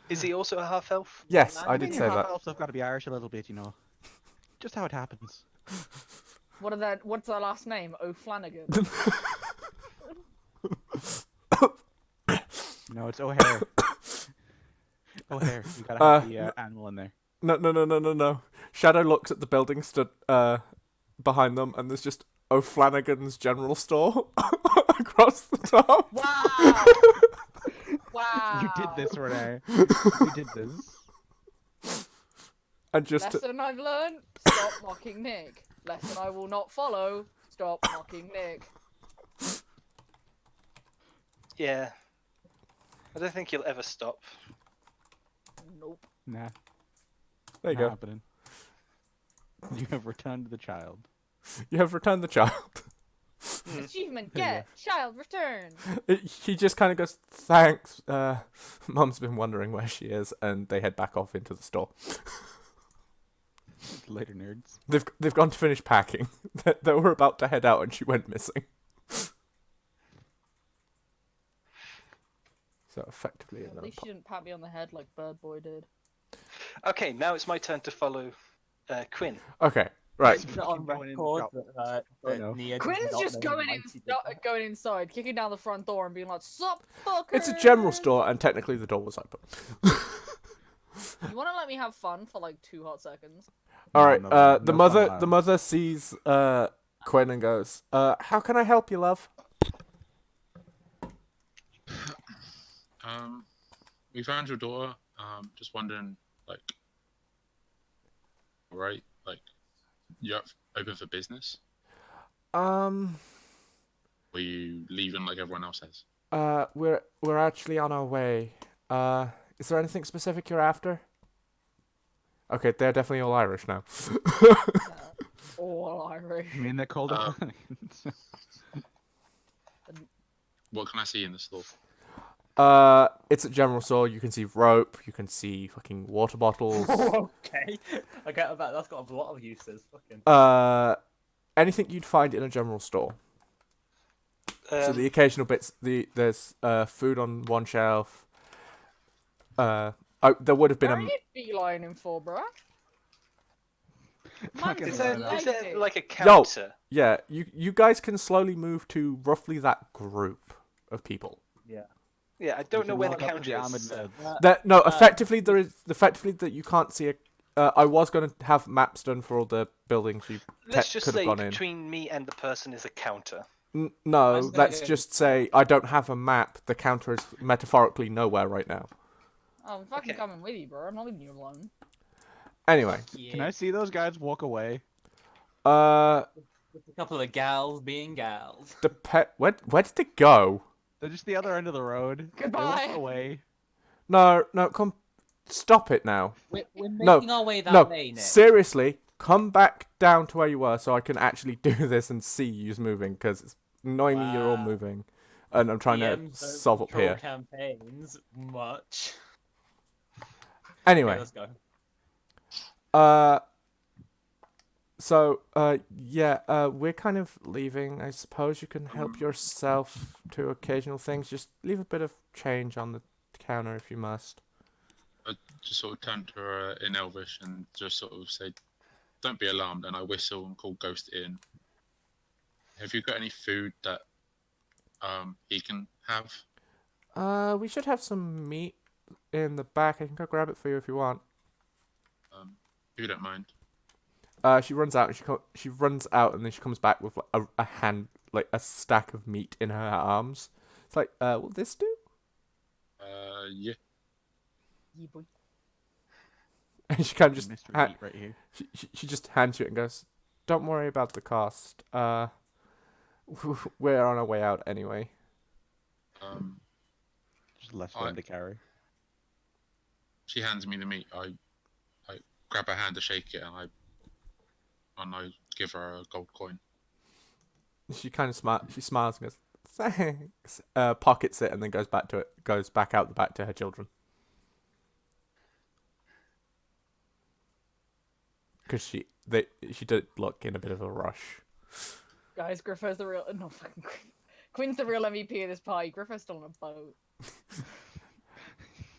Is he also a half elf? Yes, I I did mean, say that. I've got to be Irish a little bit, you know. Just how it happens. What's their last name? O'Flanagan. No, it's O'Hare. O'Hare. You gotta have the animal in there. No. Shadow looks at the building stood behind them, and there's just O'Flanagan's General Store across the top. Wow! Wow! You did this, Renee. You did this. And just Lesson I've learned: stop mocking Nick. Lesson I will not follow: stop mocking Nick. Yeah. I don't think he'll ever stop. Nope. Nah, there you not go. happening. You have returned the child. You have returned the child. Achievement There you get child return. He just kind of goes, "Thanks. Mum's been wondering where she is," and they head back off into the store. Later, nerds. They've gone to finish packing. They were about to head out, and she went missing. So effectively, At least she didn't pat me on the head like Bird Boy did. Okay, now it's my turn to follow Quinn. Okay, right. Put it on Going in the record shop. that no. Nia did Quinn's not just know going Mighty did that. going inside, kicking down the front door, and being like, "Sup, fucker." It's a general store, and technically the door was open. You want to let me have fun for like 2 hot seconds? All right. no The fun mother allowed. sees Quinn and goes, "How can I help you, love?" We found your daughter. Just wondering, like, right, like, you're open for business? Were you leaving like everyone else has? We're actually on our way. Is there anything specific you're after? Okay, they're definitely all Irish now. All Irish. I mean, they're called Uh, Italians. What can I see in the store? It's a general store. You can see rope. You can see fucking water bottles. Okay. I get that. That's got a lot of uses. Fucking. Anything you'd find in a general store. So the occasional bits. There's food on one shelf. There would have been Where are you beelining for, bruh? Fucking Is right there, up. is there like a counter? Yeah, you guys can slowly move to roughly that group of people. Yeah, I don't know where the Walk up to counter the armored is. nerds. No, effectively there is effectively that you can't see a. I was going to have maps done for all the buildings you Let's just could have say gone in. between me and the person is a counter. No, I'm gonna let's go- just say I don't have a map. The counter is metaphorically nowhere right now. Oh, I'm fucking Okay. coming with you, bro. I'm not leaving you alone. Anyway, Can I see those guys walk away? Just a couple of gals being gals. the pet. Where did they go? They're just the other end of the road. They Goodbye. walk away. No, come, stop it now. We're No, making our way that No, way, Nick. seriously, come back down to where you were so I can actually do this and see you's moving because it's annoying me you're all Wow. moving, and I'm trying to DMs don't solve up control here. campaigns much. Okay, Anyway, let's go. we're kind of leaving. I suppose you can help yourself to occasional things. Just leave a bit of change on the counter if you must. I just sort of turn to her in Elvish and just sort of say, "Don't be alarmed," and I whistle and call Ghost in. Have you got any food that he can have? We should have some meat in the back. I can go grab it for you if you want. If you don't mind. She runs out and she runs out and then she comes back with like a hand, like a stack of meat in her arms. It's like, will this do? Yeah. Yeah, boy. And she kind of just Mr. Meat right here. she just hands you it and goes, "Don't worry about the cost. We're on our way out anyway." Just less for them to carry. She hands me the meat. I grab her hand to shake it, and I give her a gold coin. She kind of she smiles and goes, "Thanks." Pockets it and then goes back out the back to her children. Because she did look in a bit of a rush. Guys, Griffo's the real. No, fucking Quinn's the real MVP of this party. Griffo's still on a boat.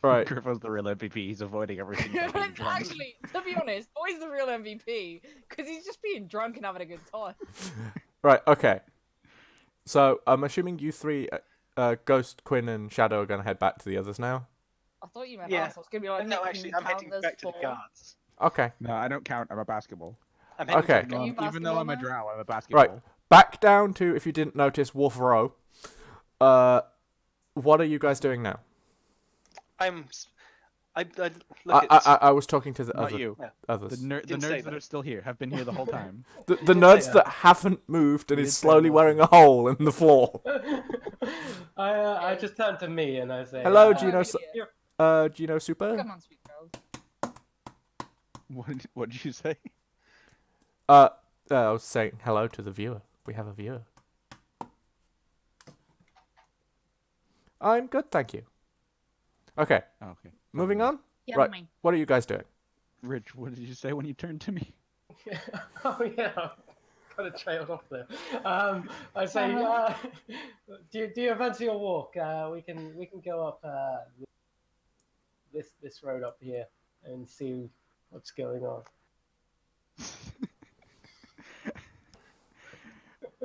Right. Griffo's the real MVP. He's avoiding everything. by being drunk. Actually, to be honest, Boy's the real MVP because he's just being drunk and having a good time. Right, okay. So, I'm assuming you three, Ghost, Quinn, and Shadow are going to head back to the others now? I thought you meant Yeah. us. I was gonna be like, No, Nick, actually, can I'm you heading count back as to the four? guards. Okay. No, I don't count. I'm a basketball. I'm heading Okay. to the Can you guards. Even though I'm a basketball now? drow, I'm a basketball. Right. Back down to, if you didn't notice, Wolf Row. What are you guys doing now? I look at I was talking to the Not you. others. The Didn't say nerds that that. are still here have been here the whole time. The didn't nerds say that haven't moved and You is did say slowly that. wearing a hole in the floor. I just turn to me and I say, Hello, Oh, Gino. idiot. Gino Super. Come on, sweet girl. What did you say? I was saying hello to the viewer. We have a viewer. I'm good, thank you. Okay, Oh, okay. moving on. Yeah, Right. mine. What are you guys doing? Rich, what did you say when you turned to me? oh yeah, kind of trailed off there. I say, do you fancy a walk? We can go up this road up here and see what's going on.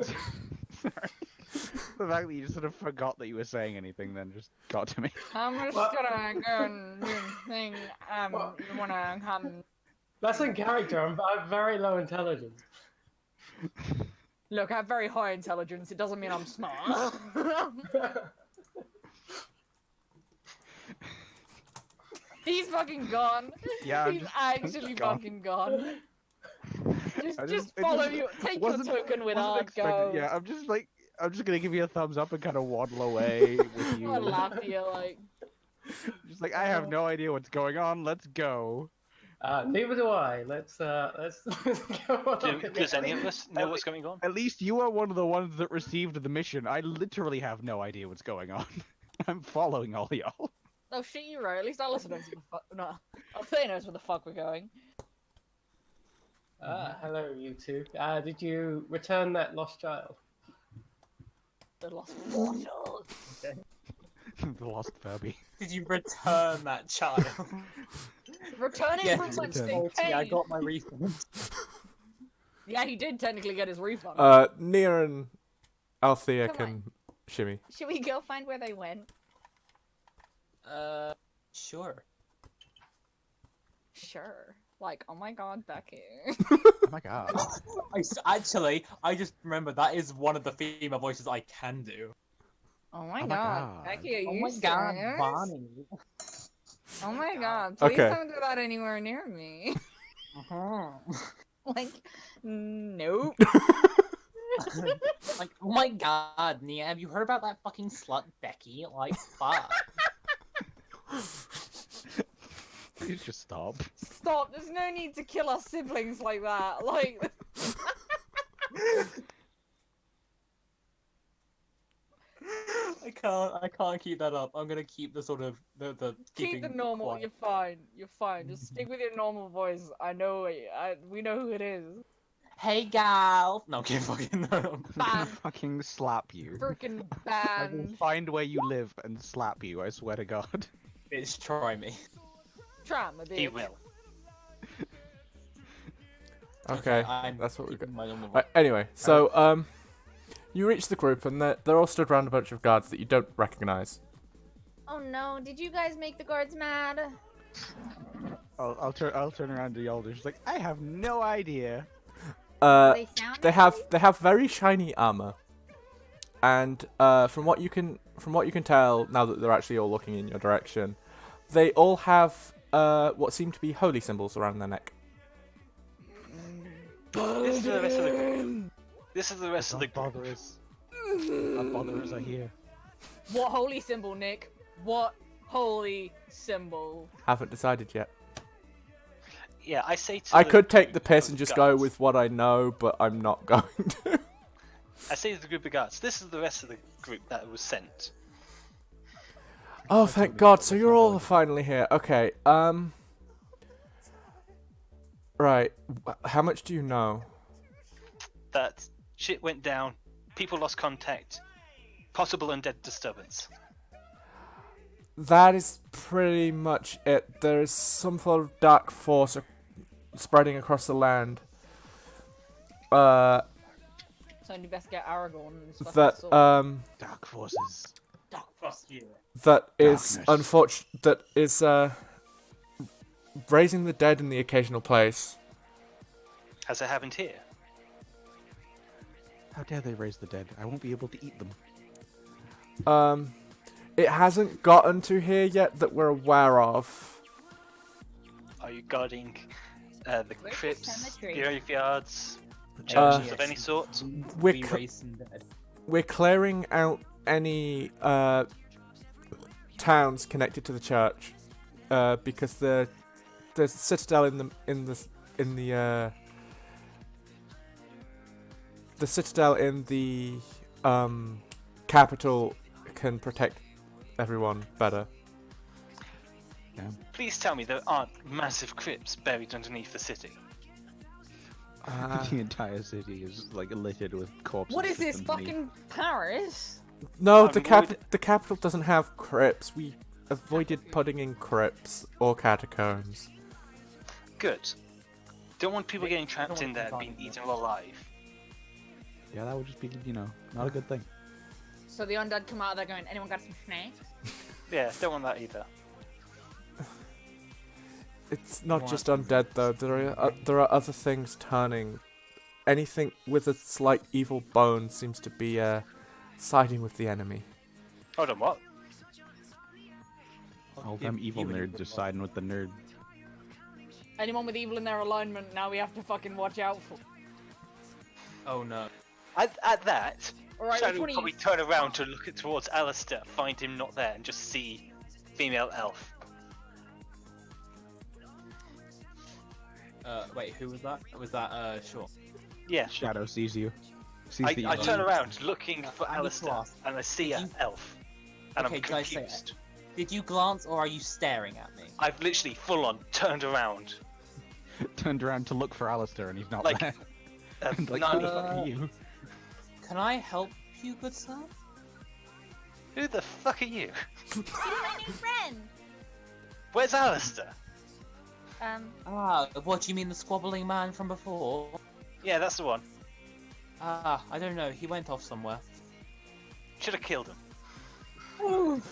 Sorry. The fact that you just sort of forgot that you were saying anything then just got to me. I'm just What? gonna go and do the thing. What? You wanna come? That's in character. I'm very low intelligence. Look, I have very high intelligence. It doesn't mean I'm smart. He's fucking gone. Yeah, I'm He's just actually gone. fucking gone. I Just it follow just you. Take your wasn't- token with wasn't our expected- go. Yeah, I'm just gonna give you a thumbs up and kind of waddle away with you. I laugh at you like. Just like I have no idea what's going on. Let's go. Neither do I. Let's go on. Does any of us know what's going on? At least you are one of the ones that received the mission. I literally have no idea what's going on. I'm following all y'all. Oh shit, you're right. At least Alice knows where the fuck. No, Althea knows where the fuck we're going. Hello, you two. Did you return that lost child? The lost mortal. The lost Furby. Did you return that child? Return it Yeah, from such return. big pain. I got my refund. Yeah, he did technically get his refund. Nia and Althea Come can shimmy. Should we go find where they went? Sure. Sure. Like, oh my god, Becky. Oh my god. I just remember that is one of the female voices I can do. Oh my Oh my god. god. Becky, are Oh you my god, serious? Bonnie. Oh my god, please Okay. don't do that anywhere near me. Uh-huh. Like, nope. Like, oh my god, Nia, have you heard about that fucking slut Becky? Like, fuck. Please just stop. Stop, there's no need to kill our siblings like that. Like, I can't keep that up. I'm gonna keep the sort of the keep the keeping normal, quiet. you're fine. You're fine. Just stick with your normal voice. I know we know who it is. Hey gal. No, okay, fucking no. Bad. Fucking slap you. Freaking I will band. find where you live and slap you, I swear to god. Bitch, try me. Trauma, bitch. He will. Okay, I'm that's what we got. keeping my normal Right, anyway, so you reach the group and they're all stood around a bunch of guards that you don't recognize. Oh no, did you guys make the guards mad? I'll turn around to y'all. They're just like, I have no idea. They sound They have very shiny armor, and from what you can tell now that they're actually all looking in your direction, they all have what seem to be holy symbols around their neck. This is the rest of the group. This is the rest of the Don't group. bother us. Our botherers are here. What holy symbol, Nick? What holy symbol? Haven't decided yet. Yeah, I say to I the could take the group piss of and just go guards- with what I know, but I'm not going to. I say to the group of guards, this is the rest of the group that was sent. Oh, thank God! So you're all finally here. Okay. Right. How much do you know? That shit went down, people lost contact, possible undead disturbance. That is pretty much it. There is some sort of dark force spreading across the land. So you best get Aragorn and stuff. That Dark forces. Dark frost here. that is Darkness. unfortunate. That is raising the dead in the occasional place. Has it happened here? How dare they raise the dead? I won't be able to eat them. It hasn't gotten to here yet that we're aware of. Are you guarding the Where's the crypts, cemetery? graveyards, churches of any sort? We're We cl- raise some dead. We're clearing out any towns connected to the church, because the citadel in the citadel in the capital can protect everyone better. Please tell me there aren't massive crypts buried underneath the city. The entire city is like littered with corpses. What is this, just underneath. fucking Paris? No, I'm the worried- capital doesn't have crypts. We avoided putting in crypts or catacombs. Good. Don't want people getting trapped want in there to being find eaten alive. Yeah, that would just be, not a good thing. So the undead come out there going, anyone got some snakes? Yeah, don't want that either. It's not What? just undead though. There are other things turning. Anything with a slight evil bone seems to be siding with the enemy. Hold on, what? All them evil nerds are siding with the nerd. Anyone with evil in their alignment, now we have to fucking watch out for. Oh no. At that, Alright, Shadow which will one are probably you? turn around to look towards Alistair, find him not there, and just see female elf. Wait, who was that? Was that Sean? Yeah. Shadow sees you. Sees I, that I you- turn around looking for I need to Alistair, ask, and I see did an you- elf, and Okay, I'm can I say it? confused. Did you glance or are you staring at me? I've literally full on turned around. turned around to look for Alistair and he's not Like, there. And like, no, who the fuck are you? Can I help you, good sir? who the fuck are you? He's my new friend. Where's Alistair? Ah, what do you mean the squabbling man from before? Yeah, that's the one. Ah, I don't know. He went off somewhere. Should have killed him.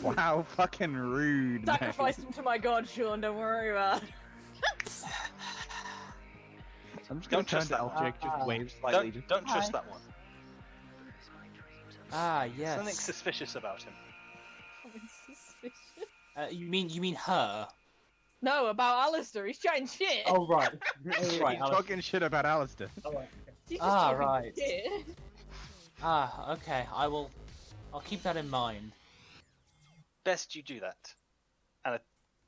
Wow, fucking rude. man. Sacrificed him to my god, Sean. Don't worry about it. I'm just gonna Don't turn trust to that Elf one. Jake, just wave slightly. Don't trust that one. Ah, yes. Something suspicious about him. Suspicious. You mean her? No, about Alistair. He's chatting shit. Oh right. He's right. talking shit about Alistair. He's just Ah, talking right. shit. Ah, okay. I'll keep that in mind. Best you do that. And I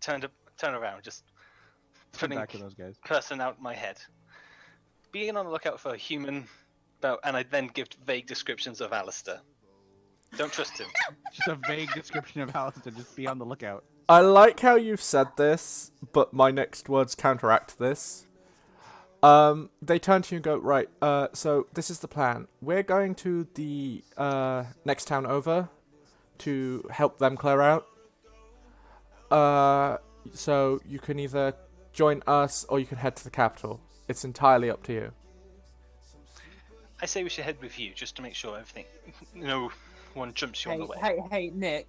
turn around, just Come putting back to those guys. person out my head. Being on the lookout for a human, and I then give vague descriptions of Alistair. Don't trust him. Just a vague description of Alistair, just be on the lookout. I like how you've said this, but my next words counteract this. They turn to you and go, right, so this is the plan. We're going to the next town over to help them clear out. So you can either join us or you can head to the capital. It's entirely up to you. I say we should head with you, just to make sure everything, no one jumps you on the way. Hey, Nick.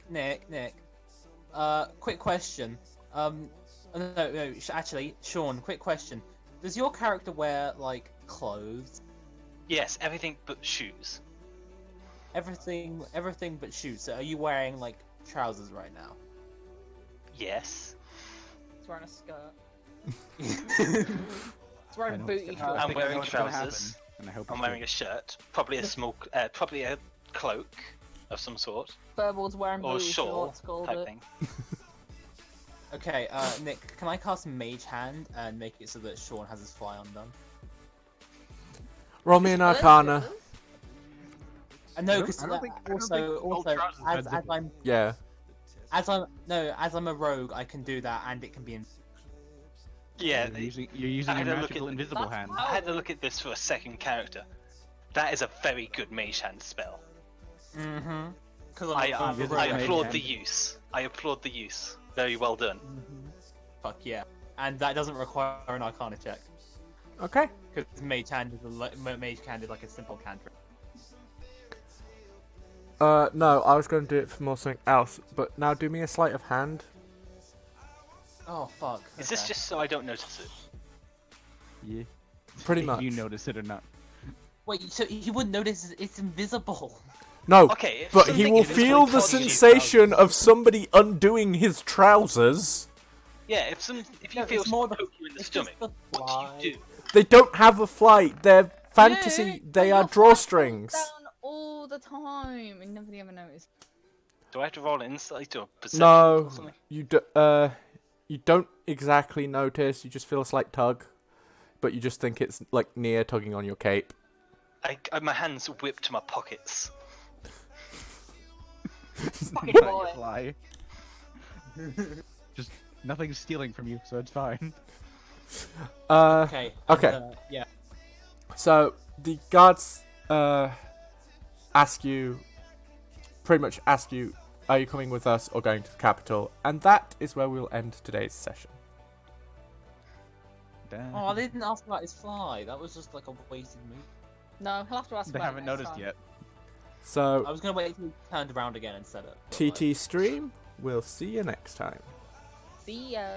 Quick question. No, actually, Sean, quick question. Does your character wear, like, clothes? Yes, everything but shoes. Everything but shoes. So are you wearing, like, trousers right now? Yes. He's wearing a skirt. Okay. He's wearing I know booty what's shorts. I'm think I know wearing what's gonna trousers. happen, and I hope I'm it's wearing a shirt, probably a small, probably a cloak of some sort, Furboard's wearing or a booty shawl shorts. Called type it. thing. Okay, Nick, can I cast Mage Hand and make it so that Sean has his fly undone? Roll me an Are those Arcana. yours? No, I because don't think also, gold trousers are as visible. I'm Yeah. as I'm a rogue, I can do that, and it can be in. Yeah, You're using I your had a look magical at- invisible That's hand. I had to look at this for a second character. That is a very good mage hand spell. Mm-hmm. Because I invisible mage applaud hand. the use. I applaud the use. Very well done. Fuck yeah, and that doesn't require an Arcana check Okay. because Mage Hand is like a simple cantrip. No, I was going to do it for more something else, but now do me a sleight of hand. Oh fuck. Is this okay. just so I don't notice it? Yeah. Pretty If much. you notice it or not. Wait? So he wouldn't notice it's invisible. No, Okay, if but he something will invisibly feel the causes you sensation trousers- of somebody undoing his trousers. Yeah, if you No, feel it's more the- poke you in the it's just stomach, the what fly. do you do? They don't have a flight. They're fantasy. Yeah, They but are your flag drawstrings. falls down all the time, and nobody ever noticed. Do I have to roll an insight or perception No, or something? you don't exactly notice. You just feel a slight tug, but you just think it's like near tugging on your cape. My hands whip to my pockets. Fucking Let boy. you fly. Just nothing's stealing from you, so it's fine. Okay. Okay. Yeah. So the guards pretty much ask you, are you coming with us or going to the capital? And that is where we'll end today's session. Damn. Oh, they didn't ask about his fly. That was just like a wasted move. No, he'll have to ask They about it haven't next noticed time. yet. So I was gonna wait until he turned around again and said it. but, like- TT stream, we'll see you next time. See ya.